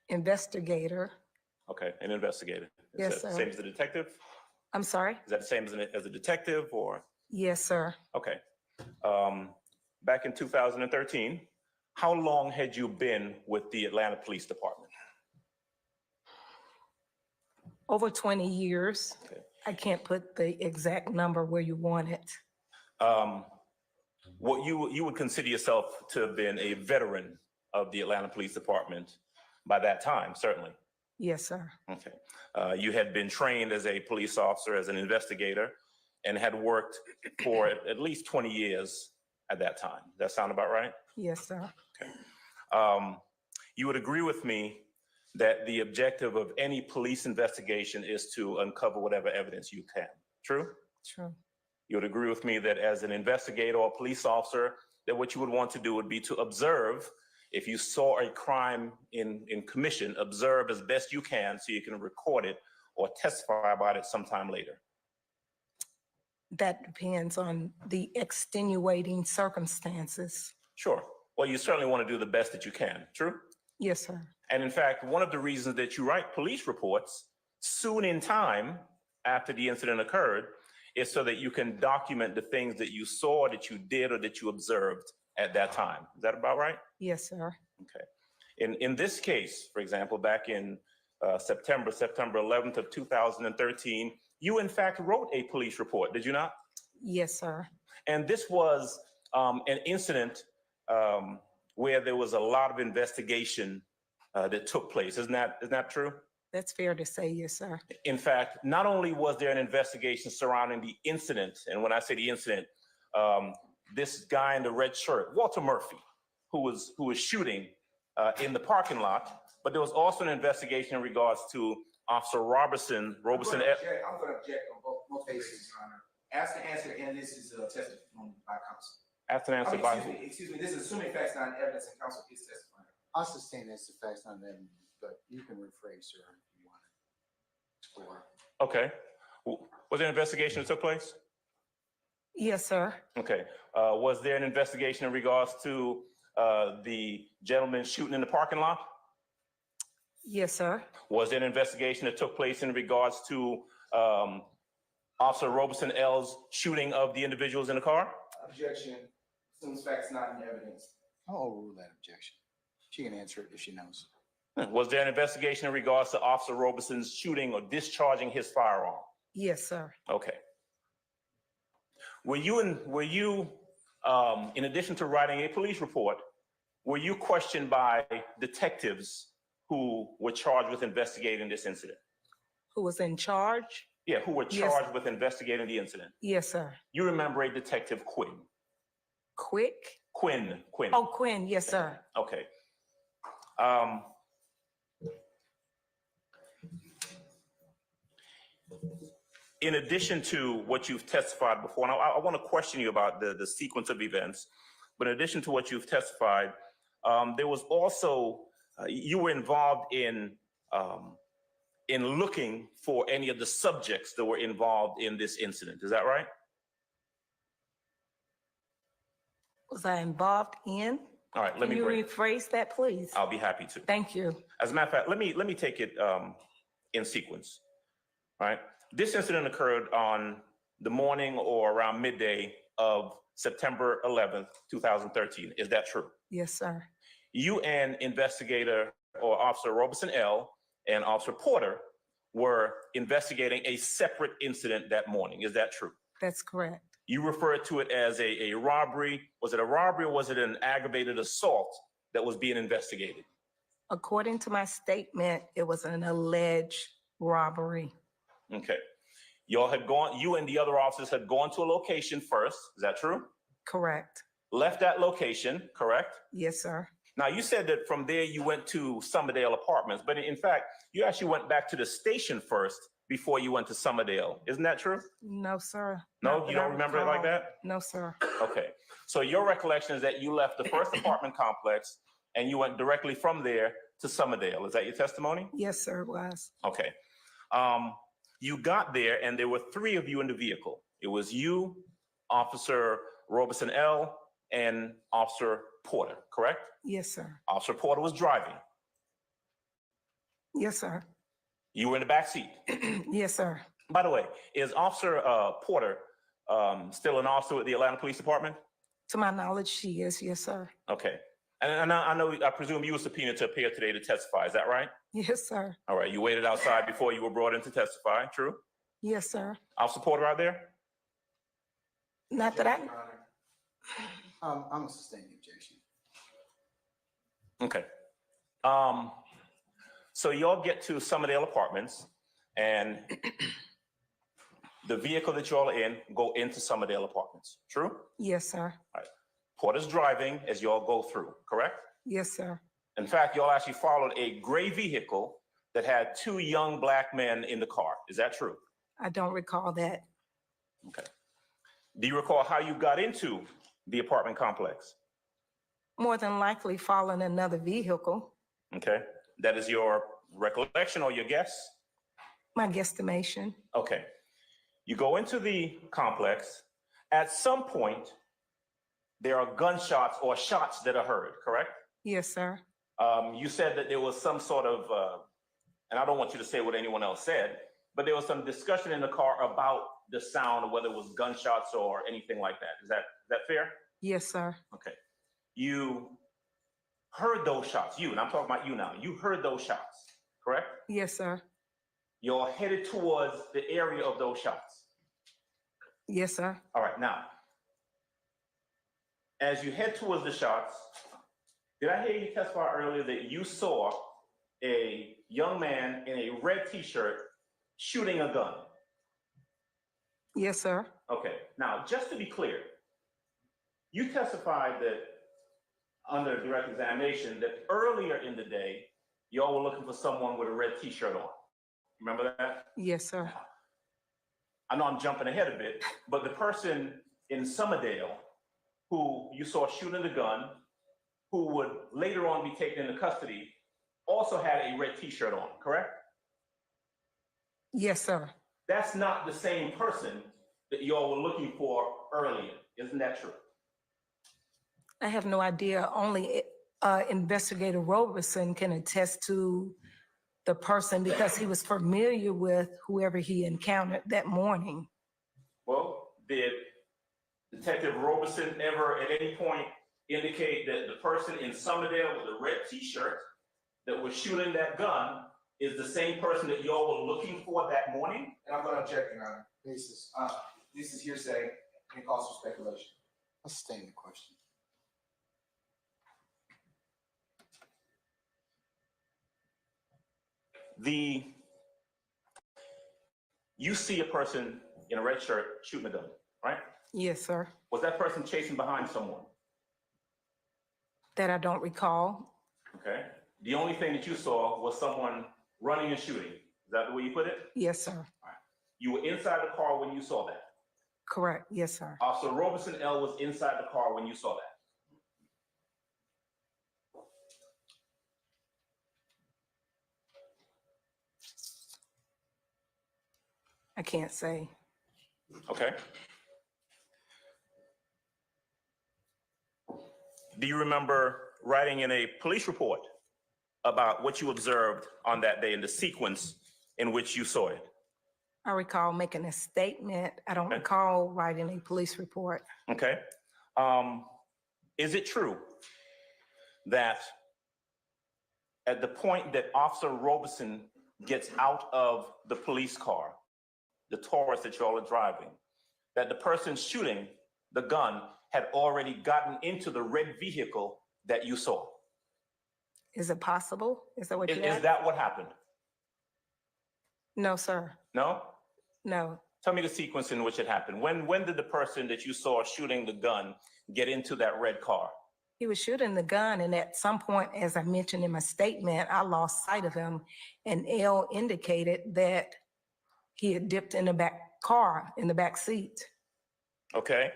investigator. Okay, an investigator. Is Yes, that sir. Same as a detective? I'm sorry? Is that the same as a detective or? Yes, sir. Okay. Back in 2013, how long had you been with the Atlanta Police Department? Over 20 years. Okay. I can't put the exact number where you want it. What you would consider yourself to have been a veteran of the Atlanta Police Department by that time, certainly. Yes, sir. Okay. You had been trained as a police officer, as an investigator, and had worked for at least 20 years at that time. Does that sound about right? Yes, sir. Okay. You would agree with me that the objective of any police investigation is to uncover whatever evidence you can. True? True. You would agree with me that as an investigator or police officer, that what you would want to do would be to observe. If you saw a crime in commission, observe as best you can so you can record it or testify about it sometime later. That depends on the extenuating circumstances. Sure. Well, you certainly want to do the best that you can. True? Yes, sir. And in fact, one of the reasons that you write police reports soon in time after the incident occurred is so that you can document the things that you saw, that you did, or that you observed at that time. Is that about right? Yes, sir. Okay. In this case, for example, back in September 11th of 2013, you in fact wrote a police report, did you not? Yes, sir. And this was an incident where there was a lot of investigation that took place. Isn't that true? That's fair to say, yes, sir. In fact, not only was there an investigation surrounding the incident, and when I say the incident, this guy in the red shirt, Walter Murphy, who was shooting in the parking lot, but there was also an investigation in regards to Officer Robertson. I'm going to object on both cases, Your Honor. Ask the answer, and this is testimony by counsel. Asked and I answered mean, by excuse me, this is assuming facts not in evidence and counsel is testifying. I'll sustain this effect on them, but you can rephrase, sir, if you want to explore. Okay. Was there an investigation that took place? Yes, sir. Okay. Was there an investigation in regards to the gentleman shooting in the parking lot? Yes, sir. Was there an investigation that took place in regards to Officer Robeson L's shooting of the individuals in the car? Objection, assumes facts not in evidence. I'll overrule that objection. She can answer it if she knows. Was there an investigation in regards to Officer Robeson's shooting or discharging his firearm? Yes, sir. Okay. Were you, in addition to writing a police report, were you questioned by detectives who were charged with investigating this incident? Who was in charge? Yeah, who were Yes. charged with investigating the incident? Yes, sir. You remember a detective Quinn? Quick? Quinn. Oh, Quinn. Yes, sir. Okay. In addition to what you've testified before, and I want to question you about the sequence of events, but in addition to what you've testified, there was also, you were involved in looking for any of the subjects that were involved in this incident. Is that right? Was I involved in? All right, let Can me you bring, rephrase that, please? I'll be happy to. Thank you. As a matter of fact, let me take it in sequence. All right. This incident occurred on the morning or around midday of September 11th, 2013. Is that true? Yes, sir. You and investigator or Officer Robeson L and Officer Porter were investigating a separate incident that morning. Is that true? That's correct. You referred to it as a robbery. Was it a robbery or was it an aggravated assault that was being investigated? According to my statement, it was an alleged robbery. Okay. Y'all had gone, you and the other officers had gone to a location first. Is that true? Correct. Left that location, correct? Yes, sir. Now, you said that from there you went to Summerdale Apartments, but in fact, you actually went back to the station first before you went to Summerdale. Isn't that true? No, sir. No, Not you that I don't remember it like recall. that? No, sir. Okay. So your recollection is that you left the first apartment complex and you went directly from there to Summerdale. Is that your testimony? Yes, sir, it was. Okay. You got there and there were three of you in the vehicle. It was you, Officer Robeson L, and Officer Porter, correct? Yes, sir. Officer Porter was driving. Yes, sir. You were in the back seat. Yes, sir. By the way, is Officer Porter still an officer with the Atlanta Police Department? To my knowledge, she is. Yes, sir. Okay. And I presume you were subpoenaed to appear today to testify. Is that right? Yes, sir. All right. You waited outside before you were brought in to testify. True? Yes, sir. Officer Porter out there? Not that I, I'm gonna sustain the objection. Okay. So y'all get to Summerdale Apartments and the vehicle that y'all are in go into Summerdale Apartments. True? yes, sir. All right. Porter's driving as y'all go through, correct? Yes, sir. In fact, y'all actually followed a gray vehicle that had two young black men in the car. Is that true? I don't recall that. Okay. Do you recall how you got into the apartment complex? More than likely following another vehicle. Okay. That is your recollection or your guess? My guesstimation. Okay. You go into the complex. At some point, there are gunshots or shots that are heard, correct? Yes, sir. You said that there was some sort of, and I don't want you to say what anyone else said, but there was some discussion in the car about the sound or whether it was gunshots or anything like that. Is that fair? Yes, sir. Okay. You heard those shots, you, and I'm talking about you now. You heard those shots, correct? Yes, sir. You're headed towards the area of those shots. Yes, sir. All right, now, as you head towards the shots, did I hear you testify earlier that you saw a young man in a red t-shirt shooting a gun? Yes, sir. Okay, now, just to be clear, you testified that under direct examination that earlier in the day, y'all were looking for someone with a red t-shirt on. Remember that? Yes, sir. I know I'm jumping ahead a bit, but the person in Summerdale who you saw shooting the gun, who would later on be taken into custody, also had a red t-shirt on, correct? Yes, sir. That's not the same person that y'all were looking for earlier. Isn't that true? I have no idea. Only Investigator Roberson can attest to the person because he was familiar with whoever he encountered that morning. Well, did Detective Roberson ever at any point indicate that the person in Summerdale with the red t-shirt that was shooting that gun is the same person that y'all were looking for that morning? And I'm gonna object, Your Honor. This is hearsay and calls for speculation. Let's stay in the question. You see a person in a red shirt shooting a gun, right? Yes, sir. Was that person chasing behind someone? That I don't recall. Okay. The only thing that you saw was someone running and shooting. Is that the way you put it? Yes, sir. All right. You were inside the car when you saw that? Correct. Yes, sir. Officer Roberson L. was inside the car when you saw that? I can't say. Okay. Do you remember writing in a police report about what you observed on that day and the sequence in which you saw it? I recall making a statement. I don't recall writing a police report. Okay. Is it true that at the point that Officer Roberson gets out of the police car, the Taurus that y'all are driving, that the person shooting the gun had already gotten into the red vehicle that you saw? Is it possible? Is that what you Is asked? that what happened? No, sir. No? No. Tell me the sequence in which it happened. When did the person that you saw shooting the gun get into that red car? He was shooting the gun, and at some point, as I mentioned in my statement, I lost sight of him, and L indicated that he had dipped in the back car, in the back seat. Okay.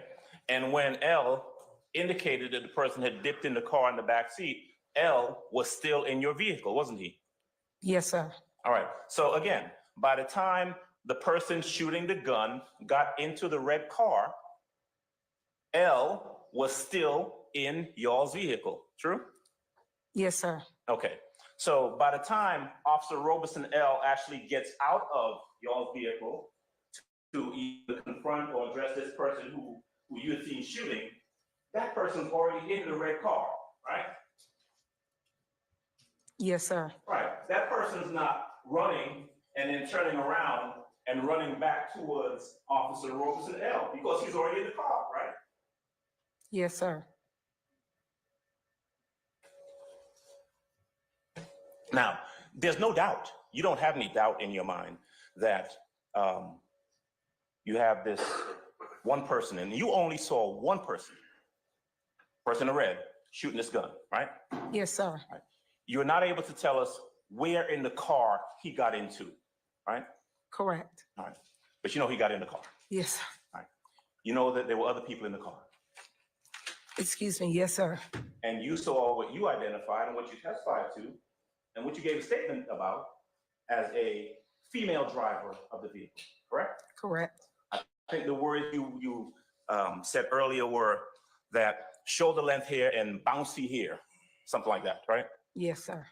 And when L indicated that the person had dipped in the car in the back seat, L was still in your vehicle, wasn't he? Yes, sir. All right. So again, by the time the person shooting the gun got into the red car, L was still in y'all's vehicle, true? Yes, sir. Okay. So by the time Officer Roberson L actually gets out of y'all's vehicle to either confront or address this person who you had seen shooting, that person's already in the red car, right? Yes, sir. Right. That person's not running and then turning around and running back towards Officer Roberson L because he's already in the car, right? Yes, sir. Now, there's no doubt, you don't have any doubt in your mind that you have this one person, and you only saw one person in red, shooting this gun, right? Yes, sir. Right. You're not able to tell us where in the car he got into, right? Correct. All right. But you know he got in the car. Yes, sir. All right. You know that there were other people in the car. Excuse me. Yes, sir. And you saw what you identified and what you testified to and what you gave a statement about as a female driver of the vehicle, correct? Correct. I think the words you said earlier were that shoulder length hair and bouncy hair, something like that, right? Yes, sir.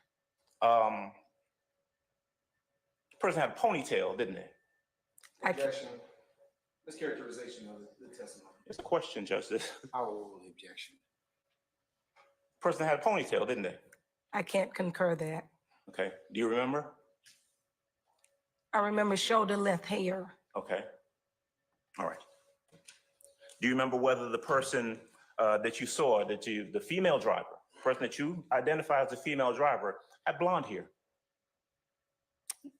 The person had a ponytail, didn't they? Objection. Mischaracterization of the testimony. It's a question, Justice. I will rule the objection. Person had a ponytail, didn't they? I can't concur that. Okay. Do you remember? I remember shoulder length hair. Okay. All right. Do you remember whether the person that you saw, the female driver, person that you identified as a female driver, had blonde hair?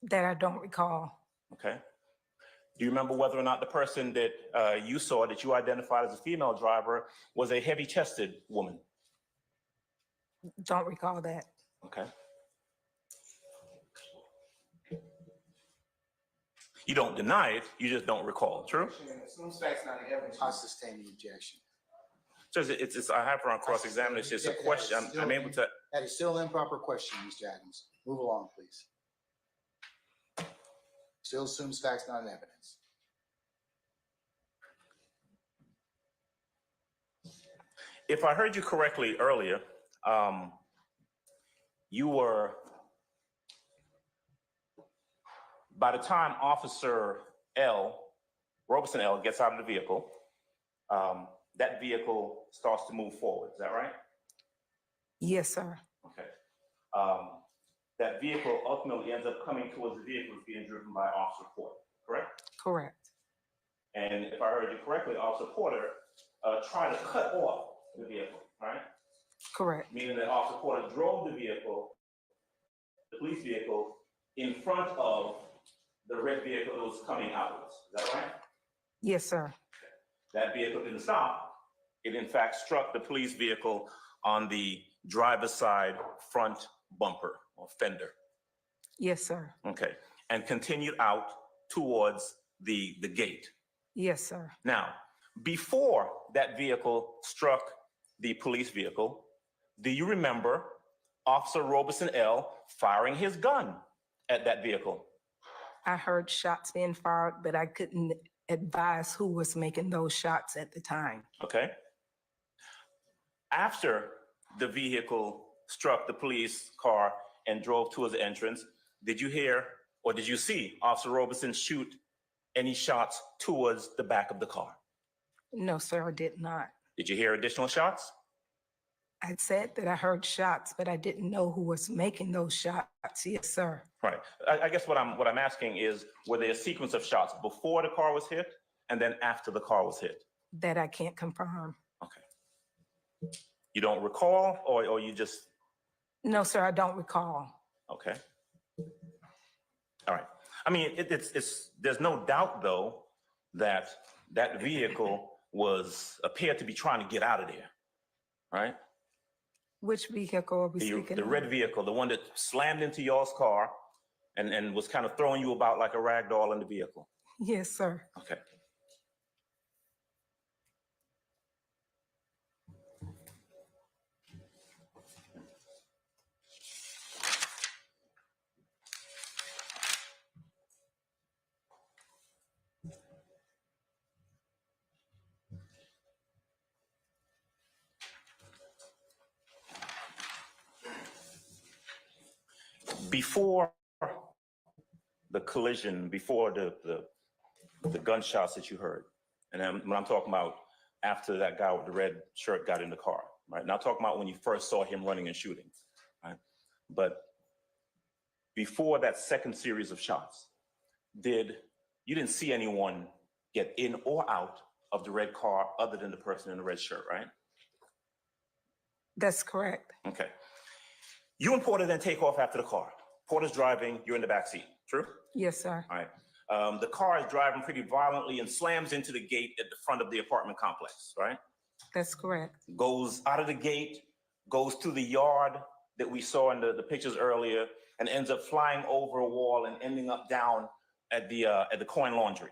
That I don't recall. Okay. Do you remember whether or not the person that you saw, that you identified as a female driver, was a heavy-chested woman? Don't recall that. Okay. You don't deny it, you just don't recall, true? Assumes facts not in evidence. I sustain the objection. So I have her on cross-examination. It's a question. I'm able to. That is still an improper question, Mr. Adams. Move along, please. Still assumes facts, not evidence. If I heard you correctly earlier, you were, by the time Officer Robeson L. gets out of the vehicle, that vehicle starts to move forward. Is that right? Yes, sir. Okay. That vehicle ultimately ends up coming towards the vehicle that's being driven by Officer Porter, correct? Correct. And if I heard you correctly, Officer Porter tried to cut off the vehicle, right? Correct. Meaning that Officer Porter drove the vehicle, the police vehicle, in front of the red vehicle that was coming outwards. Is that right? Yes, sir. That vehicle didn't stop. It in fact struck the police vehicle on the driver's side front bumper or fender. Yes, sir. Okay. And continued out towards the gate. Yes, sir. Now, before that vehicle struck the police vehicle, do you remember Officer Robeson L. firing his gun at that vehicle? I heard shots being fired, but I couldn't advise who was making those shots at the time. Okay. After the vehicle struck the police car and drove towards the entrance, did you hear or did you see Officer Robeson shoot any shots towards the back of the car? No, sir, I did not. Did you hear additional shots? I said that I heard shots, but I didn't know who was making those shots. Yes, sir. Right. I guess what I'm asking is, were there a sequence of shots before the car was hit and then after the car was hit? That I can't confirm. Okay. You don't recall, or you just? No, sir, I don't recall. Okay. All right. I mean, there's no doubt though that that vehicle appeared to be trying to get out of there, right? Which vehicle are we speaking The of? red vehicle, the one that slammed into y'all's car and was kind of throwing you about like a rag doll in the vehicle. Yes, sir. Okay. Before the collision, before the gunshots that you heard, and then when I'm talking about after that guy with the red shirt got in the car, right? Not talking about when you first saw him running and shooting, right? But before that second series of shots, you didn't see anyone get in or out of the red car other than the person in the red shirt, right? That's correct. Okay. You and Porter then take off after the car. Porter's driving, you're in the back seat, true? Yes, sir. All right. The car is driving pretty violently and slams into the gate at the front of the apartment complex, right? That's correct. Goes out of the gate, goes to the yard that we saw in the pictures earlier, and ends up flying over a wall and ending up down at the coin laundry.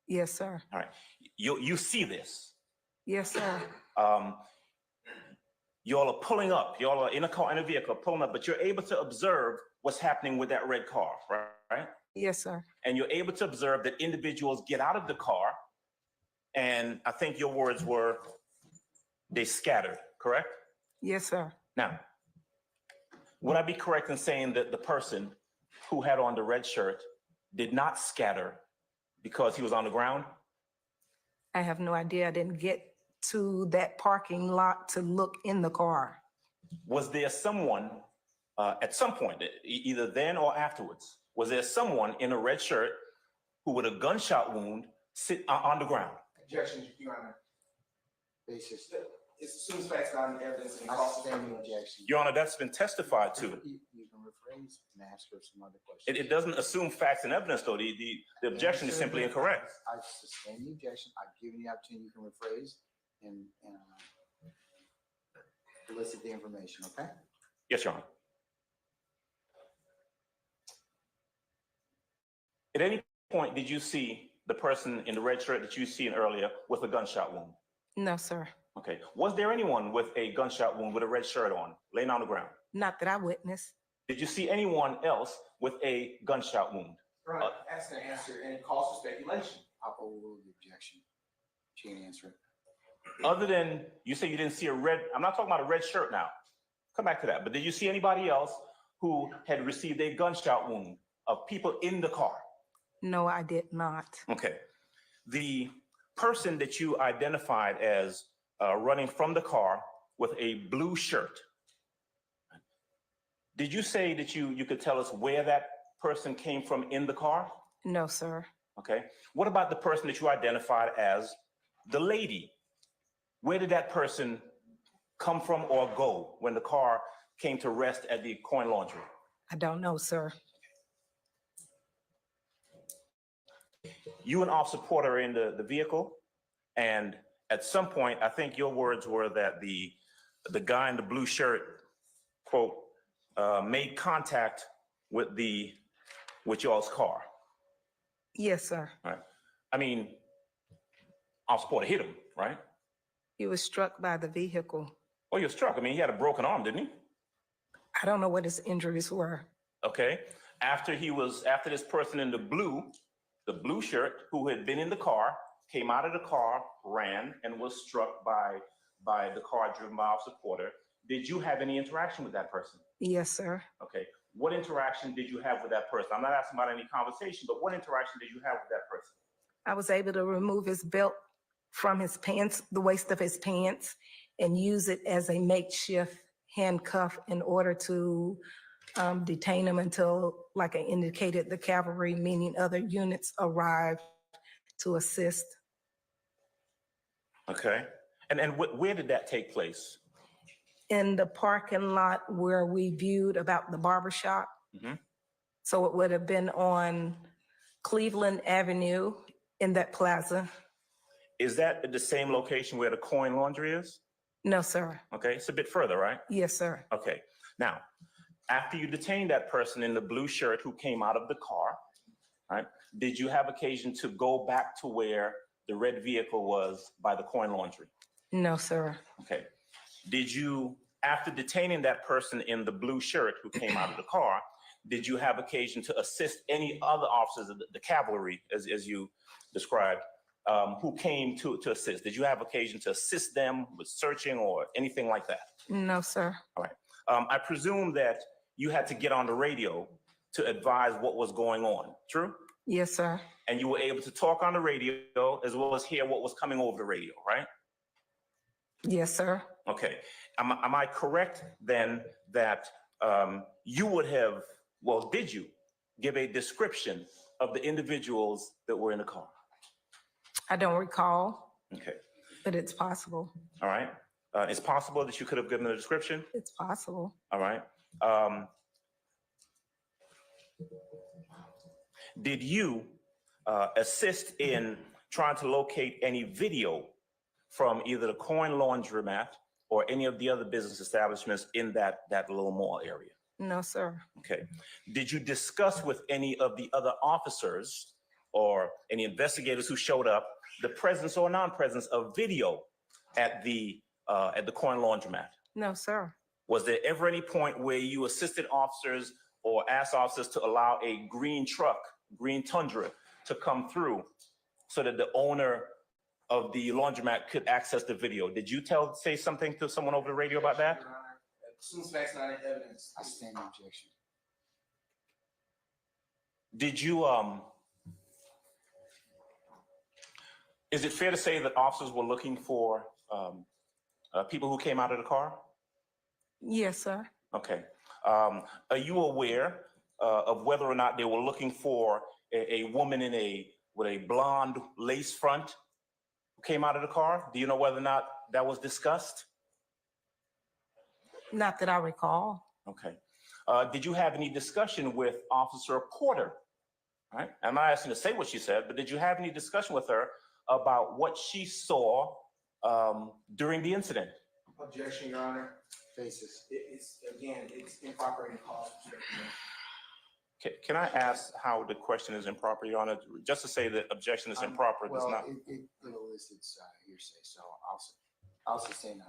Yes, sir. All right. You see this. Yes, sir. Y'all are pulling up. Y'all are in a vehicle pulling up, but you're able to observe what's happening with that red car, right? Yes, sir. And you're able to observe that individuals get out of the car, and I think your words were, they scattered, correct? Yes, sir. Now, would I be correct in saying that the person who had on the red shirt did not scatter because he was on the ground? I have no idea. I didn't get to that parking lot to look in the car. Was there someone at some point, either then or afterwards, was there someone in a red shirt who with a gunshot wound sit on the ground? Objection, Your Honor. Basis. It assumes facts, not evidence, and I cross stand the objection. Your Honor, that's been testified to. You can rephrase and ask her some other questions. It doesn't assume facts and evidence, though. The objection is simply incorrect. I sustain the objection. I've given you the opportunity. You can rephrase and elicit the information, okay? Yes, Your Honor. At any point, did you see the person in the red shirt that you seen earlier with a gunshot wound? No, sir. Okay. Was there anyone with a gunshot wound with a red shirt on, laying on the ground? Not that I witnessed. Did you see anyone else with a gunshot wound? Your Honor, that's an answer and it calls for speculation. I'll overrule the objection. She can answer it. Other than, you say you didn't see a red, I'm not talking about a red shirt now. Come back to that. But did you see anybody else who had received a gunshot wound of people in the car? No, I did not. Okay. The person that you identified as running from the car with a blue shirt, did you say that you could tell us where that person came from in the car? No, sir. Okay. What about the person that you identified as the lady? Where did that person come from or go when the car came to rest at the coin laundry? I don't know, sir. You and Officer Porter are in the vehicle, and at some point, I think your words were that the guy in the blue shirt, quote, made contact with y'all's car. Yes, sir. Right. I mean, Officer Porter hit him, right? He was struck by the vehicle. Oh, he was struck. I mean, he had a broken arm, didn't he? I don't know what his injuries were. Okay. After this person in the blue shirt who had been in the car, came out of the car, ran, and was struck by the car driven by Officer Porter, did you have any interaction with that person? Yes, sir. Okay. What interaction did you have with that person? I'm not asking about any conversation, but what interaction did you have with that person? I was able to remove his belt from his pants, the waist of his pants, and use it as a makeshift handcuff in order to detain him until, like I indicated, the cavalry, meaning other units, arrived to assist. Okay. And where did that take place? In the parking lot where we viewed about the barber shop. Mm-hmm. So it would have been on Cleveland Avenue in that plaza. Is that at the same location where the coin laundry is? No, sir. Okay, it's a bit further, right? Yes, sir. Okay. Now, after you detained that person in the blue shirt who came out of the car, right, did you have occasion to go back to where the red vehicle was by the coin laundry? No, sir. Okay. Did you, after detaining that person in the blue shirt who came out of the car, did you have occasion to assist any other officers of the cavalry, as you described, who came to assist? Did you have occasion to assist them with searching or anything like that? No, sir. All right. I presume that you had to get on the radio to advise what was going on, true? Yes, sir. And you were able to talk on the radio as well as hear what was coming over the radio, right? Yes, sir. Okay. Am I correct then that you would have, well, did you give a description of the individuals that were in the car? I don't recall. Okay. But it's possible. All right. It's possible that you could have given a description? It's possible. All right. Did you assist in trying to locate any video from either the coin laundromat or any of the other business establishments in that little mall area? No, sir. Okay. Did you discuss with any of the other officers or any investigators who showed up the presence or non-presence of video at the coin laundromat? No, sir. Was there ever any point where you assisted officers or asked officers to allow a green truck, green Tundra, to come through so that the owner of the laundromat could access the video? Did you say something to someone over the radio about that? Your Honor, as soon as facts not in evidence, I stand in objection. Did you, is it fair to say that officers were looking for people who came out of the car? Yes, sir. Okay. Are you aware of whether or not they were looking for a woman with a blonde lace front who came out of the car? Do you know whether or not that was discussed? Not that I recall. Okay. Did you have any discussion with Officer Porter? All right. I'm not asking to say what she said, but did you have any discussion with her about what she saw during the incident? objection, Your Honor. Basis. It's improper and cause for speculation. Can I ask how the question is improper, Your Honor? Just to say that objection is improper does Well, not. it elicits hearsay, so I'll sustain that.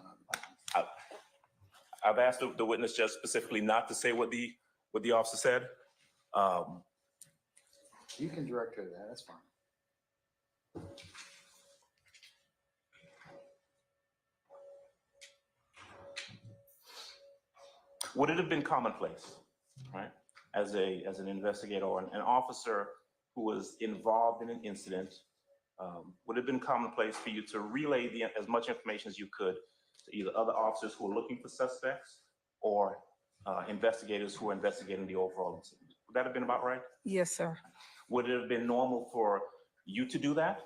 I've asked the witness just specifically not to say what the officer said. You can direct her to that, that's fine. Would it have been commonplace, right, as an investigator or an officer who was involved in an incident, would it have been commonplace for you to relay as much information as you could to either other officers who are looking for suspects or investigators who are investigating the overall incident? Would that have been about right? Yes, sir. Would it have been normal for you to do that?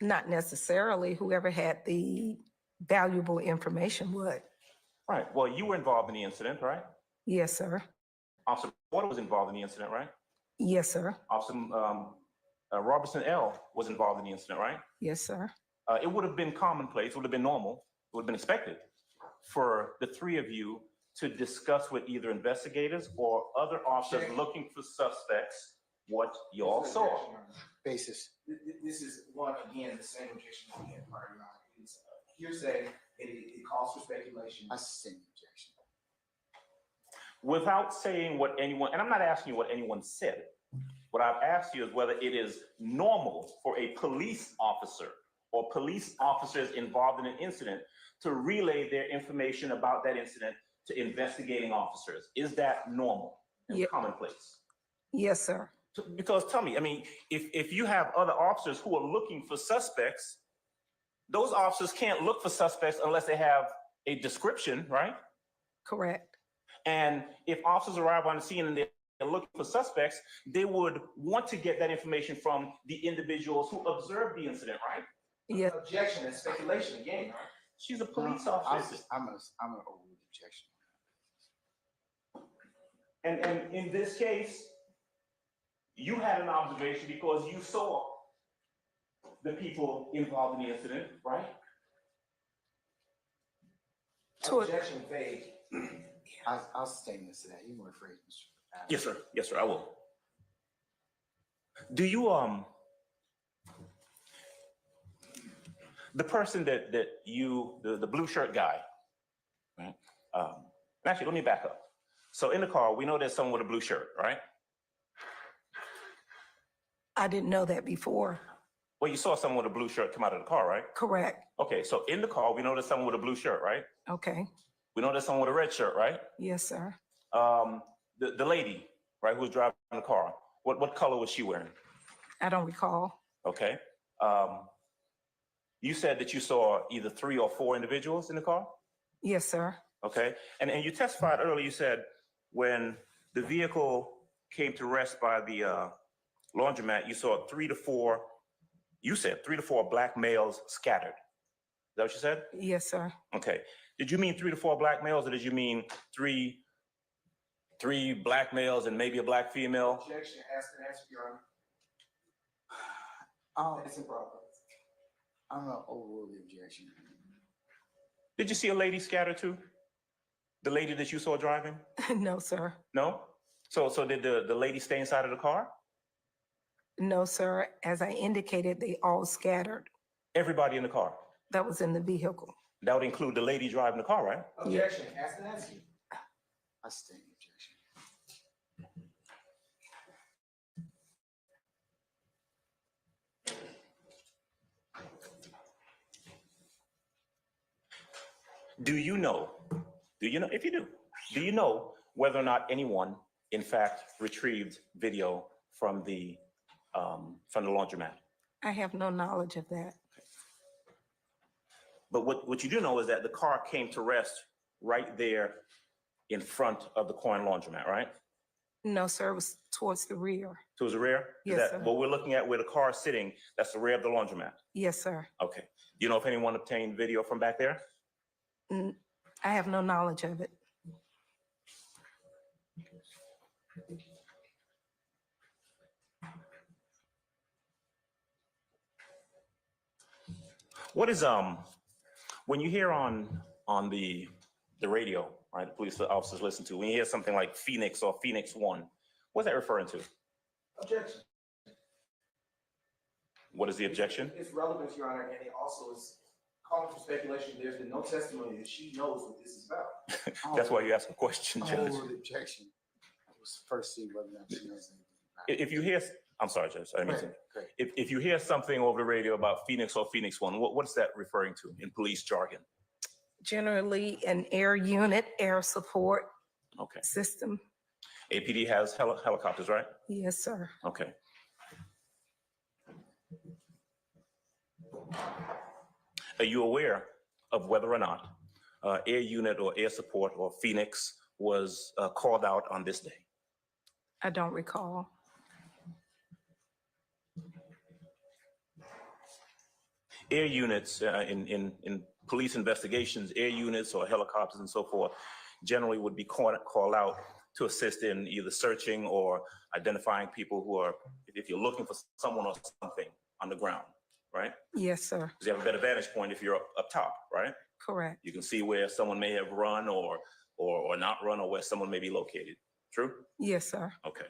Not necessarily. Whoever had the valuable information would. Right. Well, you were involved in the incident, right? Yes, sir. Officer Porter was involved in the incident, right? Yes, sir. Officer Robertson L. was involved in the incident, right? Yes, sir. It would have been commonplace, it would have been normal, it would have been expected for the three of you to discuss with either investigators or other officers looking for suspects what you all saw. Basis. This is one, again, the same objection we had prior, Your Honor. It's hearsay, it calls for speculation. I sustain the objection. Without saying what anyone, and I'm not asking you what anyone said. What I've asked you is whether it is normal for a police officer or police officers involved in an incident to relay their information about that incident to investigating officers. Is that normal and commonplace? Yes, sir. Because tell me, I mean, if you have other officers who are looking for suspects, those officers can't look for suspects unless they have a description, right? Correct. And if officers arrive on the scene and they're looking for suspects, they would want to get that information from the individuals who observed the incident, right? Yes. Objection and speculation again, right? She's a police officer. I'm gonna overrule the objection. And in this case, you had an observation because you saw the people involved in the incident, right? Objection vague. I'll sustain this to that. You more afraid, Mr. Adams. Yes, sir. Yes, sir, I will. Do you, the person that you, the blue shirt guy, right? Actually, let me back up. So in the car, we know there's someone with a blue shirt, right? I didn't know that before. Well, you saw someone with a blue shirt come out of the car, right? Correct. Okay, so in the car, we know there's someone with a blue shirt, right? Okay. We know there's someone with a red shirt, right? Yes, sir. The lady, right, who was driving the car, what color was she wearing? I don't recall. Okay. You said that you saw either 3 or 4 individuals in the car? Yes, sir. Okay. And you testified earlier, you said when the vehicle came to rest by the laundromat, you saw 3 to 4, you said 3 to 4 black males scattered. Is that what you said? Yes, sir. Okay. Did you mean 3 to 4 black males, or did you mean three black males and maybe a black female? Objection, ask and answer, Your Oh, Honor. It's improper. I'm gonna overrule the objection. Did you see a lady scattered too? The lady that you saw driving? No, sir. No? So did the lady stay inside of the car? No, sir. As I indicated, they all scattered. Everybody in the car? That was in the vehicle. That would include the lady driving the car, right? Objection, ask and answer. I sustain the objection. Do you know, if you do you know whether or not anyone, in fact, retrieved video from the laundromat? I have no knowledge of that. But what you do know is that the car came to rest right there in front of the coin laundromat, right? No, sir. It was towards the rear. To the rear? Is Yes, that sir. what we're looking at where the car is sitting? That's the rear of the laundromat? Yes, sir. Okay. Do you know if anyone obtained video from back there? I have no knowledge of it. What is, when you hear on the radio, right, the police officers listen to, when you hear something like Phoenix or Phoenix 1, what's that referring to? Objection. What is the objection? It's relevant, Your Honor, and it also is calling for speculation. There's been no testimony that she knows what this is about. That's why you ask a question, I'll Judge. overrule the objection. Let's first see whether or not she knows anything about it. If you hear, I'm sorry, Judge, I didn't mean to. Go ahead. If you hear something over the radio about Phoenix or Phoenix One, what's that referring to in police jargon? Generally, an air unit, air support Okay. system. APD has helicopters, right? Yes, sir. Okay. Are you aware of whether or not air unit or air support or Phoenix was called out on this day? I don't recall. Air units in police investigations, air units or helicopters and so forth generally would be called out to assist in either searching or identifying people who are, if you're looking for someone or something on the ground, right? Yes, sir. Because you have a better vantage point if you're up top, right? Correct. You can see where someone may have run or not run, or where someone may be located. True? Yes, sir. Okay.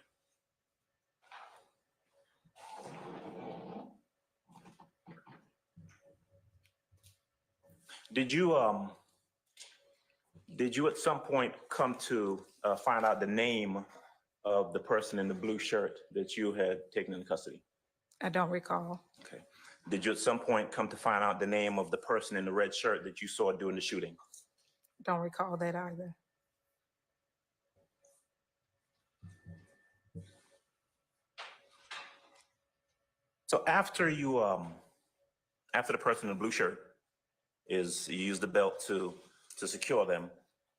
Did you at some point come to find out the name of the person in the blue shirt that you had taken into custody? I don't recall. Okay. Did you at some point come to find out the name of the person in the red shirt that you saw during the shooting? Don't recall that either. So after you, after the person in the blue shirt you use the belt to secure them,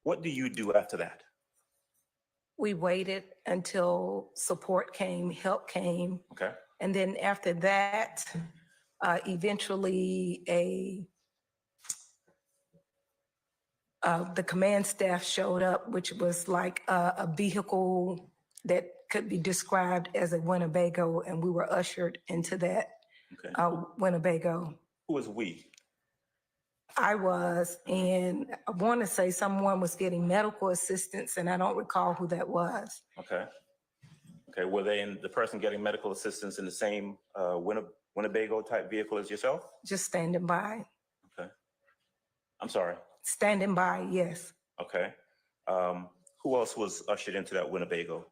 what do you do after that? We waited until support came, help came. Okay. And then after that, eventually the command staff showed up, which was like a vehicle that could be described as a Winnebago, and we were ushered into that Okay. Winnebago. Who was we? I was, and I want to say someone was getting medical assistance, and I don't recall who that was. Okay. Okay, were the person getting medical assistance in the same Winnebago type vehicle as yourself? Just standing by. Okay. I'm sorry. Standing by, yes. Okay. Who else was ushered into that Winnebago?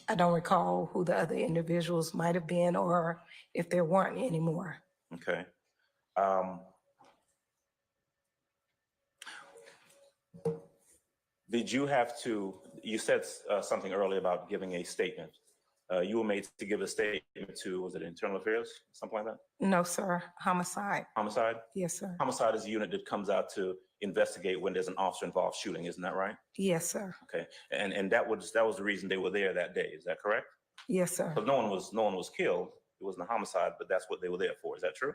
I don't recall who the other individuals might have been, or if there weren't anymore. Okay. Did you have to, you said something earlier about giving a statement. You were made to give a statement to, was it Internal Affairs, something like that? No, sir. Homicide. Homicide? Yes, sir. Homicide is a unit that comes out to investigate when there's an officer involved shooting, isn't that right? Yes, sir. Okay, and that was the reason they were there that day, is that correct? Yes, sir. Because no one was killed, it wasn't a homicide, but that's what they were there for, is that true?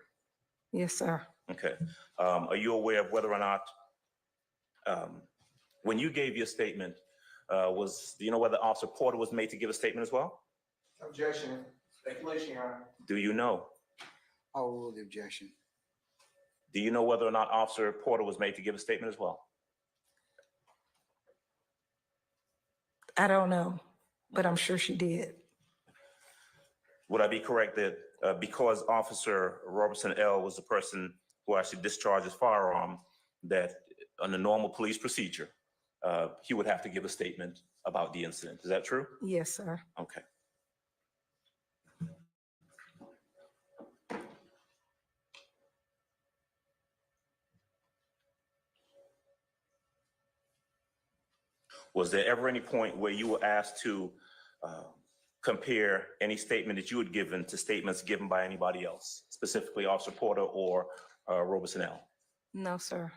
Yes, sir. Okay, are you aware of whether or not, when you gave your statement, do you know whether Officer Porter was made to give a statement as well? Objection, speculation, Your Honor. Do you know? I'll overrule the objection. Do you know whether or not Officer Porter was made to give a statement as well? I don't know, but I'm sure she did. Would I be correct that because Officer Robertson L. was the person who actually discharged his firearm, that under normal police procedure, he would have to give a statement about the incident? Is that true? Yes, sir. Okay. Was there ever any point where you were asked to compare any statement that you had given to statements given by anybody else, specifically Officer Porter or Robertson L? No, sir.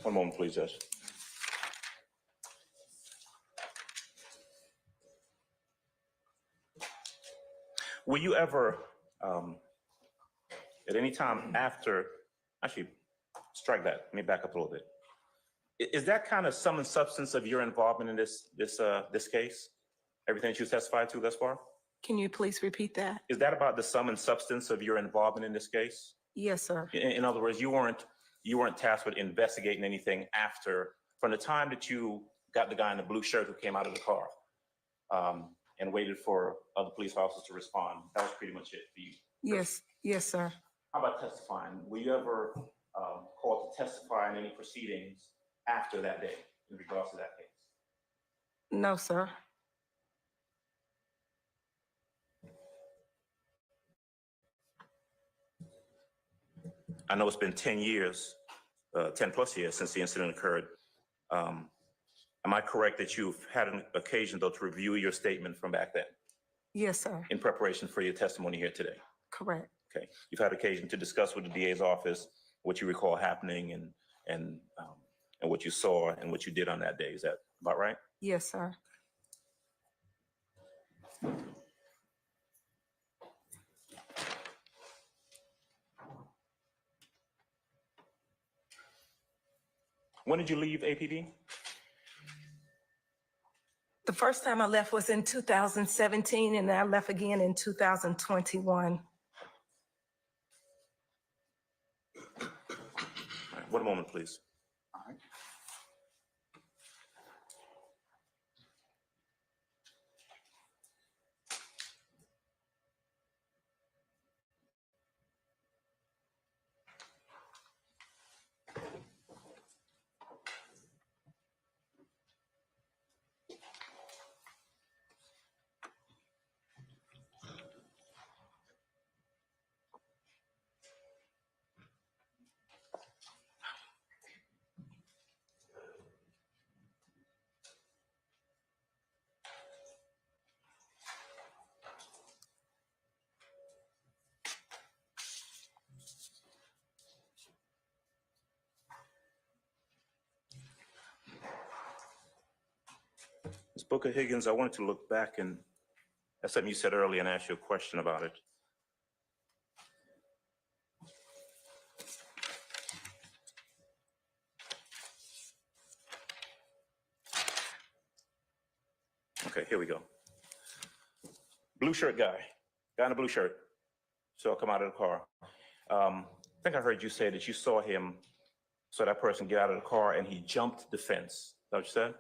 One moment, please, Judge. Were you ever, at any time after, actually, strike that, let me back up a little bit. Is that kind of sum and substance of your involvement in this case? Everything that you testified to thus far? Can you please repeat that? Is that about the sum and substance of your involvement in this case? Yes, sir. In other words, you weren't tasked with investigating anything after, from the time that you got the guy in the blue shirt who came out of the car, and waited for other police officers to respond. That was pretty much it for you. Yes, yes, sir. How about testifying? Were you ever called to testify in any proceedings after that day in regards to that case? No, sir. I know it's been 10 years, 10 plus years since the incident occurred. Am I correct that you've had an occasion, though, to review your statement from back then Yes, sir. in preparation for your testimony here today? Correct. Okay. You've had occasion to discuss with the DA's office what you recall happening and what you saw and what you did on that day. Is that about right? Yes, sir. When did you leave APD? The first time I left was in 2017, and I left again in 2021. All right, one moment, please. All right. Ms. Booker-Higgins, I wanted to look back and at something you said earlier and ask you a question about it. Okay, here we go. Blue shirt guy in a blue shirt. Saw come out of the car. I think I heard you say that you saw that person get out of the car and he jumped the fence. Is that what you said?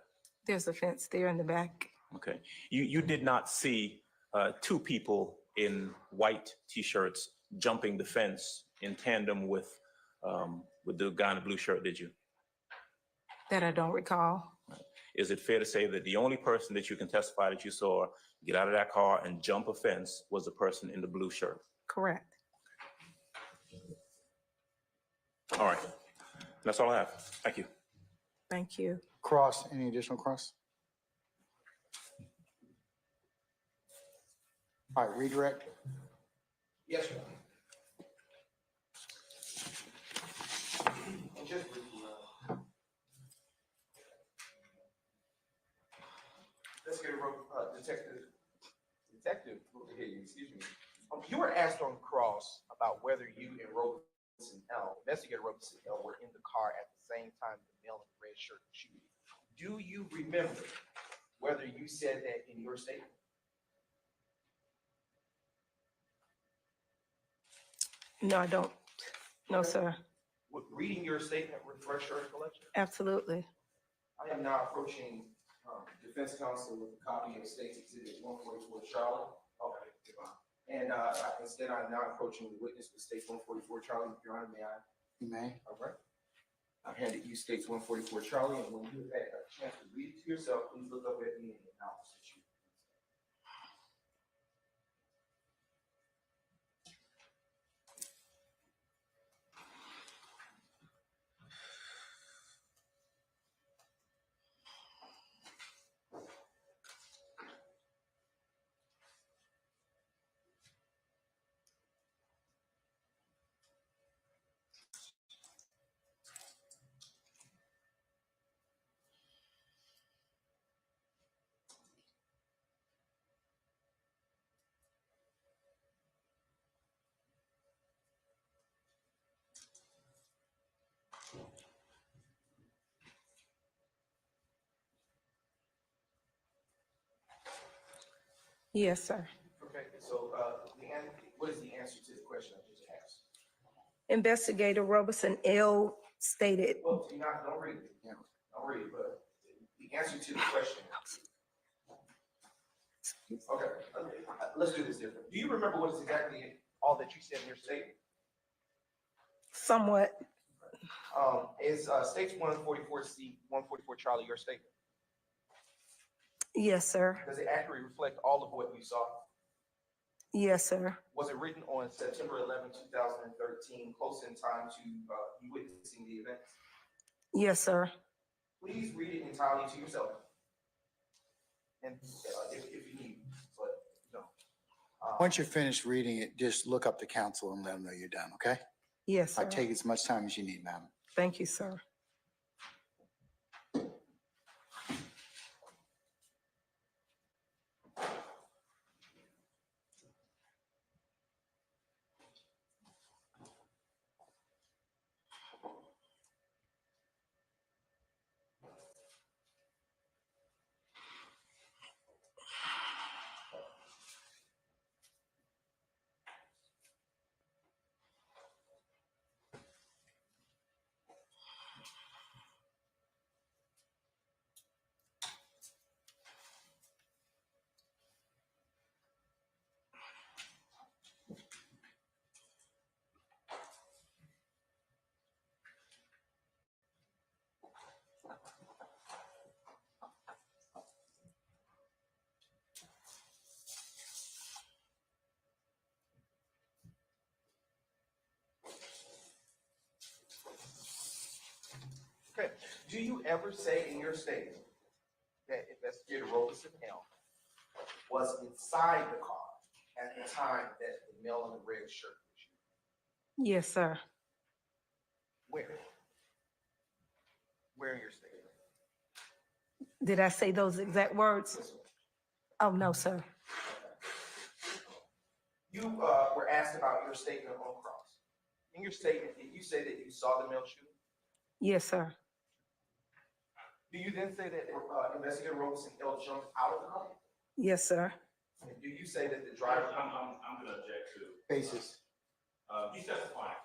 There's a fence there in the back. Okay. You did not see two people in white T-shirts jumping the fence in tandem with the guy in the blue shirt, did you? That I don't recall. Is it fair to say that the only person that you can testify that you saw get out of that car and jump a fence was the person in the blue shirt? Correct. All right. That's all I have. Thank you. Thank you. Cross, any additional cross? All right, redirect. Yes, Your Honor. And just let's get a Detective Booker-Higgins, excuse me. You were asked on cross about whether you and investigator Robinson L. were in the car at the same time the male in the red shirt was shooting. Do you remember whether you said that in your statement? No, I don't. No, sir. Would reading your statement refresh your recollection? Absolutely. I am now approaching defense counsel with a copy of State's Exhibit 144 Charlie. Okay, fine. And instead, I'm now approaching the witness with State's 144 Charlie. Your Honor, may I? You may. All right. I handed you State's 144 Charlie, and when you have had a chance to read it to yourself, please look up at me and acknowledge that you. Yes, sir. Okay, so, what is the answer to the question I just asked? Investigator Robertson L. stated, Well, don't read it. Don't read it, but the answer to the question. Okay, let's do this different. Do you remember what is exactly all that you said in your statement? somewhat, Is states 144C, 144 Charlie your statement? yes, sir. Does it accurately reflect all of what you saw? Yes, sir. Was it written on September 11, 2013, close in time to you witnessing the event? Yes, sir. Please read it entirely to yourself. And if you need, but no. Once you're finished reading it, just look up the council and let them know you're done, okay? Yes, I sir. take as much time as you need, madam. Thank you, sir. Okay. Do you ever say in your statement that Investigator Robertson L was inside the car at the time that the male in the red shirt was shooting? Yes, sir. Where? Where in your statement? Did I say those exact words? Oh, no, sir. You were asked about your statement on cross. In your statement, did you say that you saw the male shooting? Yes, sir. Do you then say that Investigator Robertson L jumped out of the car? Yes, sir. And do you say that the driver? I'm gonna object to. Basis. He's testifying,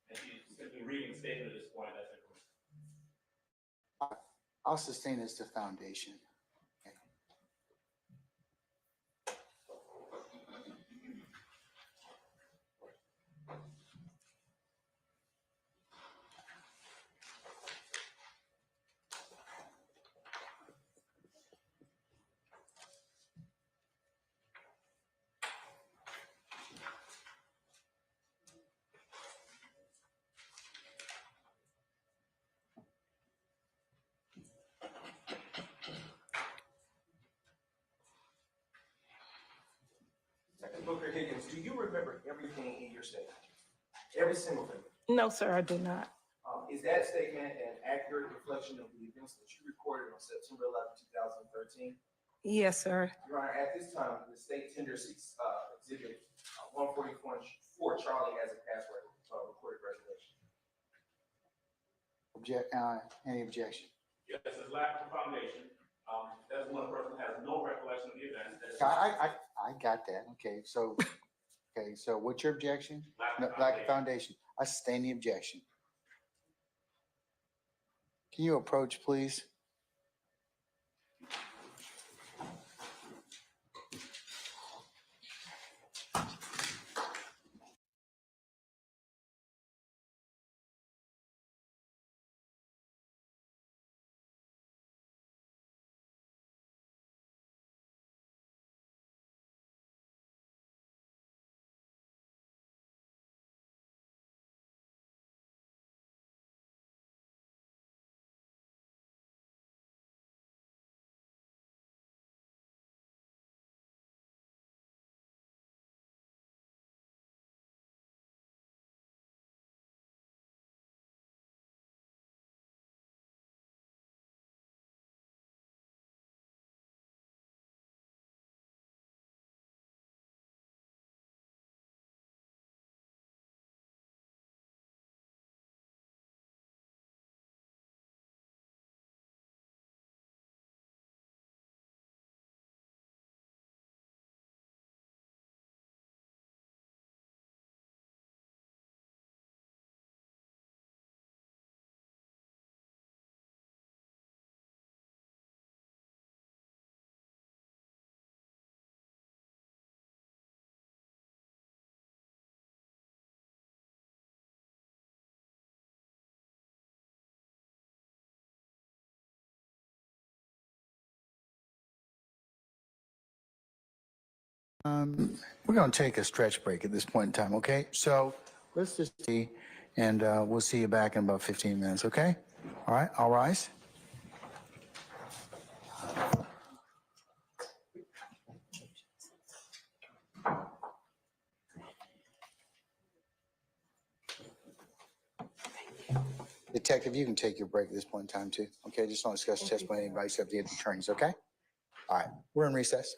and he's simply reading the statement at this point, that's it. I'll sustain as the foundation. Okay. Detective Booker-Higgins, do you remember everything in your statement? Every single thing? No, sir, I do not. Is that statement an accurate reflection of the events that you recorded on September 11, 2013? Yes, sir. Your Honor, at this time, the state tenders exhibit 144 Charlie as a password recorded resolution. Any objection? Yes, it's lack of foundation. That's one person has no recollection of the event. I got that. Okay, so what's your objection? Lack of foundation. I sustain the objection. Can you approach, please? We're going to take a stretch break at this point in time, okay? So let's just see, and we'll see you back in about 15 minutes, okay? All right, all rise. Detective, you can take your break at this point in time too, okay? Just don't discuss testimony with anybody except the attorneys, okay? All right, we're in recess.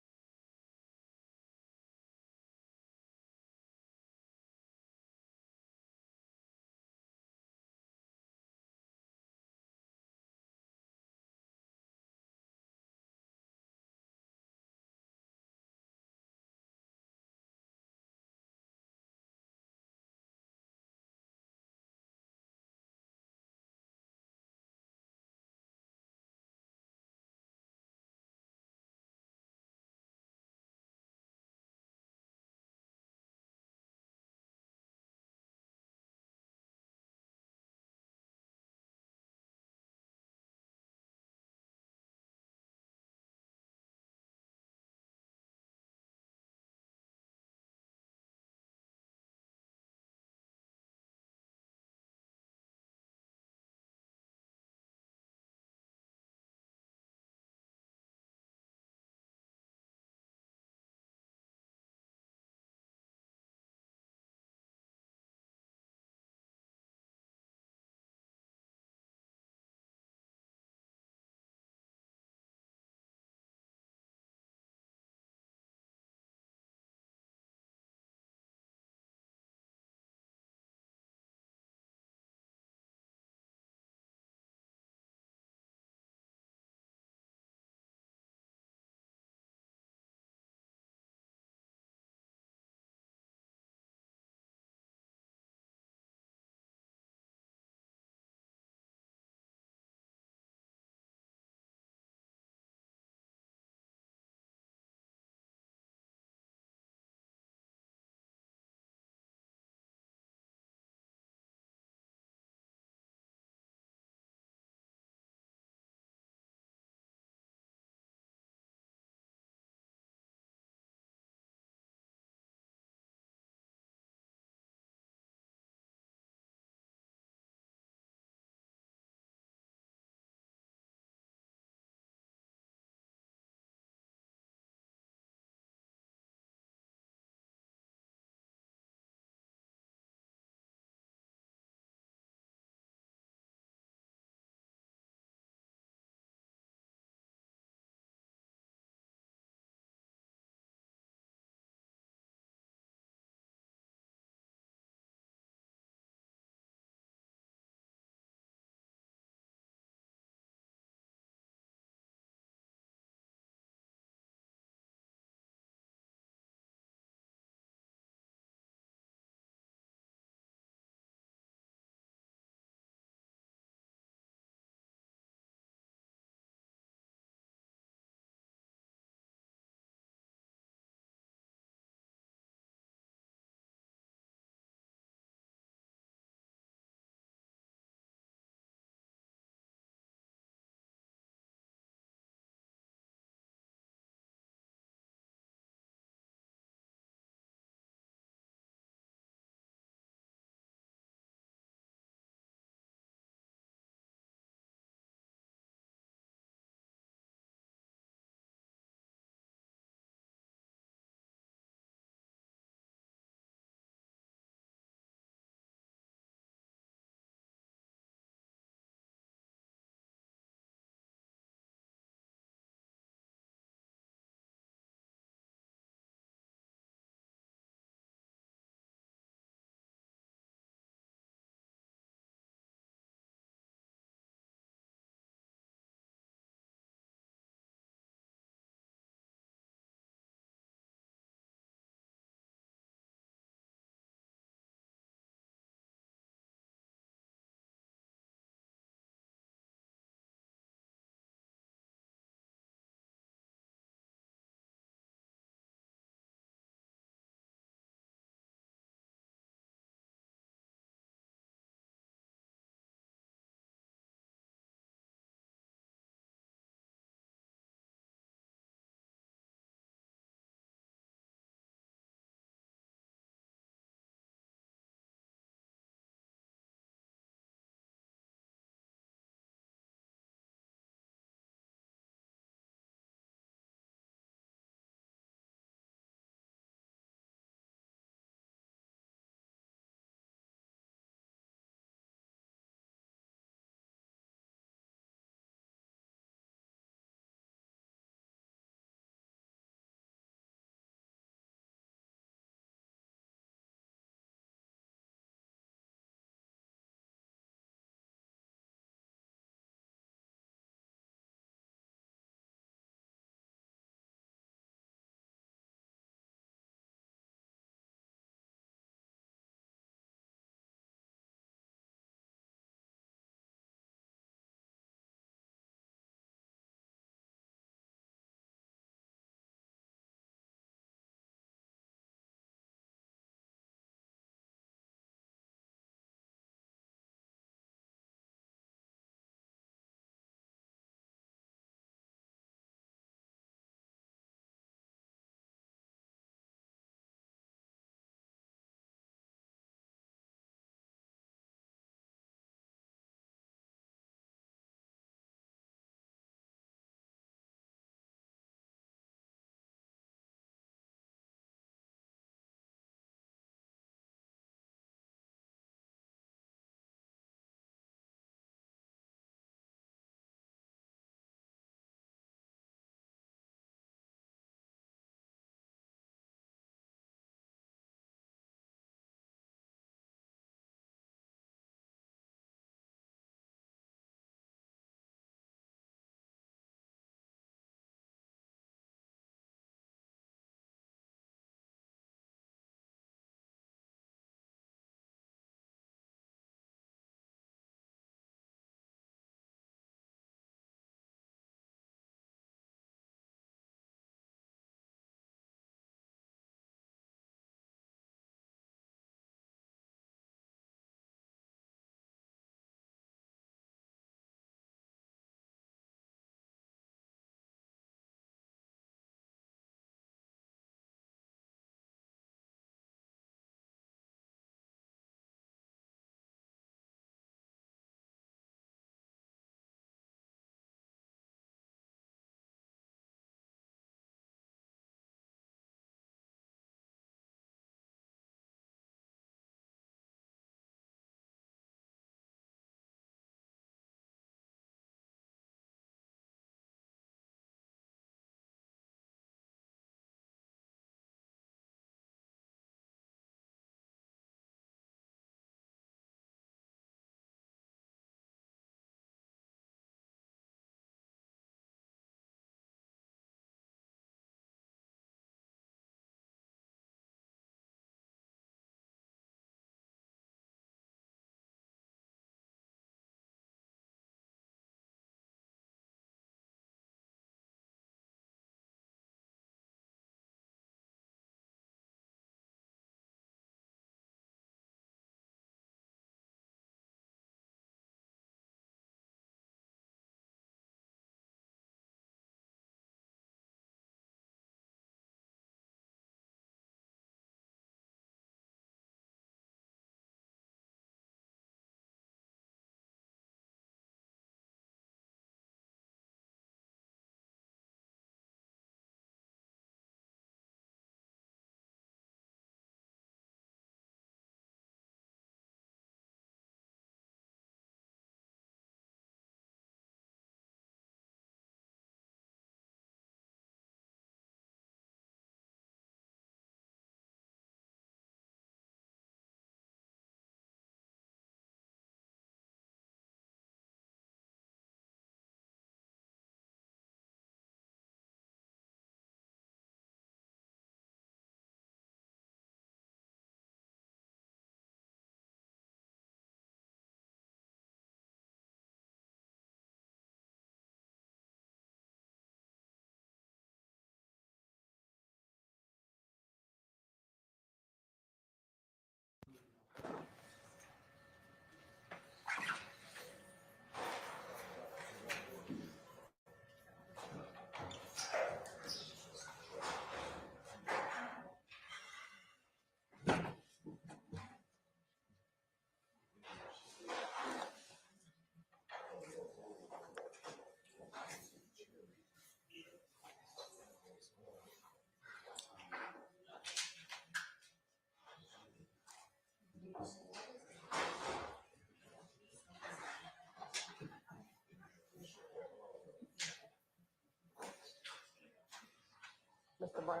Mr. Brown?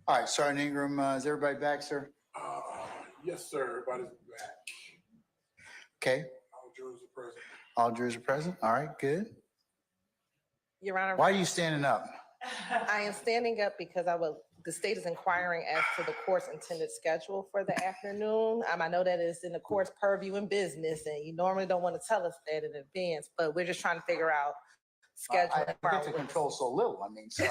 All right, Sergeant Ingram, is everybody back, sir? Yes, sir, everybody's back. Okay, All jurors are present. all jurors are present. All right, good. Your Honor. Why are you standing up? I am standing up because the state is inquiring as to the court's intended schedule for the afternoon. I know that it's in the court's purview and business, and you normally don't want to tell us that in advance, but we're just trying to figure out schedule. I get to control so little. So,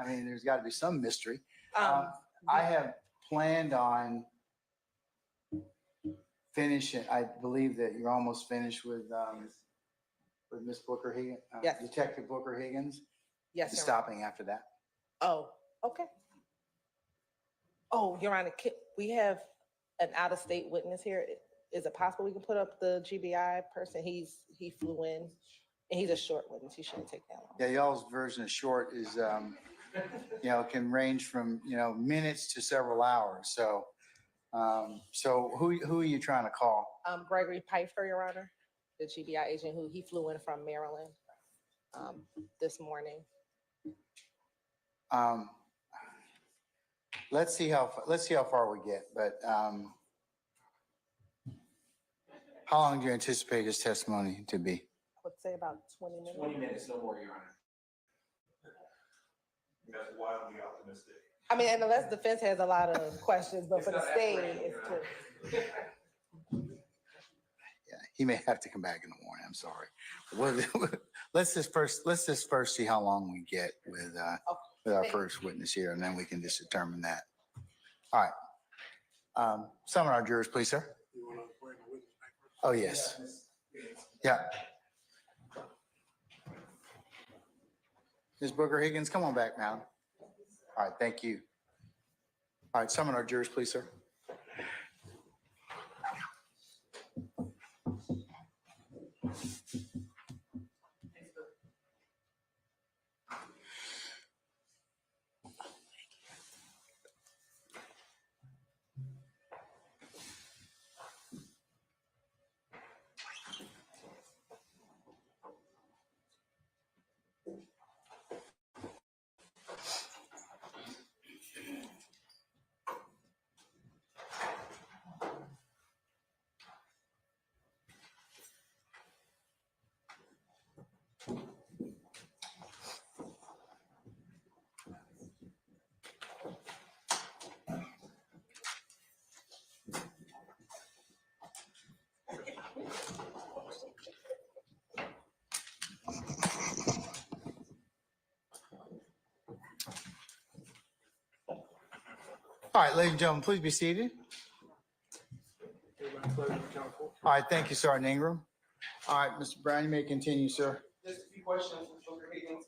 there's got to be some mystery. I have planned on finishing, I believe that you're almost finished with Ms. Booker-Higgins, Yes. Detective Booker-Higgins. Yes, Your Honor. Stopping after that. Oh, okay. Oh, Your Honor, we have an out-of-state witness here. Is it possible we can put up the GBI person? He flew in, and he's a short witness. He shouldn't take that long. Yeah, y'all's version of short is, can range from, minutes to several hours. So, who are you trying to call? Gregory Pfeiffer, Your Honor, the GBI agent he flew in from Maryland this morning. Let's see how far we get, but how long do you anticipate this testimony to be? I would say about 20 minutes. 20 minutes, no more, Your Honor. That's wildly optimistic. And unless defense has a lot of questions, but for the state, it's just. Yeah, he may have to come back in the morning. I'm sorry. Let's just first see how long we get with our first witness here, and then we can just determine that. All right. Summon our jurors, please, sir. You want to bring the witness back first? Oh, yes. Yeah. Ms. Booker-Higgins, come on back now. All right, thank you. All right, summon our jurors, please, sir. All right, ladies and gentlemen, please be seated. All right, thank you, Sergeant Ingram. All right, Mr. Brown, you may continue, sir. Just a few questions, Mr. Booker-Higgins.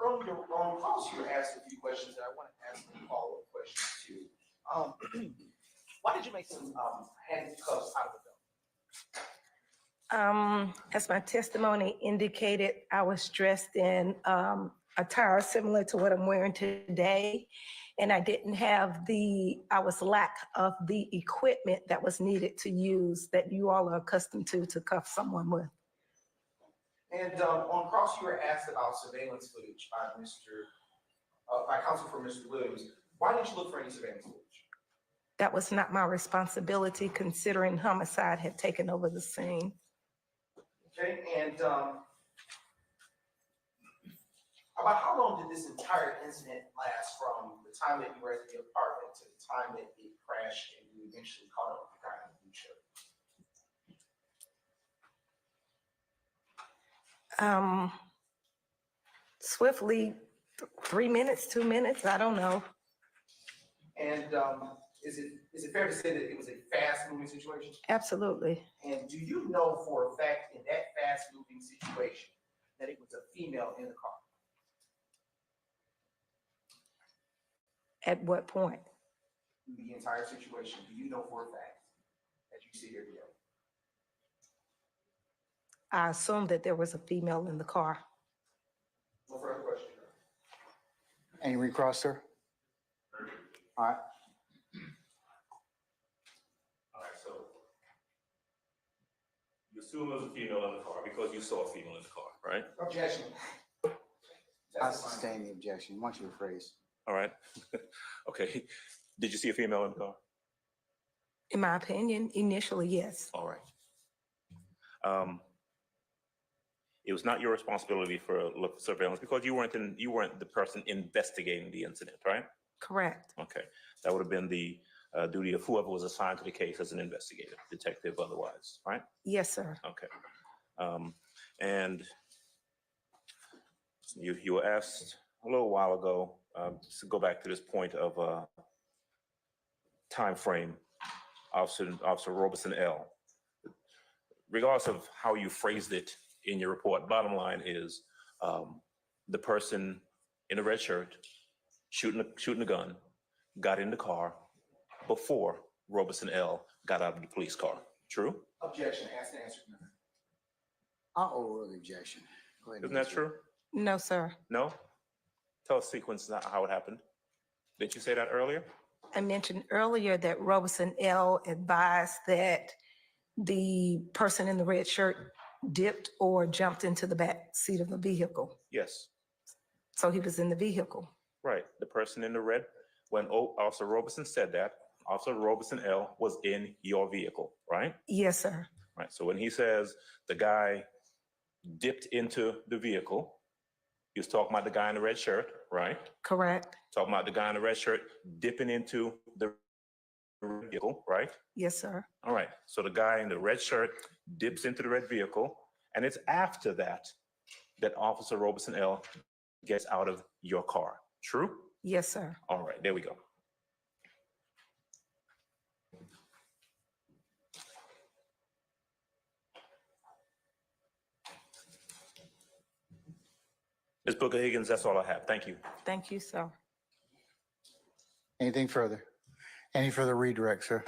Earlier on, calls you were asked a few questions that I want to ask some follow-up questions too. Why did you make some handcuffs out of the belt? As my testimony indicated, I was dressed in attire similar to what I'm wearing today. And I didn't have I was lack of the equipment that was needed to use that you all are accustomed to cuff someone with. And on cross, you were asked about surveillance footage by counsel for Mr. Williams. Why didn't you look for any surveillance footage? That was not my responsibility considering homicide had taken over the scene. Okay, and about how long did this entire incident last from the time that you were at the apartment to the time that it crashed and you eventually caught up with the guy in the blue shirt? Swiftly, 3 minutes, 2 minutes, I don't know. And is it fair to say that it was a fast-moving situation? Absolutely. And do you know for a fact in that fast-moving situation that it was a female in the car? At what point? The entire situation, do you know for a fact that you see here today? I assumed that there was a female in the car. No further question. Any recross, sir? All right. assume there was a female in the car because you saw a female in the car, right? Objection. I sustain the objection. Why don't you rephrase? All right. Okay. Did you see a female in the car? In my opinion, initially, yes. All right. It was not your responsibility for look surveillance because you weren't the person investigating the incident, right? Correct. Okay. That would have been the duty of whoever was assigned to the case as an investigator, detective, otherwise, right? Yes, sir. Okay. And you were asked a little while ago to go back to this point of time frame, Officer Robeson L. Regardless of how you phrased it in your report, bottom line is the person in a red shirt shooting a gun got in the car before Robeson L got out of the police car. True? Objection, ask the answer. I'll overrule the objection. Go ahead and Isn't that answer. true? No, sir. No? Tell us sequence how it happened. Didn't you say that earlier? I mentioned earlier that Robeson L advised that the person in the red shirt dipped or jumped into the back seat of the vehicle. Yes. So he was in the vehicle. Right. The person in the red, when Officer Robeson said that, Officer Robeson L was in your vehicle, right? Yes, sir. Right. So when he says the guy dipped into the vehicle, he was talking about the guy in the red shirt, right? Correct. Talking about the guy in the red shirt dipping into the vehicle, right? Yes, sir. All right. So the guy in the red shirt dips into the red vehicle, and it's after that that Officer Robeson L gets out of your car. True? Yes, sir. All right. There we go. Ms. Booker-Higgins, that's all I have. Thank you. Thank you, sir. Anything further? Any further redirect, sir?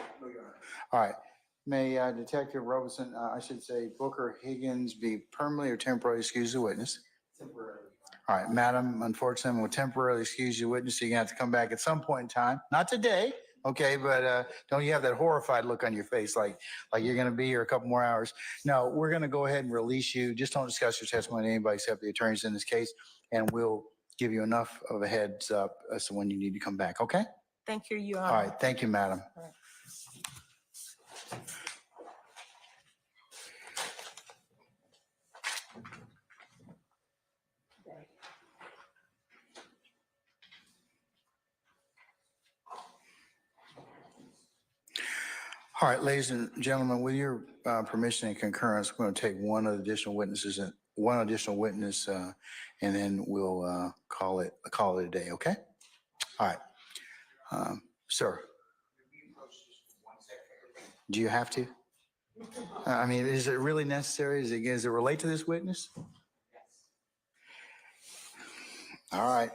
All right. May Detective Robeson, I should say Booker-Higgins be permanently or temporarily excused as a witness? Temporarily. All right, madam, unfortunately, we'll temporarily excuse you witness. You're gonna have to come back at some point in time. Not today, okay, but don't you have that horrified look on your face like you're gonna be here a couple more hours? No, we're gonna go ahead and release you. Just don't discuss your testimony with anybody except the attorneys in this case, and we'll give you enough of a heads up as to when you need to come back, okay? Thank you, Your All Honor. right, thank you, madam. All right, ladies and gentlemen, with your permission and concurrence, we're going to take one additional witness, and then we'll call it a day. Okay. All right, sir. Do you have to? I mean, is it really necessary? Does it relate to this witness? All right.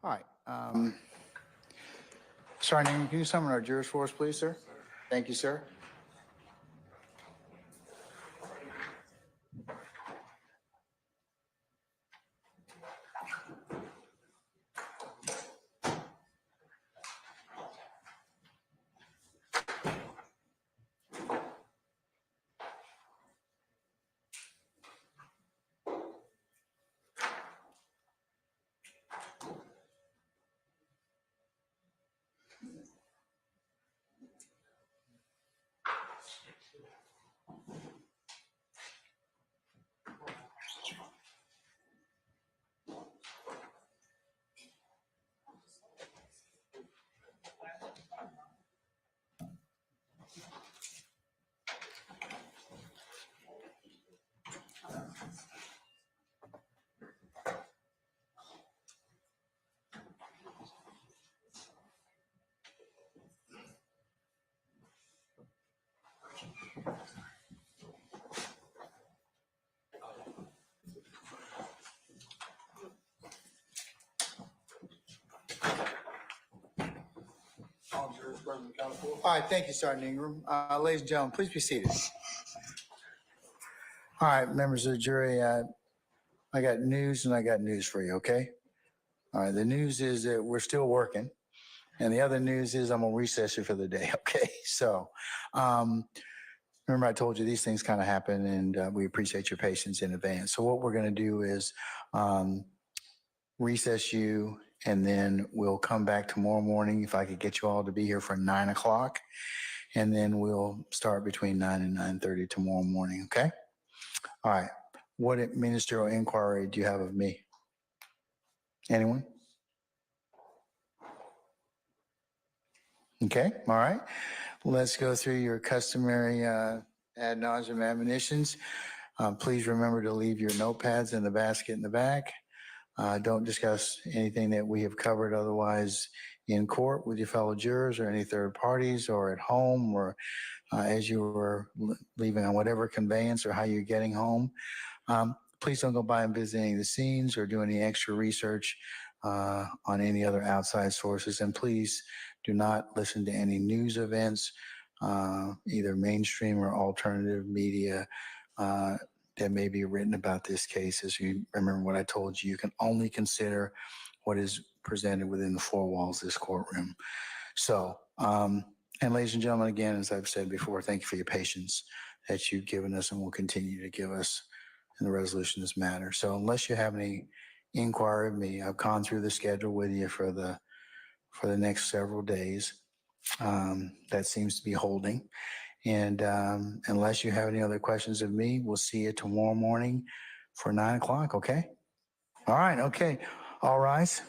All right. Sergeant Ingram, can you summon our jurors for us, please, sir? Thank you, sir. All right, thank you, Sergeant Ingram. Ladies and gentlemen, please be seated. All right, members of the jury, I got news and I got news for you, okay? All right, the news is that we're still working. And the other news is I'm gonna recess you for the day, okay? So, remember I told you these things kind of happen and we appreciate your patience in advance. So what we're gonna do is recess you and then we'll come back tomorrow morning if I could get you all to be here for 9 o'clock. And then we'll start between 9 and 9:30 tomorrow morning, okay? All right, what ministerial inquiry do you have of me? Anyone? Okay, all right. Let's go through your customary ad nauseam admonitions. Please remember to leave your notepads in the basket in the back. Don't discuss anything that we have covered otherwise in court with your fellow jurors or any third parties or at home or as you were leaving on whatever conveyance or how you're getting home. Please don't go by and visit any of the scenes or do any extra research on any other outside sources. And please do not listen to any news events, either mainstream or alternative media that may be written about this case. As you remember what I told you, you can only consider what is presented within the four walls of this courtroom. So, and ladies and gentlemen, again, as I've said before, thank you for your patience that you've given us and will continue to give us in the resolution of this matter. So unless you have any inquiry of me, I've gone through the schedule with you for the next several days. That seems to be holding. And unless you have any other questions of me, we'll see you tomorrow morning for 9 o'clock, okay? All right, okay. All rise.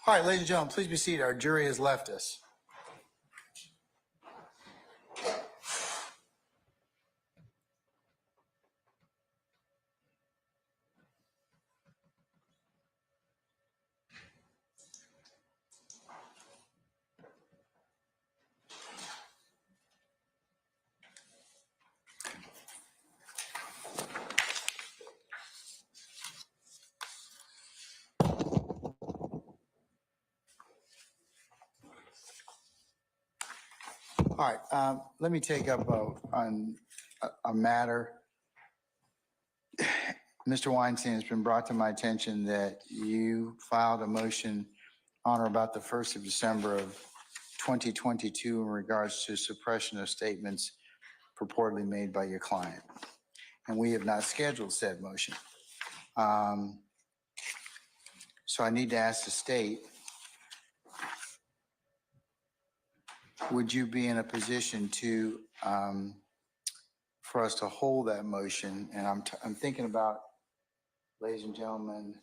All right, ladies and gentlemen, please be seated. Our jury has left us. All right, let me take up a matter. Mr. Weinstein, it's been brought to my attention that you filed a motion on or about the 1st of December of 2022 in regards to suppression of statements purportedly made by your client. And we have not scheduled said motion. So I need to ask the state, would you be in a position to for us to hold that motion, and I'm thinking about, ladies and gentlemen,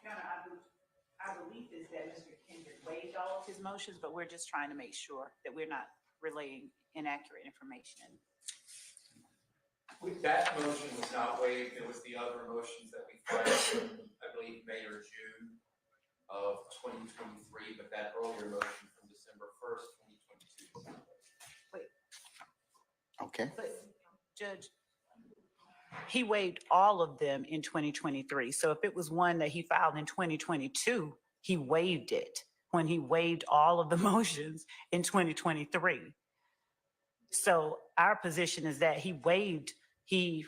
Your Honor, our belief is that Mr. Kendrick waived all of his motions, but we're just trying to make sure that we're not relaying inaccurate information. That motion was not waived. It was the other motions that we filed, I believe, May or June of 2023, but that earlier motion from December 1st, 2022. Wait, okay. but Judge, he waived all of them in 2023. So if it was one that he filed in 2022, he waived it when he waived all of the motions in 2023. So our position is that he waived, he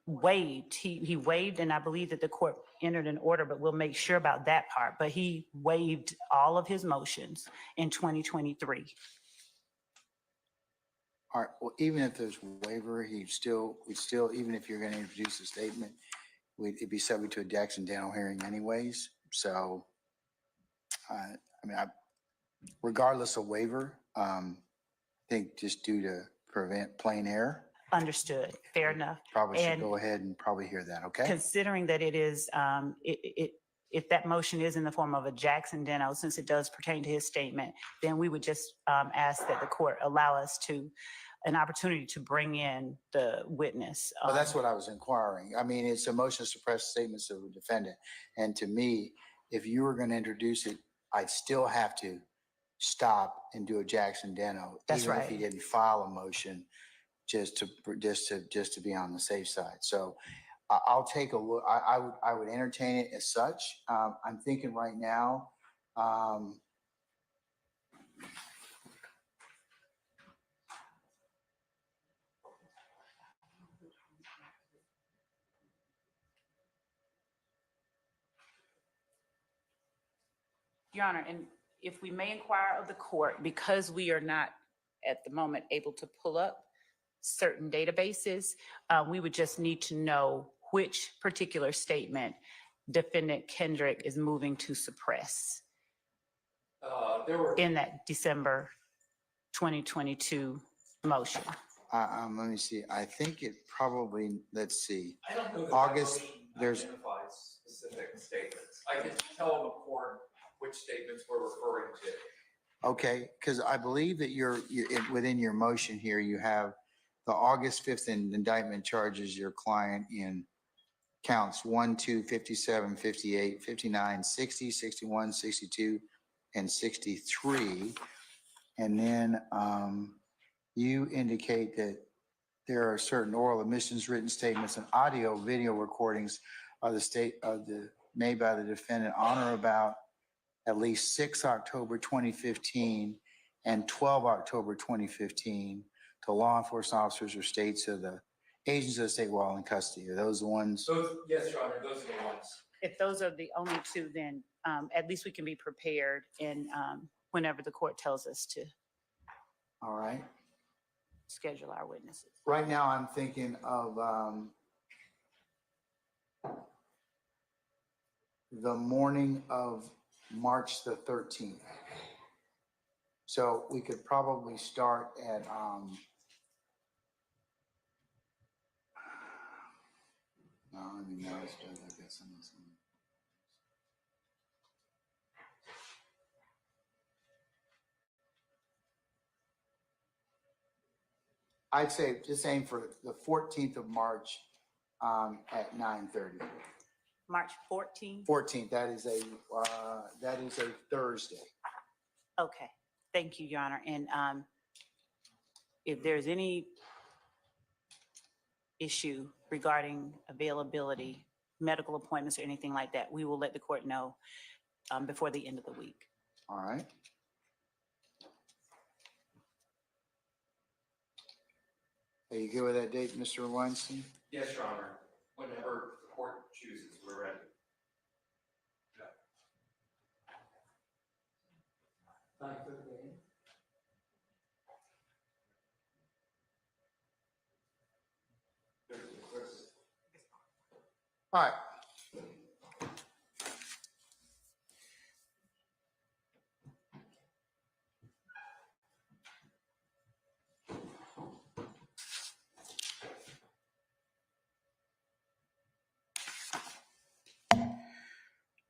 waived, and I believe that the court entered an order, but we'll make sure about that part. But he waived all of his motions in 2023. All right, well, even if there's waiver, we'd still, even if you're going to introduce a statement, it'd be subject to a Jackson Daniel hearing anyways. So, regardless of waiver, I think just due to prevent plain error. Understood. Fair enough. Probably should And go ahead and probably hear that, okay? considering that it is, if that motion is in the form of a Jackson Daniel, since it does pertain to his statement, then we would just ask that the court allow us an opportunity to bring in the witness. Well, that's what I was inquiring. I mean, it's a motion to suppress statements of a defendant. And to me, if you were going to introduce it, I'd still have to stop and do a Jackson Daniel. That's even right. if he didn't file a motion, just to be on the safe side. So I'll take a look. I would entertain it as such. I'm thinking right now, Your Honor, and if we may inquire of the court, because we are not at the moment able to pull up certain databases, we would just need to know which particular statement defendant Kendrick is moving to suppress in that December 2022 motion. let me see. I think it probably, let's see. I don't know that August, that motion there's- identifies specific statements. I can tell the court which statements we're referring to. Okay, because I believe that within your motion here, you have the August 5th indictment charges your client in counts 1, 2, 57, 58, 59, 60, 61, 62, and 63. And then you indicate that there are certain oral admissions, written statements, and audio video recordings of made by the defendant on or about at least 6 October 2015 and 12 October 2015 to law enforcement officers or states of the agents of the state while in custody. Are those the ones? Yes, Your Honor, those are the ones. If those are the only two, then at least we can be prepared and whenever the court tells us to All right. schedule our witnesses. Right now, I'm thinking of the morning of March the 13th. So we could probably start at no, I mean, no, it's good. I guess I'm listening. I'd say just aim for the 14th of March at 9:30. March 14th? 14th, that is a Thursday. Okay, thank you, Your Honor. And if there's any issue regarding availability, medical appointments or anything like that, we will let the court know before the end of the week. All right. Are you good with that date, Mr. Weinstein? Yes, Your Honor. Whenever the court chooses, we're ready. All right.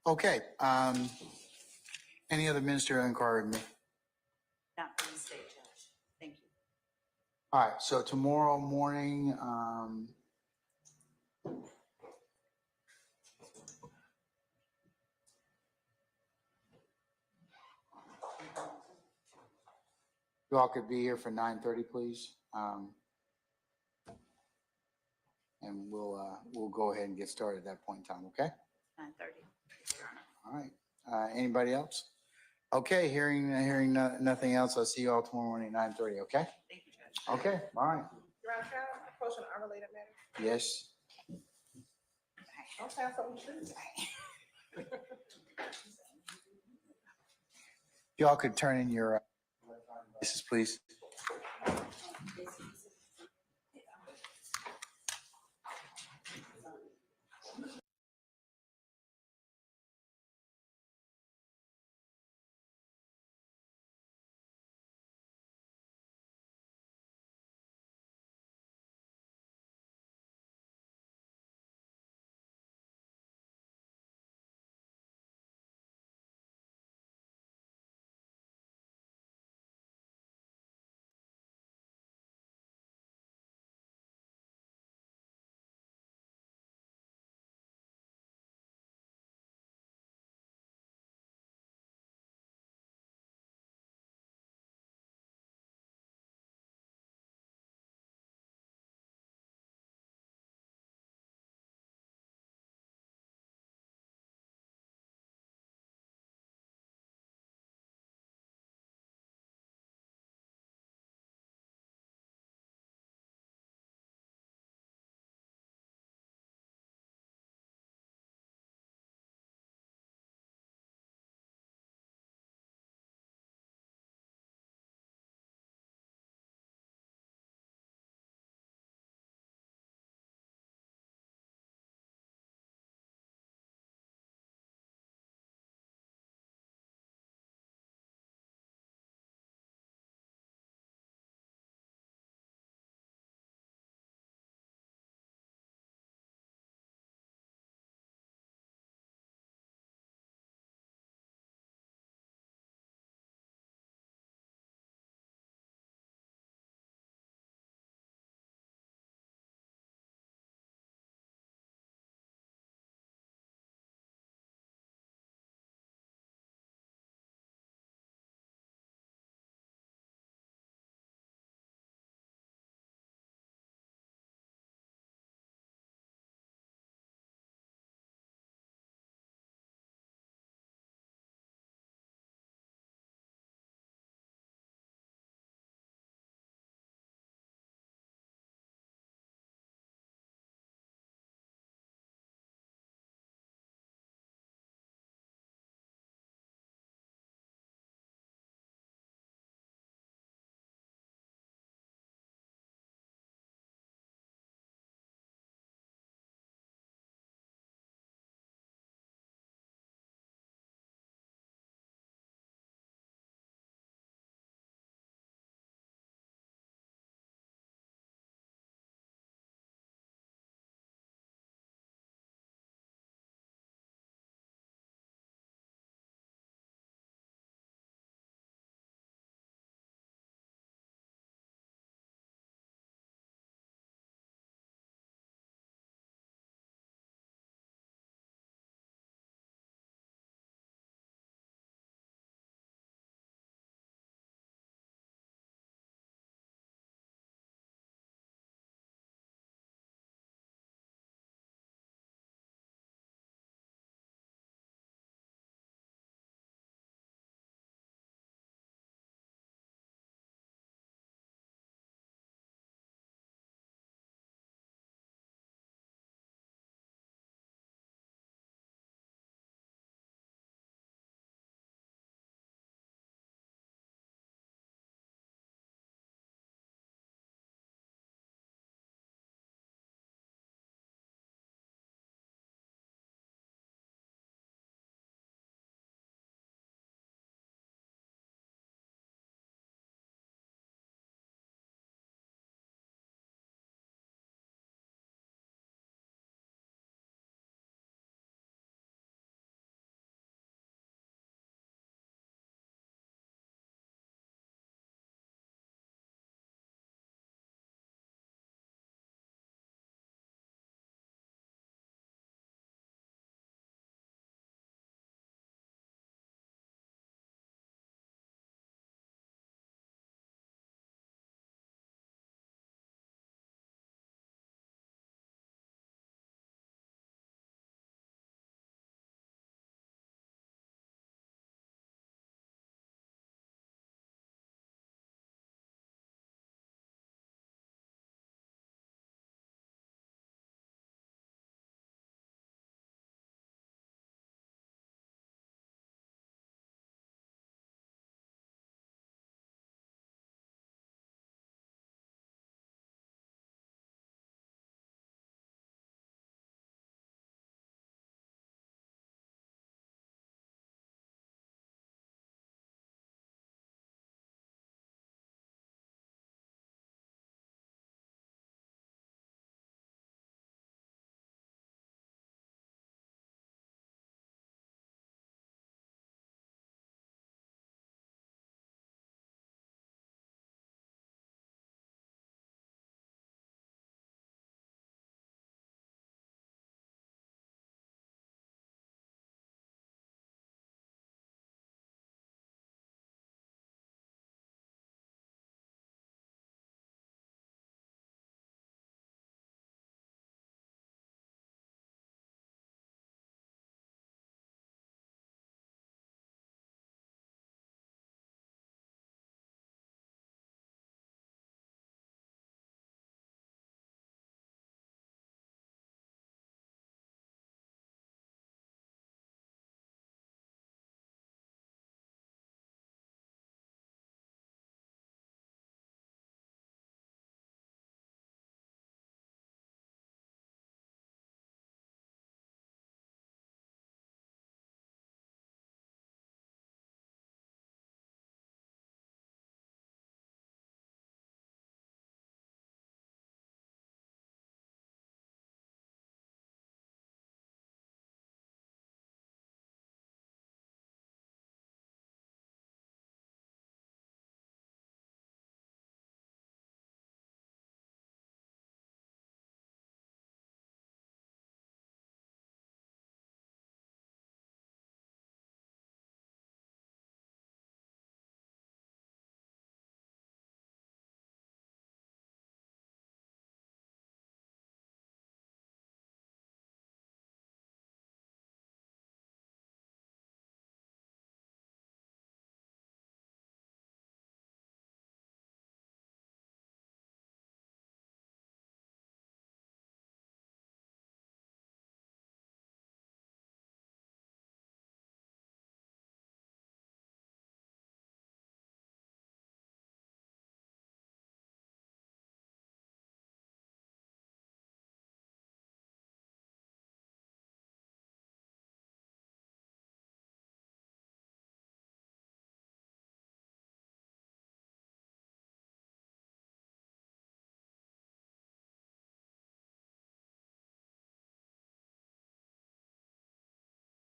Okay, any other ministerial inquiry with me? Not from the state judge. Thank you. All right, so tomorrow morning, you all could be here for 9:30, please. And we'll go ahead and get started at that point in time, okay? 9:30. All right, anybody else? Okay, hearing nothing else, I'll see you all tomorrow morning at 9:30, okay? Thank you, Judge. Okay, all right, Your Honor, can I approach an unrelated matter? yes. Don't have something true. Y'all could turn in your devices, please.